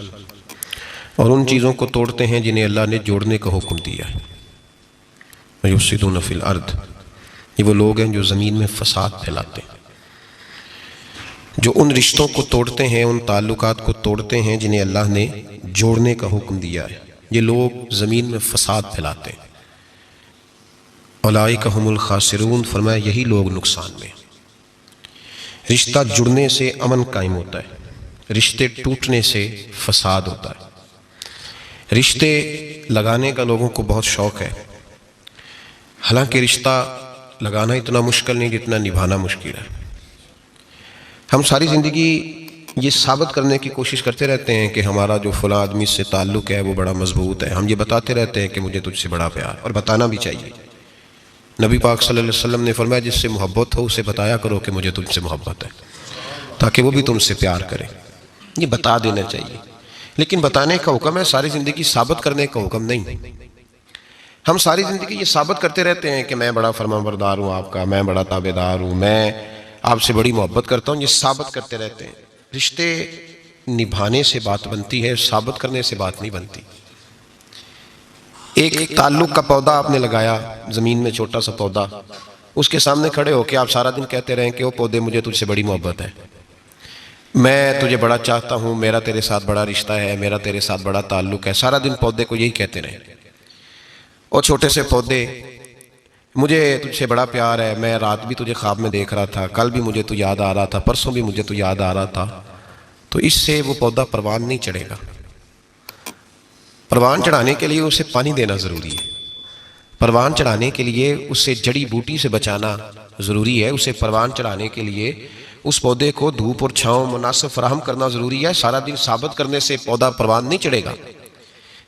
اور ان چیزوں کو توڑتے ہیں جنہیں اللہ نے جوڑنے کا حکم دیا ہے، وَيُفْسِدُونَ فِي الْأَرْضِ، یہ وہ لوگ ہیں جو زمین میں فساد پھیلاتے ہیں، جو ان رشتوں کو توڑتے ہیں، ان تعلقات کو توڑتے ہیں جنہیں اللہ نے جوڑنے کا حکم دیا ہے، یہ لوگ زمین میں فساد پھیلاتے ہیں۔ اولئک ھم الخاسرون، فرمایا یہی لوگ نقصان میں۔ رشتہ جڑنے سے امن قائم ہوتا ہے، رشتے ٹوٹنے سے فساد ہوتا ہے۔ رشتے لگانے کا لوگوں کو بہت شوق ہے، حالانکہ رشتہ لگانا اتنا مشکل نہیں جتنا نبھانا مشکل ہے۔ ہم ساری زندگی یہ ثابت کرنے کی کوشش کرتے رہتے ہیں کہ ہمارا جو فلاں آدمی سے تعلق ہے وہ بڑا مضبوط ہے، ہم یہ بتاتے رہتے ہیں کہ مجھے تجھ سے بڑا پیار، اور بتانا بھی چاہیے۔ نبی پاک صلی اللہ علیہ وسلم نے فرمایا جس سے محبت ہو اسے بتایا کرو کہ مجھے تجھ سے محبت ہے، تاکہ وہ بھی تم سے پیار کرے، یہ بتا دینا چاہیے۔ لیکن بتانے کا حکم ہے، ساری زندگی ثابت کرنے کا حکم نہیں۔ ہم ساری زندگی یہ ثابت کرتے رہتے ہیں کہ میں بڑا فرمانبردار ہوں آپ کا، میں بڑا تابعدار ہوں، میں آپ سے بڑی محبت کرتا ہوں، یہ ثابت کرتے رہتے ہیں۔ رشتے نبھانے سے بات بنتی ہے، ثابت کرنے سے بات نہیں بنتی۔ ایک تعلق کا پودا آپ نے لگایا زمین میں، چھوٹا سا پودا، اس کے سامنے کھڑے ہو کے آپ سارا دن کہتے رہیں کہ وہ پودے مجھے تجھ سے بڑی محبت ہے، میں تجھے بڑا چاہتا ہوں، میرا تیرے ساتھ بڑا رشتہ ہے، میرا تیرے ساتھ بڑا تعلق ہے، سارا دن پودے کو یہی کہتے رہیں۔ اور چھوٹے سے پودے، مجھے تجھ سے بڑا پیار ہے، میں رات بھی تجھے خواب میں دیکھ رہا تھا، کل بھی مجھے تو یاد آ رہا تھا، پرسوں بھی مجھے تو یاد آ رہا تھا، تو اس سے وہ پودا پروان نہیں چڑھے گا۔ پروان چڑھانے کے لیے اسے پانی دینا ضروری ہے، پروان چڑھانے کے لیے اسے جڑی بوٹی سے بچانا ضروری ہے، اسے پروان چڑھانے کے لیے اس پودے کو دھوپ اور چھاؤں مناسب فراہم کرنا ضروری ہے۔ سارا دن ثابت کرنے سے پودا پروان نہیں چڑھے گا۔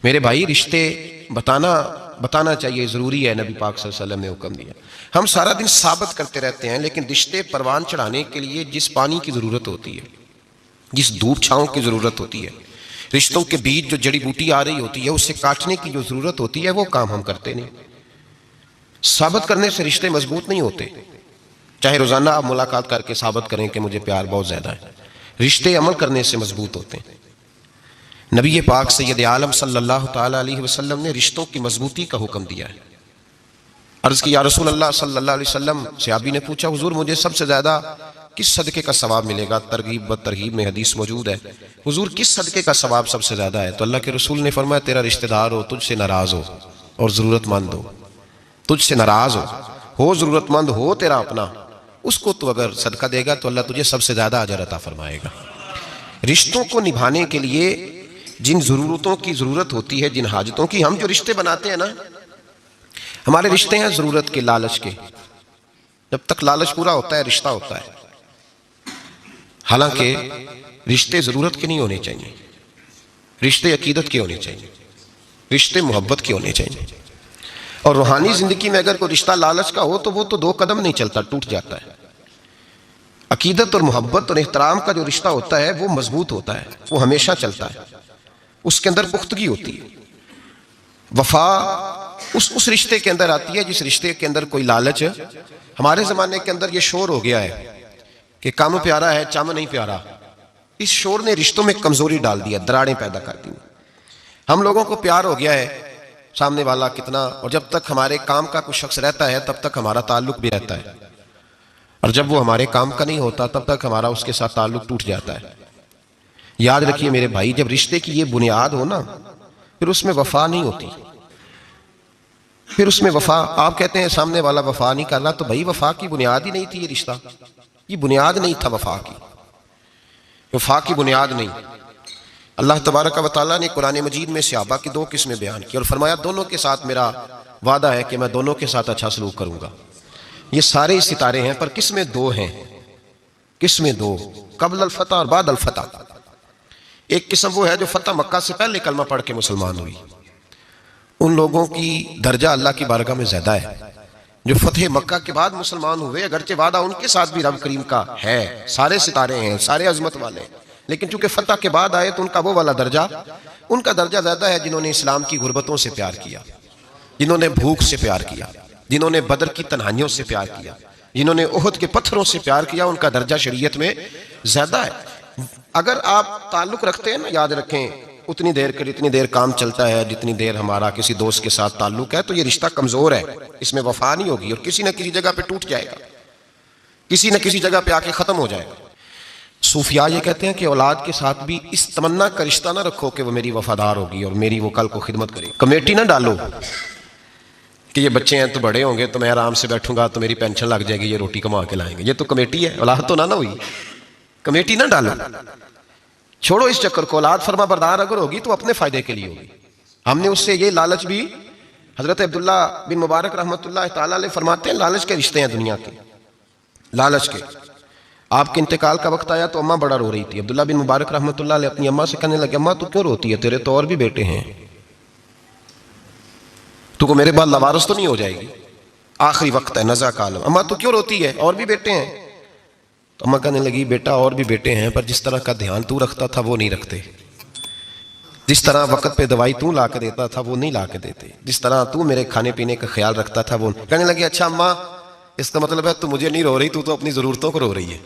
میرے بھائی، رشتے بتانا چاہیے، ضروری ہے، نبی پاک صلی اللہ علیہ وسلم نے حکم دیا۔ ہم سارا دن ثابت کرتے رہتے ہیں، لیکن رشتے پروان چڑھانے کے لیے جس پانی کی ضرورت ہوتی ہے، جس دھوپ چھاؤں کی ضرورت ہوتی ہے، رشتوں کے بیچ جو جڑی بوٹی آ رہی ہوتی ہے اسے کاٹنے کی جو ضرورت ہوتی ہے، وہ کام ہم کرتے نہیں۔ ثابت کرنے سے رشتے مضبوط نہیں ہوتے، چاہے روزانہ آپ ملاقات کر کے ثابت کریں کہ مجھے پیار بہت زیادہ ہے۔ رشتے عمل کرنے سے مضبوط ہوتے ہیں۔ نبی پاک سید عالم صلی اللہ تعالیٰ علیہ وسلم نے رشتوں کی مضبوطی کا حکم دیا ہے۔ عرض کی یا رسول اللہ صلی اللہ علیہ وسلم، صحابی نے پوچھا حضور مجھے سب سے زیادہ کس صدقے کا ثواب ملے گا؟ ترغیب و ترغیب میں حدیث موجود ہے، حضور کس صدقے کا ثواب سب سے زیادہ ہے؟ تو اللہ کے رسول نے فرمایا تیرا رشتہ دار ہو، تجھ سے ناراض ہو اور ضرورت مند ہو، تجھ سے ناراض ہو ضرورت مند ہو تیرا اپنا، اس کو تو اگر صدقہ دے گا تو اللہ تجھے سب سے زیادہ اجر عطا فرمائے گا۔ رشتوں کو نبھانے کے لیے جن ضرورتوں کی ضرورت ہوتی ہے، جن حاجتوں کی، ہم جو رشتے بناتے ہیں نا، ہمارے رشتے ہیں ضرورت کے، لالچ کے۔ جب تک لالچ پورا ہوتا ہے رشتہ ہوتا ہے، حالانکہ رشتے ضرورت کے نہیں ہونے چاہیے، رشتے عقیدت کے ہونے چاہیے، رشتے محبت کے ہونے چاہیے۔ اور روحانی زندگی میں اگر کوئی رشتہ لالچ کا ہو تو وہ تو 2 قدم نہیں چلتا، ٹوٹ جاتا ہے۔ عقیدت اور محبت اور احترام کا جو رشتہ ہوتا ہے وہ مضبوط ہوتا ہے، وہ ہمیشہ چلتا ہے، اس کے اندر پختگی ہوتی ہے۔ وفا اس رشتے کے اندر آتی ہے جس رشتے کے اندر کوئی لالچ۔ ہمارے زمانے کے اندر یہ شور ہو گیا ہے کہ کام پیارا ہے چم نہیں پیارا، اس شور نے رشتوں میں کمزوری ڈال دیا، دراڑیں پیدا کر دی۔ ہم لوگوں کو پیار ہو گیا ہے سامنے والا کتنا، اور جب تک ہمارے کام کا کوئی شخص رہتا ہے تب تک ہمارا تعلق بھی رہتا ہے، اور جب وہ ہمارے کام کا نہیں ہوتا تب تک ہمارا اس کے ساتھ تعلق ٹوٹ جاتا ہے۔ یاد رکھیے میرے بھائی، جب رشتے کی یہ بنیاد ہو نا، پھر اس میں وفا نہیں ہوتی، پھر اس میں وفا، آپ کہتے ہیں سامنے والا وفا نہیں کر رہا، تو بھائی وفا کی بنیاد ہی نہیں تھی، یہ رشتہ یہ بنیاد نہیں تھا، وفا کی بنیاد نہیں۔ اللہ تبارک و تعالیٰ نے قرآن مجید میں صحابہ کی 2 قسمیں بیان کی اور فرمایا دونوں کے ساتھ میرا وعدہ ہے کہ میں دونوں کے ساتھ اچھا سلوک کروں گا۔ یہ سارے ستارے ہیں پر قسمیں 2 ہیں، قسمیں 2، قبل الفتح اور بعد الفتح۔ ایک قسم وہ ہے جو فتح مکہ سے پہلے کلمہ پڑھ کے مسلمان ہوئی، ان لوگوں کی درجہ اللہ کی بارگاہ میں زیادہ ہے۔ جو فتح مکہ کے بعد مسلمان ہوئے، اگرچہ وعدہ ان کے ساتھ بھی رب کریم کا ہے، سارے ستارے ہیں، سارے عظمت والے، لیکن چونکہ فتح کے بعد آئے تو ان کا وہ والا درجہ، ان کا درجہ زیادہ ہے جنہوں نے اسلام کی غربتوں سے پیار کیا، جنہوں نے بھوک سے پیار کیا، جنہوں نے بدر کی تنہائیوں سے پیار کیا، جنہوں نے احد کے پتھروں سے پیار کیا، ان کا درجہ شریعت میں زیادہ ہے۔ اگر آپ تعلق رکھتے ہیں نا، یاد رکھیں اتنی دیر کے جتنی دیر کام چلتا ہے، جتنی دیر ہمارا کسی دوست کے ساتھ تعلق ہے، تو یہ رشتہ کمزور ہے، اس میں وفا نہیں ہوگی اور کسی نہ کسی جگہ پہ ٹوٹ جائے گا، کسی نہ کسی جگہ پہ آ کے ختم ہو جائے گا۔ صوفیاء یہ کہتے ہیں کہ اولاد کے ساتھ بھی اس تمنا کا رشتہ نہ رکھو کہ وہ میری وفادار ہوگی اور میری وہ کل کو خدمت کرے گی۔ کمیٹی نہ ڈالو کہ یہ بچے ہیں تو بڑے ہوں گے تو میں آرام سے بیٹھوں گا تو میری پینشن لگ جائے گی، یہ روٹی کما کے لائیں گے، یہ تو کمیٹی ہے، اولاد تو نہ ہوئی، کمیٹی نہ ڈالو، چھوڑو اس چکر کو۔ اولاد فرما بردار اگر ہوگی تو اپنے فائدے کے لیے ہوگی۔ ہم نے اس سے یہ لالچ بھی، حضرت عبداللہ بن مبارک رحمۃ اللہ تعالیٰ علیہ فرماتے ہیں لالچ کے رشتے ہیں دنیا کے، لالچ کے۔ آپ کے انتقال کا وقت آیا تو اماں بڑا رو رہی تھی، عبداللہ بن مبارک رحمۃ اللہ علیہ اپنی اماں سے کہنے لگے اماں تو کیوں روتی ہے، تیرے تو اور بھی بیٹے ہیں، تو کو میرے بعد لوارث تو نہیں ہو جائے گی، آخری وقت ہے، نزع کا عالم، اماں تو کیوں روتی ہے، اور بھی بیٹے ہیں؟ تو اماں کہنے لگی بیٹا اور بھی بیٹے ہیں پر جس طرح کا دھیان تو رکھتا تھا وہ نہیں رکھتے، جس طرح وقت پہ دوائی تو لا کے دیتا تھا وہ نہیں لا کے دیتے، جس طرح تو میرے کھانے پینے کا خیال رکھتا تھا وہ۔ کہنے لگے اچھا اماں اس کا مطلب ہے تو مجھے نہیں رو رہی، تو اپنی ضرورتوں کو رو رہی ہے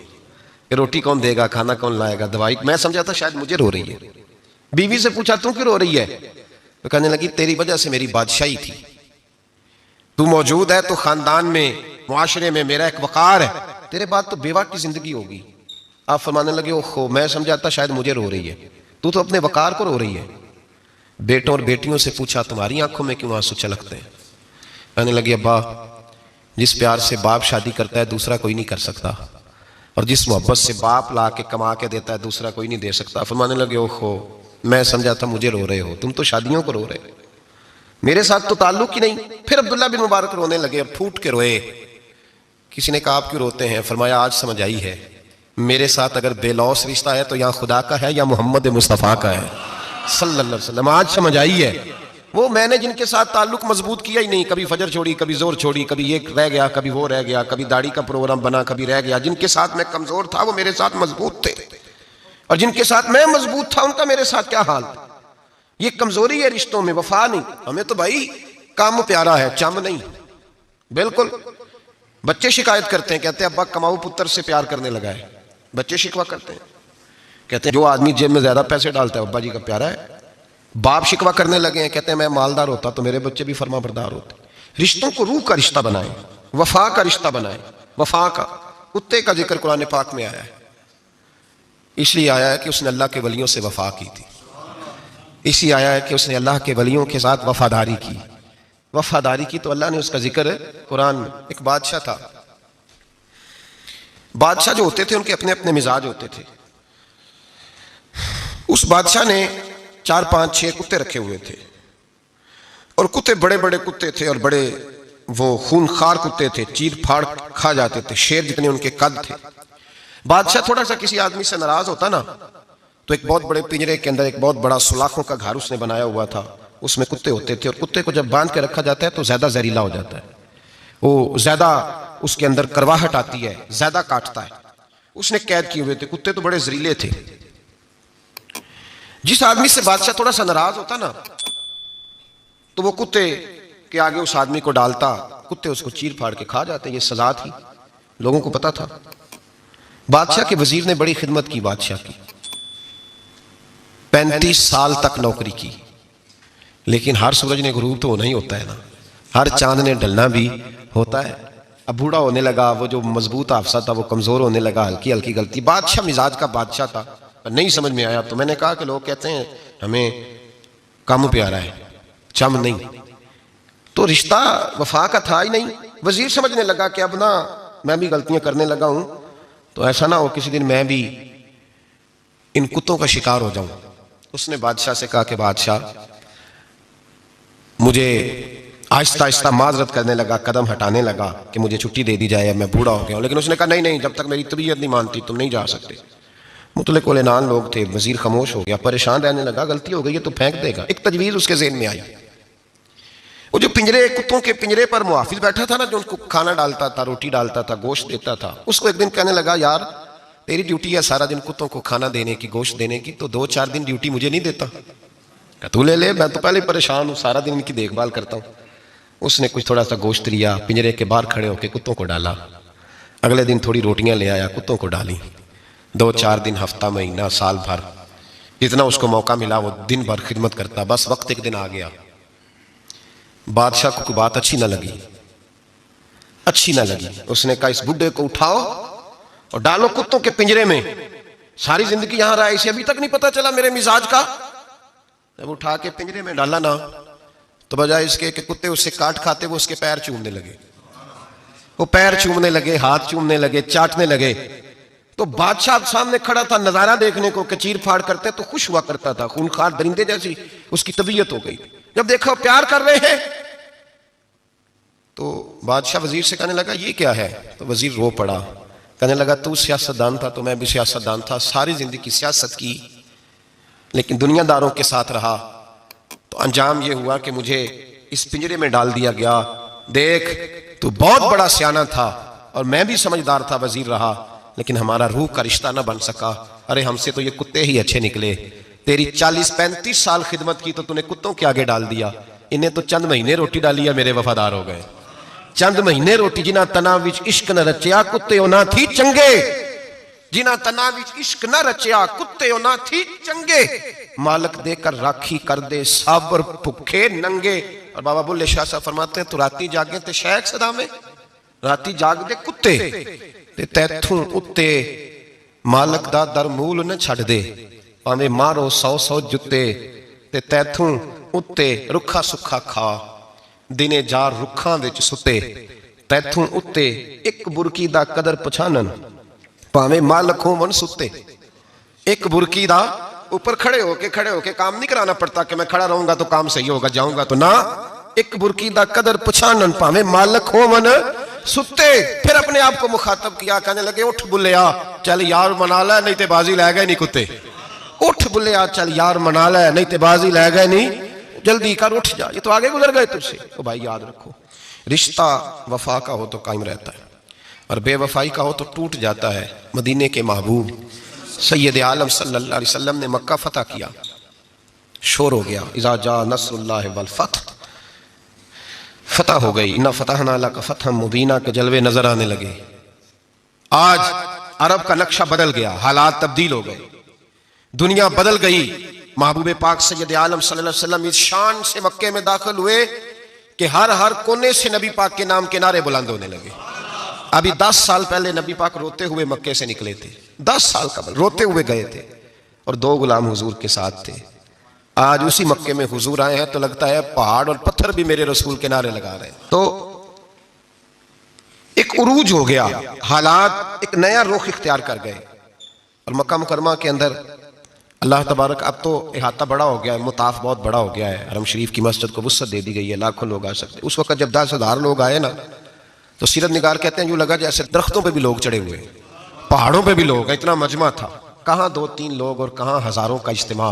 کہ روٹی کون دے گا، کھانا کون لائے گا، دوائی، میں سمجھا تھا شاید مجھے رو رہی ہے۔ بیوی سے پوچھا تو کیوں رو رہی ہے، تو کہنے لگی تیری وجہ سے میری بادشاہی تھی، تو موجود ہے تو خاندان میں معاشرے میں میرا ایک وقار ہے، تیرے بعد تو بیوہ کی زندگی ہوگی۔ آپ فرمانے لگے اوہو میں سمجھا تھا شاید مجھے رو رہی ہے، تو اپنے وقار کو رو رہی ہے۔ بیٹوں اور بیٹیوں سے پوچھا تمہاری آنکھوں میں کیوں آنسو چھلکتے ہیں؟ کہنے لگے ابا جس پیار سے باپ شادی کرتا ہے دوسرا کوئی نہیں کر سکتا، اور جس محبت سے باپ لا کے کما کے دیتا ہے دوسرا کوئی نہیں دے سکتا۔ فرمانے لگے اوہو میں سمجھا تھا مجھے رو رہے ہو، تم تو شادیوں کو رو رہے ہو، میرے ساتھ تو تعلق ہی نہیں. پھر عبداللہ بن مبارک رونے لگے, اب پھوٹ کے روئے. کسی نے کہا آپ کیوں روتے ہیں؟ فرمایا آج سمجھ آئی ہے, میرے ساتھ اگر بے لوث رشتہ ہے تو یہاں خدا کا ہے یا محمد مصطفیٰ کا ہے صلی اللہ علیہ وسلم. آج سمجھ آئی ہے. وہ میں نے جن کے ساتھ تعلق مضبوط کیا ہی نہیں, کبھی فجر چھوڑی, کبھی زور چھوڑی, کبھی یہ رہ گیا, کبھی وہ رہ گیا, کبھی داڑھی کا پروگرام بنا, کبھی رہ گیا. جن کے ساتھ میں کمزور تھا وہ میرے ساتھ مضبوط تھے, اور جن کے ساتھ میں مضبوط تھا ان کا میرے ساتھ کیا حال تھا. یہ کمزوری ہے رشتوں میں, وفا نہیں. ہمیں تو بھائی کام پیارا ہے, چم نہیں. بالکل. بچے شکایت کرتے ہیں, کہتے ہیں ابا کماؤ پتر سے پیار کرنے لگا ہے. بچے شکوہ کرتے ہیں, کہتے ہیں جو آدمی جیب میں زیادہ پیسے ڈالتا ہے ابا جی کا پیارا ہے. باپ شکوہ کرنے لگے ہیں, کہتے ہیں میں مالدار ہوتا تو میرے بچے بھی فرما بردار ہوتے. رشتوں کو روح کا رشتہ بنائیں, وفا کا رشتہ بنائیں. وفا کا, کتے کا ذکر قرآن پاک میں آیا ہے, اس لیے آیا ہے کہ اس نے اللہ کے ولیوں سے وفا کی تھی. اسی آیا ہے کہ اس نے اللہ کے ولیوں کے ساتھ وفاداری کی. وفاداری کی تو اللہ نے اس کا ذکر قرآن میں. ایک بادشاہ تھا, بادشاہ جو ہوتے تھے ان کے اپنے اپنے مزاج ہوتے تھے. اس بادشاہ نے 4 5 6 کتے رکھے ہوئے تھے, اور کتے بڑے بڑے کتے تھے, اور بڑے وہ خونخوار کتے تھے, چیر پھاڑ کھا جاتے تھے, شیر جتنے ان کے قد تھے. بادشاہ تھوڑا سا کسی آدمی سے ناراض ہوتا نا تو ایک بہت بڑے پنجرے کے اندر ایک بہت بڑا سلاخوں کا گھر اس نے بنایا ہوا تھا, اس میں کتے ہوتے تھے. اور کتے کو جب باندھ کے رکھا جاتا ہے تو زیادہ زہریلا ہو جاتا ہے, وہ زیادہ اس کے اندر کرواہٹ آتی ہے, زیادہ کاٹتا ہے. اس نے قید کیے ہوئے تھے, کتے تو بڑے زہریلے تھے. جس آدمی سے بادشاہ تھوڑا سا ناراض ہوتا نا تو وہ کتے کے آگے اس آدمی کو ڈالتا, کتے اس کو چیر پھاڑ کے کھا جاتے. یہ سزا تھی, لوگوں کو پتا تھا. بادشاہ کے وزیر نے بڑی خدمت کی بادشاہ کی, 35 سال تک نوکری کی. لیکن ہر سورج نے غروب تو ہونا ہی ہوتا ہے نا, ہر چاند نے ڈھلنا بھی ہوتا ہے. اب بوڑھا ہونے لگا, وہ جو مضبوط حافظہ تھا وہ کمزور ہونے لگا, ہلکی ہلکی غلطی. بادشاہ مزاج کا بادشاہ تھا, نہیں سمجھ میں آیا. تو میں نے کہا کہ لوگ کہتے ہیں ہمیں کام پیارا ہے, چم نہیں. تو رشتہ وفا کا تھا ہی نہیں. وزیر سمجھنے لگا کہ اب نا میں بھی غلطیاں کرنے لگا ہوں, تو ایسا نہ ہو کسی دن میں بھی ان کتوں کا شکار ہو جاؤں. اس نے بادشاہ سے کہا کہ بادشاہ, مجھے آہستہ آہستہ معذرت کرنے لگا, قدم ہٹانے لگا کہ مجھے چھٹی دے دی جائے, میں بوڑھا ہو گیا ہوں. لیکن اس نے کہا نہیں نہیں, جب تک میری طبیعت نہیں مانتی تم نہیں جا سکتے. مطلق العنان لوگ تھے. وزیر خاموش ہو گیا, پریشان رہنے لگا, غلطی ہو گئی ہے تو پھینک دے گا. ایک تجویز اس کے ذہن میں آئی. وہ جو پنجرے, کتوں کے پنجرے پر محافظ بیٹھا تھا نا, جو ان کو کھانا ڈالتا تھا, روٹی ڈالتا تھا, گوشت دیتا تھا, اس کو ایک دن کہنے لگا یار تیری ڈیوٹی ہے سارا دن کتوں کو کھانا دینے کی, گوشت دینے کی, تو 2 4 دن ڈیوٹی مجھے نہیں دیتا؟ کہ تو لے لے, میں تو پہلے پریشان ہوں, سارا دن ان کی دیکھ بھال کرتا ہوں. اس نے کچھ تھوڑا سا گوشت لیا, پنجرے کے باہر کھڑے ہو کے کتوں کو ڈالا. اگلے دن تھوڑی روٹیاں لے آیا, کتوں کو ڈالی. 2 4 دن, ہفتہ, مہینہ, سال بھر, جتنا اس کو موقع ملا وہ دن بھر خدمت کرتا. بس وقت ایک دن آ گیا, بادشاہ کو کوئی بات اچھی نہ لگی. اس نے کہا اس بڈھے کو اٹھاؤ اور ڈالو کتوں کے پنجرے میں. ساری زندگی یہاں رہا, اسے ابھی تک نہیں پتا چلا میرے مزاج کا. جب اٹھا کے پنجرے میں ڈالا نا تو بجائے اس کے کہ کتے اس سے کاٹ کھاتے, وہ اس کے پیر چومنے لگے. وہ پیر چومنے لگے, ہاتھ چومنے لگے, چاٹنے لگے. تو بادشاہ سامنے کھڑا تھا نظارہ دیکھنے کو کہ چیر پھاڑ کرتے تو خوش ہوا کرتا تھا, خونخوار درندے جیسی اس کی طبیعت ہو گئی. جب دیکھا پیار کر رہے ہیں تو بادشاہ وزیر سے کہنے لگا یہ کیا ہے؟ تو وزیر رو پڑا, کہنے لگا تو سیاستدان تھا تو میں بھی سیاستدان تھا, ساری زندگی سیاست کی لیکن دنیا داروں کے ساتھ رہا, تو انجام یہ ہوا کہ مجھے اس پنجرے میں ڈال دیا گیا. دیکھ تو بہت بڑا سیانہ تھا اور میں بھی سمجھدار تھا, وزیر رہا, لیکن ہمارا روح کا رشتہ نہ بن سکا. ارے ہم سے تو یہ کتے ہی اچھے نکلے. تیری 40 35 سال خدمت کی تو تو نے کتوں کے آگے ڈال دیا. انہیں تو چند مہینے روٹی ڈالی ہے, میرے وفادار ہو گئے. چند مہینے روٹی, جنہ تنا وچ عشق نہ رچیا کتے نہ تھی چنگے. جنہ تنا وچ عشق نہ رچیا کتے نہ تھی چنگے. مالک دے کر راکھی کر دے صابر بھکھے ننگے. اور بابا بلے شاہ صاحب فرماتے ہیں تو راتی جاگیں تے شیخ صدا میں, راتی جاگ دے کتے تے تیتھوں اتے مالک دا در مول نہ چھڑ دے. پاویں مارو 100 جتے تے تیتھوں اتے رکھا سکھا کھا. دنے جار رکھاں وچ ستے تیتھوں اتے ایک برکی دا قدر پچھانن. پاویں مالک ہون ستے, ایک برکی دا اوپر کھڑے ہو کے کام نہیں کرانا پڑتا کہ میں کھڑا رہوں گا تو کام صحیح ہوگا, جاؤں گا تو نہ. ایک برکی دا قدر پچھانن پاویں مالک ہو من ستے. پھر اپنے آپ کو مخاطب کیا, کہنے لگے اٹھ بلیا چل یار منا لے نہیں تے بازی لے گئے نہیں کتے. اٹھ بلیا چل یار منا لے نہیں تے بازی لے گئے نہیں, جلدی کر اٹھ جا, یہ تو آگے گزر گئے تجھ سے. تو بھائی یاد رکھو, رشتہ وفا کا ہو تو قائم رہتا ہے اور بے وفائی کا ہو تو ٹوٹ جاتا ہے. مدینے کے محبوب سید عالم صلی اللہ علیہ وسلم نے مکہ فتح کیا, شور ہو گیا اذا جاء نصر اللہ والفتح, فتح ہو گئی. انا فتحنا لک فتحا مبینا کے جلوے نظر آنے لگے. آج عرب کا نقشہ بدل گیا, حالات تبدیل ہو گئے, دنیا بدل گئی. محبوب پاک سید عالم صلی اللہ علیہ وسلم اس شان سے مکے میں داخل ہوئے کہ ہر کونے سے نبی پاک کے نام کے نعرے بلند ہونے لگے. ابھی 10 سال پہلے نبی پاک روتے ہوئے مکے سے نکلے تھے, 10 سال قبل روتے ہوئے گئے تھے اور 2 غلام حضور کے ساتھ تھے. آج اسی مکے میں حضور آئے ہیں تو لگتا ہے پہاڑ اور پتھر بھی میرے رسول کے نعرے لگا رہے ہیں. تو ایک عروج ہو گیا, حالات ایک نیا رخ اختیار کر گئے. اور مکہ مکرمہ کے اندر اللہ تبارک, اب تو احاطہ بڑا ہو گیا ہے, مطاف بہت بڑا ہو گیا ہے, حرم شریف کی مسجد کو وسعت دے دی گئی ہے, لاکھوں لوگ آ سکتے. اس وقت جب 10,000 لوگ آئے نا تو سیرت نگار کہتے ہیں یوں لگا جیسے درختوں پہ بھی لوگ چڑھے ہوئے, پہاڑوں پہ بھی لوگ, اتنا مجمع تھا. کہاں 2-3 لوگ اور کہاں ہزاروں کا اجتماع.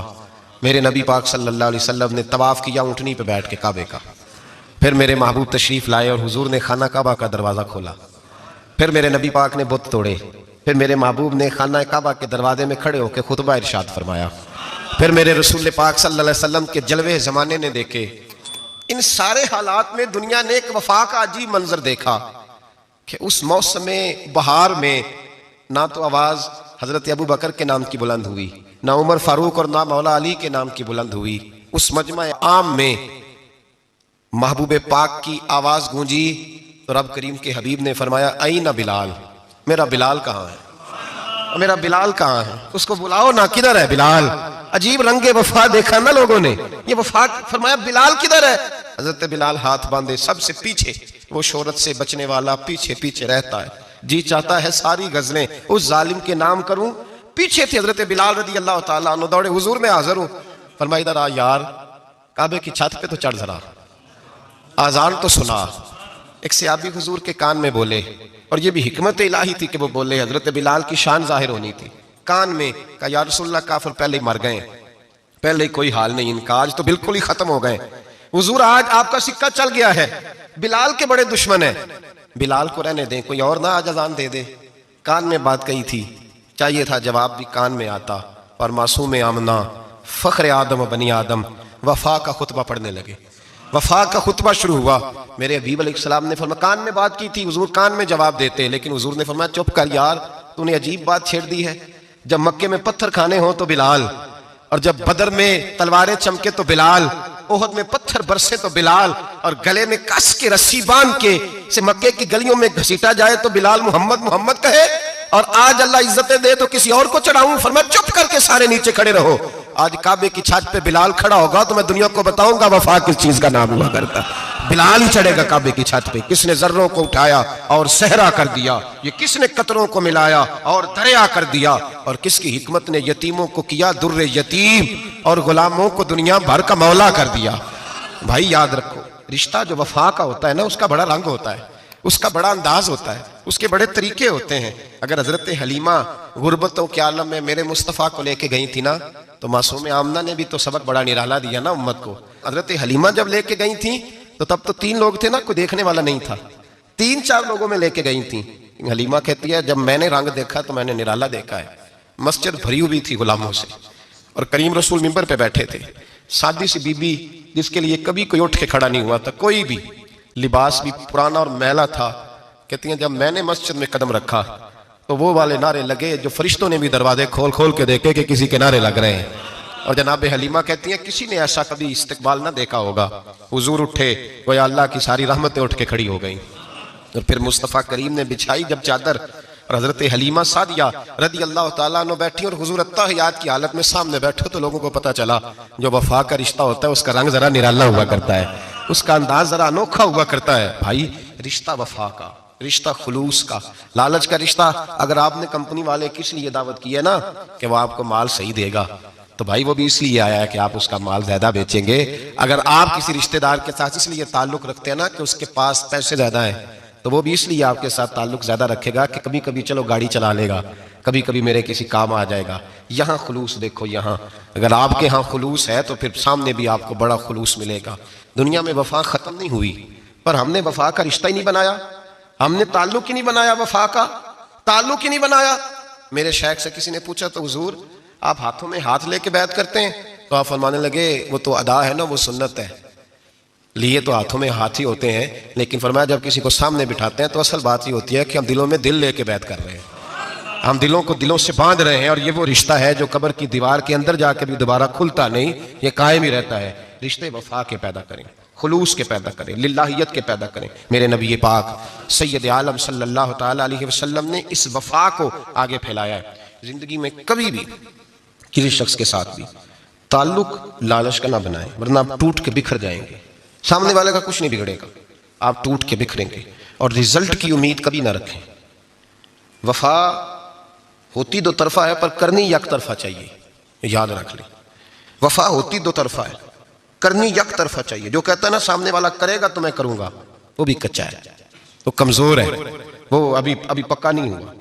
میرے نبی پاک صلی اللہ علیہ وسلم نے طواف کیا اونٹنی پہ بیٹھ کے کعبے کا. پھر میرے محبوب تشریف لائے اور حضور نے خانہ کعبہ کا دروازہ کھولا. پھر میرے نبی پاک نے بت توڑے. پھر میرے محبوب نے خانہ کعبہ کے دروازے میں کھڑے ہو کے خطبہ ارشاد فرمایا. پھر میرے رسول پاک صلی اللہ علیہ وسلم کے جلوے زمانے نے دیکھے. ان سارے حالات میں دنیا نے ایک وفا کا عجیب منظر دیکھا کہ اس موسم بہار میں نہ تو آواز حضرت ابو بکر کے نام کی بلند ہوئی, نہ عمر فاروق اور نہ مولا علی کے نام کی بلند ہوئی. اس مجمع عام میں محبوب پاک کی آواز گونجی تو رب کریم کے حبیب نے فرمایا این بلال, میرا بلال کہاں ہے, میرا بلال کہاں ہے, اس کو بلاؤ نا, کدھر ہے بلال. عجیب رنگ وفا دیکھا نا لوگوں نے, یہ وفا. فرمایا بلال کدھر ہے. حضرت بلال ہاتھ باندھے سب سے پیچھے, وہ شہرت سے بچنے والا پیچھے پیچھے رہتا ہے. جی چاہتا ہے ساری غزلیں اس ظالم کے نام کروں. پیچھے تھے حضرت بلال رضی اللہ تعالیٰ عنہ, دوڑے حضور میں حاضر ہوں. فرمایا ادھر آ یار, کعبے کی چھت پہ تو چڑھ ذرا, آذان تو سنا. ایک صحابی حضور کے کان میں بولے, اور یہ بھی حکمت الہی تھی کہ وہ بولے, حضرت بلال کی شان ظاہر ہونی تھی. کان میں کہا یا رسول اللہ کافر پہلے ہی مر گئے, پہلے ہی کوئی حال نہیں ان کا, آج تو بالکل ہی ختم ہو گئے. حضور آج آپ کا سکہ چل گیا ہے, بلال کے بڑے دشمن ہیں, بلال کو رہنے دیں, کوئی اور نہ آج اذان دے دے. کان میں بات کہی تھی, چاہیے تھا جواب بھی کان میں آتا. اور معصوم آمنہ فخر آدم و بنی آدم وفا کا خطبہ پڑھنے لگے. وفا کا خطبہ شروع ہوا. میرے حبیب علیہ السلام نے فرمایا, کان میں بات کی تھی, حضور کان میں جواب دیتے, لیکن حضور نے فرمایا چپ کر یار, تو نے عجیب بات چھیڑ دی ہے. جب مکے میں پتھر کھانے ہوں تو بلال, اور جب بدر میں تلواریں چمکے تو بلال, احد میں پتھر برسے تو بلال, اور گلے میں کس کے رسی باندھ کے سے مکے کی گلیوں میں گھسیٹا جائے تو بلال محمد محمد کہے. اور آج اللہ عزتیں دے تو کسی اور کو چڑھاؤں. فرمایا چپ کر کے سارے نیچے کھڑے رہو. آج کعبے کی چھت پہ بلال کھڑا ہوگا تو میں دنیا کو بتاؤں گا وفا کس چیز کا نام ہوا کرتا. بلال ہی چڑھے گا کعبے کی چھت پہ. کس نے ذروں کو اٹھایا اور صحرا کر دیا, یہ کس نے قطروں کو ملایا اور دریا کر دیا, اور کس کی حکمت نے یتیموں کو کیا در یتیم اور غلاموں کو دنیا بھر کا مولا کر دیا. بھائی یاد رکھو, رشتہ جو وفا کا ہوتا ہے نا, اس کا بڑا رنگ ہوتا ہے, اس کا بڑا انداز ہوتا ہے, اس کے بڑے طریقے ہوتے ہیں. اگر حضرت حلیمہ غربتوں کے عالم میں میرے مصطفیٰ کو لے کے گئی تھی نا, تو معصوم آمنہ نے بھی تو سبق بڑا نرالا دیا نا امت کو. حضرت حلیمہ جب لے کے گئی تھیں تو تب تو 3 لوگ تھے نا, کوئی دیکھنے والا نہیں تھا. 3-4 لوگوں میں لے کے گئی تھیں. حلیمہ کہتی ہے جب میں نے رنگ دیکھا تو میں نے نرالا دیکھا ہے. مسجد بھری ہوئی تھی غلاموں سے, اور کریم رسول منبر پہ بیٹھے تھے. سادی سی بی بی جس کے لیے کبھی کوئی اٹھ کے کھڑا نہیں ہوا تھا, کوئی بھی, لباس بھی پرانا اور میلا تھا. کہتی ہیں جب میں نے مسجد میں قدم رکھا تو وہ والے نعرے لگے جو فرشتوں نے بھی دروازے کھول کھول کے دیکھے کہ کسی کے نعرے لگ رہے ہیں. اور جناب حلیمہ کہتی ہیں کسی نے ایسا کبھی استقبال نہ دیکھا ہوگا. حضور اٹھے, گویا اللہ کی ساری رحمتیں اٹھ کے کھڑی ہو گئیں. اور پھر مصطفیٰ کریم نے بچھائی جب چادر, اور حضرت حلیمہ سعدیہ رضی اللہ تعالیٰ عنہ بیٹھی, اور حضور التحیات کی حالت میں سامنے بیٹھے, تو لوگوں کو پتہ چلا جو وفا کا رشتہ ہوتا ہے اس کا رنگ ذرا نرالا ہوا کرتا ہے, اس کا انداز ذرا انوکھا ہوا کرتا ہے. بھائی رشتہ وفا کا, رشتہ خلوص کا, لالچ کا رشتہ. اگر آپ نے کمپنی والے کس لیے دعوت کی ہے نا کہ وہ آپ کو مال صحیح دے گا, تو بھائی وہ بھی اس لیے آیا ہے کہ آپ اس کا مال زیادہ بیچیں گے. اگر آپ کسی رشتہ دار کے ساتھ اس لیے تعلق رکھتے ہیں نا کہ اس کے پاس پیسے زیادہ ہیں, تو وہ بھی اس لیے آپ کے ساتھ تعلق زیادہ رکھے گا کہ کبھی کبھی چلو گاڑی چلا لے گا, کبھی کبھی میرے کسی کام آ جائے گا. یہاں خلوص دیکھو, یہاں اگر آپ کے ہاں خلوص ہے تو پھر سامنے بھی آپ کو بڑا خلوص ملے گا. دنیا میں وفا ختم نہیں ہوئی, پر ہم نے وفا کا رشتہ ہی نہیں بنایا, ہم نے تعلق ہی نہیں بنایا, وفا کا تعلق ہی نہیں بنایا. میرے شیخ سے کسی نے پوچھا تو حضور آپ ہاتھوں میں ہاتھ لے کے بیعت کرتے ہیں؟ تو آپ فرمانے لگے وہ تو ادا ہے نا, وہ سنت ہے. لیے تو ہاتھوں میں ہاتھ ہی ہوتے ہیں, لیکن فرمایا جب کسی کو سامنے بٹھاتے ہیں تو اصل بات یہ ہوتی ہے کہ ہم دلوں میں دل لے کے بیعت کر رہے ہیں, ہم دلوں کو دلوں سے باندھ رہے ہیں. اور یہ وہ رشتہ ہے جو قبر کی دیوار کے اندر جا کے بھی دوبارہ کھلتا نہیں, یہ قائم ہی رہتا ہے. رشتے وفا کے پیدا کریں, خلوص کے پیدا کریں, للہیت کے پیدا کریں. میرے نبی پاک سید عالم صلی اللہ تعالیٰ علیہ وسلم نے اس وفا کو آگے پھیلایا ہے. زندگی میں کبھی بھی کسی شخص کے ساتھ بھی تعلق لالچ کا نہ بنائیں, ورنہ آپ ٹوٹ کے بکھر جائیں گے. سامنے والے کا کچھ نہیں بگڑے گا, آپ ٹوٹ کے بکھریں گے. اور رزلٹ کی امید کبھی نہ رکھیں. وفا ہوتی دو طرفہ ہے پر کرنی یک طرفہ چاہیے, یاد رکھ لیں. وفا ہوتی دو طرفہ ہے, کرنی یک طرفہ چاہیے. جو کہتا ہے نا سامنے والا کرے گا تو میں کروں گا, وہ بھی کچا ہے, وہ کمزور ہے, وہ ابھی پکا نہیں ہوا.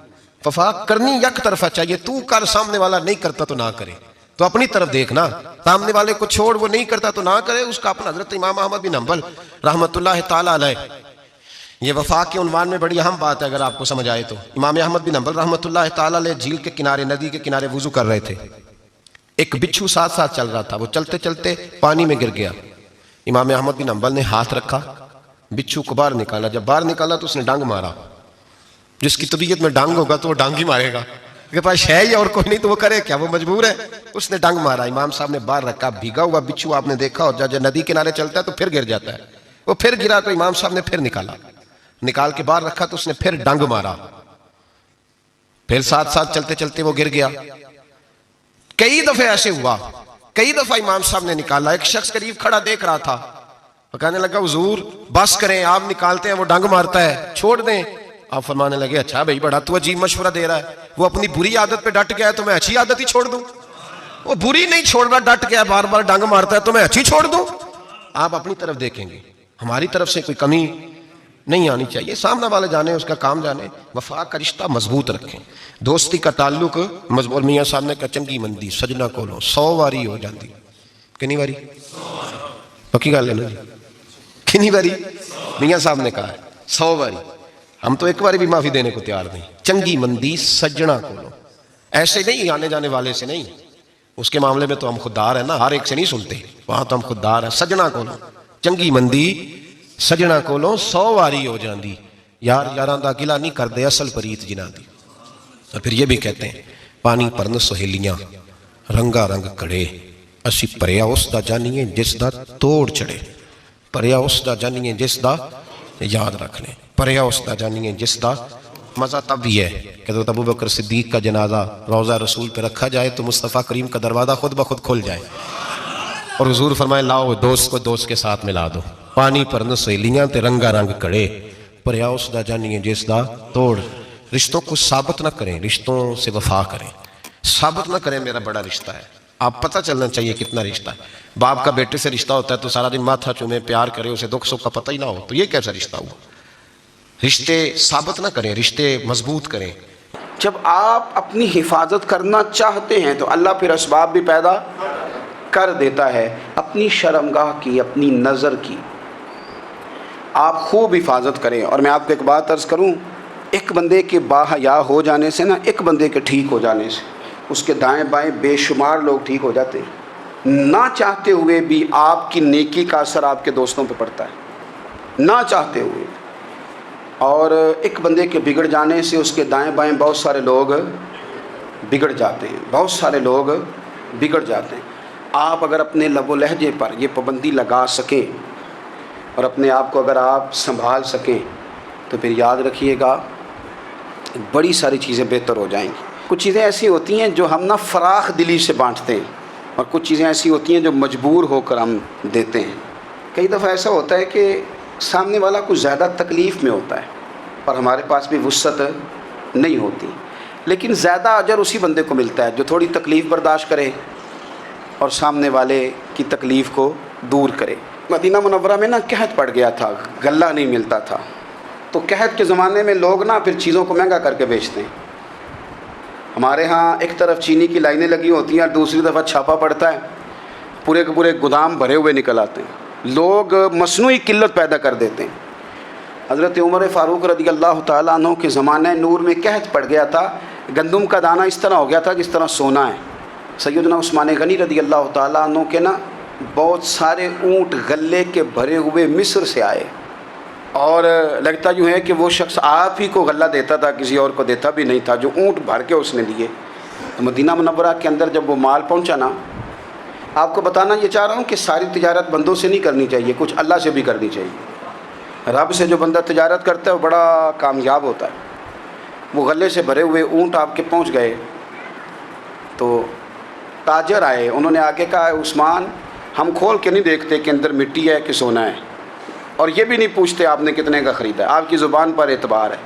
وفا کرنی یک طرفہ چاہیے. تو کر, سامنے والا نہیں کرتا تو نہ کرے, تو اپنی طرف دیکھنا. سامنے والے کو چھوڑ, وہ نہیں کرتا تو نہ کرے, اس کا اپنا. حضرت امام احمد بن حنبل رحمۃ اللہ تعالیٰ علیہ, یہ وفا کے عنوان میں بڑی اہم بات ہے اگر آپ کو سمجھ آئے تو. امام احمد بن حنبل رحمۃ اللہ تعالیٰ علیہ جھیل کے کنارے, ندی کے کنارے وضو کر رہے تھے. ایک بچھو ساتھ ساتھ چل رہا تھا, وہ چلتے چلتے پانی میں گر گیا. امام احمد بن حنبل نے ہاتھ رکھا, بچھو کو باہر نکالا. جب باہر نکالا تو اس نے ڈانگ مارا. جس کی طبیعت میں ڈانگ ہوگا تو وہ ڈانگ ہی مارے گا, کے پاس ہے ہی اور کوئی نہیں تو وہ کرے کیا, وہ مجبور ہے. اس نے ڈانگ مارا, امام صاحب نے باہر رکھا. بھیگا ہوا بچھو آپ نے دیکھا, اور جب ندی کنارے چلتا ہے تو پھر گر جاتا ہے. وہ پھر گرا تو امام صاحب نے پھر نکال کے باہر رکھا, تو اس نے پھر ڈانگ مارا. پھر ساتھ ساتھ چلتے چلتے وہ گر گیا. کئی دفعہ ایسے ہوا, کئی دفعہ امام صاحب نے نکالا. ایک شخص قریب کھڑا دیکھ رہا تھا, وہ کہنے لگا حضور بس کریں, آپ نکالتے ہیں وہ ڈانگ مارتا ہے, چھوڑ دیں. آپ فرمانے لگے اچھا بھائی بڑا تو عجیب مشورہ دے رہا ہے. وہ اپنی بری عادت پہ ڈٹ گیا ہے تو میں اچھی عادت ہی چھوڑ دوں؟ وہ بری نہیں چھوڑ رہا, ڈٹ گیا, بار بار ڈانگ مارتا ہے تو میں اچھی چھوڑ دوں؟ آپ اپنی طرف دیکھیں گے, ہماری طرف سے کوئی کمی نہیں آنی چاہیے. سامنے والا جانے, اس کا کام جانے. وفا کا رشتہ مضبوط رکھیں, دوستی کا تعلق مضبوط. میاں صاحب نے کہا چنگی مندی سجنا کولو 100 واری ہو جاندی. کنی واری؟ پکی گل ہے نا جی, کنی واری میاں صاحب نے کہا ہے 100 واری. ہم تو ایک بار بھی معافی دینے کو تیار نہیں. چنگی مندی سجنا کولو, ایسے نہیں آنے جانے والے سے نہیں. اس کے معاملے میں تو ہم خوددار ہیں نا, ہر ایک سے نہیں سنتے, وہاں تو ہم خوددار ہیں. سجنا کولو, چنگی مندی سجنا کولو 100 واری ہو جاندی. یار یاراں دا گلا نہیں کردے اصل پریت جنہاں دی. اور پھر یہ بھی کہتے ہیں پانی پرن سہیلیاں رنگا رنگ کڑے, اسی پریا اس دا جانیے جس دا توڑ چڑے. پریا اس دا جانیے جس دا, یاد رکھ لیں, پریا اس دا جانیے جس دا. مزہ تب بھی ہے کہ حضرت ابو بکر صدیق کا جنازہ روضہ رسول پہ رکھا جائے تو مصطفیٰ کریم کا دروازہ خود بخود کھل جائے, اور حضور فرمائے لاؤ دوست کو دوست کے ساتھ ملا دو. پانی پرن سہیلیاں تے رنگا رنگ کڑے, پریا اس دا جانیے جس دا توڑ. رشتوں کو ثابت نہ کریں, رشتوں سے وفا کریں. ثابت نہ کریں میرا بڑا رشتہ ہے, آپ پتہ چلنا چاہیے کتنا رشتہ ہے. باپ کا بیٹے سے رشتہ ہوتا ہے تو سارا دن ماتھا چومے, پیار کرے, اسے دکھ سکھ کا پتہ ہی نہ ہو, تو یہ کیسا رشتہ ہوا؟ رشتے ثابت نہ کریں, رشتے مضبوط کریں. جب آپ اپنی حفاظت کرنا چاہتے ہیں تو اللہ پھر اسباب بھی پیدا کر دیتا ہے. اپنی شرمگاہ کی, اپنی نظر کی آپ خوب حفاظت کریں. اور میں آپ کو ایک بات عرض کروں, ایک بندے کے باحیا ہو جانے سے نا, ایک بندے کے ٹھیک ہو جانے سے اس کے دائیں بائیں بے شمار لوگ ٹھیک ہو جاتے ہیں. نہ چاہتے ہوئے بھی آپ کی نیکی کا اثر آپ کے دوستوں پہ پڑتا ہے, نہ چاہتے ہوئے. اور ایک بندے کے بگڑ جانے سے اس کے دائیں بائیں بہت سارے لوگ بگڑ جاتے ہیں, بہت سارے لوگ بگڑ جاتے ہیں. آپ اگر اپنے لب و لہجے پر یہ پابندی لگا سکیں اور اپنے آپ کو اگر آپ سنبھال سکیں تو پھر یاد رکھیے گا بڑی ساری چیزیں بہتر ہو جائیں گی. کچھ چیزیں ایسی ہوتی ہیں جو ہم نا فراخ دلی سے بانٹتے ہیں, اور کچھ چیزیں ایسی ہوتی ہیں جو مجبور ہو کر ہم دیتے ہیں. کئی دفعہ ایسا ہوتا ہے کہ سامنے والا کچھ زیادہ تکلیف میں ہوتا ہے اور ہمارے پاس بھی وسعت نہیں ہوتی, لیکن زیادہ اجر اسی بندے کو ملتا ہے جو تھوڑی تکلیف برداشت کرے اور سامنے والے کی تکلیف کو دور کرے۔ مدینہ منورہ میں نا قحط پڑ گیا تھا، غلہ نہیں ملتا تھا، تو قحط کے زمانے میں لوگ نا پھر چیزوں کو مہنگا کر کے بیچتے ہیں۔ ہمارے ہاں ایک طرف چینی کی لائنیں لگی ہوتی ہیں اور دوسری دفعہ چھاپا پڑتا ہے، پورے کے پورے گودام بھرے ہوئے نکل آتے ہیں، لوگ مصنوعی قلت پیدا کر دیتے ہیں۔ حضرت عمر فاروق رضی اللہ تعالیٰ عنہ کے زمانہ نور میں قحط پڑ گیا تھا، گندم کا دانہ اس طرح ہو گیا تھا جس طرح سونا ہے۔ سیدنا عثمان غنی رضی اللہ تعالیٰ عنہ کے نا بہت سارے اونٹ غلے کے بھرے ہوئے مصر سے آئے، اور لگتا یوں ہے کہ وہ شخص آپ ہی کو غلہ دیتا تھا، کسی اور کو دیتا بھی نہیں تھا، جو اونٹ بھر کے اس نے دیے۔ تو مدینہ منورہ کے اندر جب وہ مال پہنچا نا، آپ کو بتانا یہ چاہ رہا ہوں کہ ساری تجارت بندوں سے نہیں کرنی چاہیے، کچھ اللہ سے بھی کرنی چاہیے۔ رب سے جو بندہ تجارت کرتا ہے وہ بڑا کامیاب ہوتا ہے۔ وہ غلے سے بھرے ہوئے اونٹ آپ کے پہنچ گئے تو تاجر آئے، انہوں نے آگے کہا عثمان ہم کھول کے نہیں دیکھتے کہ اندر مٹی ہے کہ سونا ہے، اور یہ بھی نہیں پوچھتے آپ نے کتنے کا خریدا ہے، آپ کی زبان پر اعتبار ہے،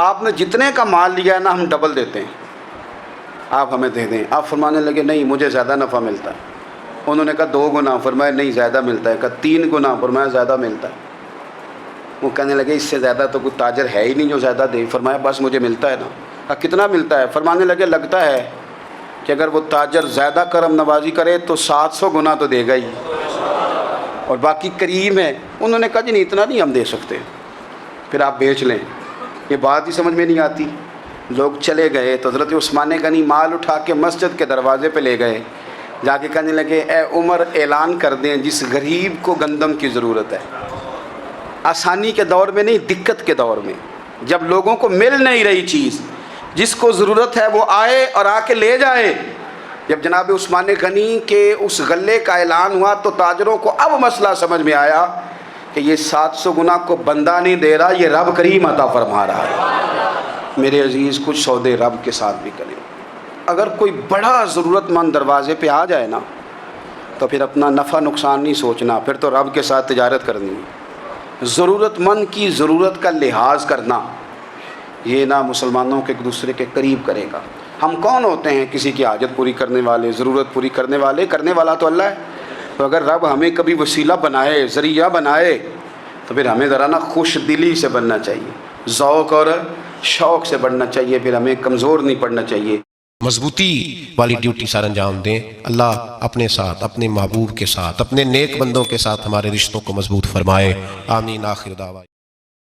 آپ نے جتنے کا مال لیا ہے نا ہم ڈبل دیتے ہیں، آپ ہمیں دے دیں۔ آپ فرمانے لگے نہیں مجھے زیادہ نفع ملتا ہے۔ انہوں نے کہا 2 گنا، فرمایا نہیں زیادہ ملتا ہے، کہا 3 گنا، فرمایا زیادہ ملتا ہے۔ وہ کہنے لگے اس سے زیادہ تو کوئی تاجر ہے ہی نہیں جو زیادہ دے، فرمایا بس مجھے ملتا ہے نا۔ کہا کتنا ملتا ہے؟ فرمانے لگے لگتا ہے کہ اگر وہ تاجر زیادہ کرم نوازی کرے تو 700 گنا تو دے گا ہی، اور باقی کریم ہے۔ انہوں نے کہا جی نہیں اتنا نہیں ہم دے سکتے، پھر آپ بیچ لیں۔ یہ بات ہی سمجھ میں نہیں آتی۔ لوگ چلے گئے تو حضرت عثمان غنی مال اٹھا کے مسجد کے دروازے پہ لے گئے، جا کے کہنے لگے اے عمر اعلان کر دیں جس غریب کو گندم کی ضرورت ہے، آسانی کے دور میں نہیں دقت کے دور میں، جب لوگوں کو مل نہیں رہی چیز، جس کو ضرورت ہے وہ آئے اور آ کے لے جائے۔ جب جناب عثمان غنی کے اس غلے کا اعلان ہوا تو تاجروں کو اب مسئلہ سمجھ میں آیا کہ یہ 700 گنا کو بندہ نہیں دے رہا، یہ رب کریم عطا فرما رہا ہے۔ میرے عزیز کچھ سودے رب کے ساتھ بھی کریں۔ اگر کوئی بڑا ضرورت مند دروازے پہ آ جائے نا تو پھر اپنا نفع نقصان نہیں سوچنا، پھر تو رب کے ساتھ تجارت کرنی ہے۔ ضرورت مند کی ضرورت کا لحاظ کرنا یہ نہ مسلمانوں کے ایک دوسرے کے قریب کرے گا۔ ہم کون ہوتے ہیں کسی کی حاجت پوری کرنے والے، ضرورت پوری کرنے والے؟ کرنے والا تو اللہ ہے۔ تو اگر رب ہمیں کبھی وسیلہ بنائے، ذریعہ بنائے، تو پھر ہمیں ذرا نا خوش دلی سے بننا چاہیے، ذوق اور شوق سے بڑھنا چاہیے، پھر ہمیں کمزور نہیں پڑنا چاہیے۔ مضبوطی والی ڈیوٹی سر انجام دیں۔ اللہ اپنے ساتھ، اپنے محبوب کے ساتھ، اپنے نیک بندوں کے ساتھ ہمارے رشتوں کو مضبوط فرمائے۔ آمین۔ آخر دعویٰ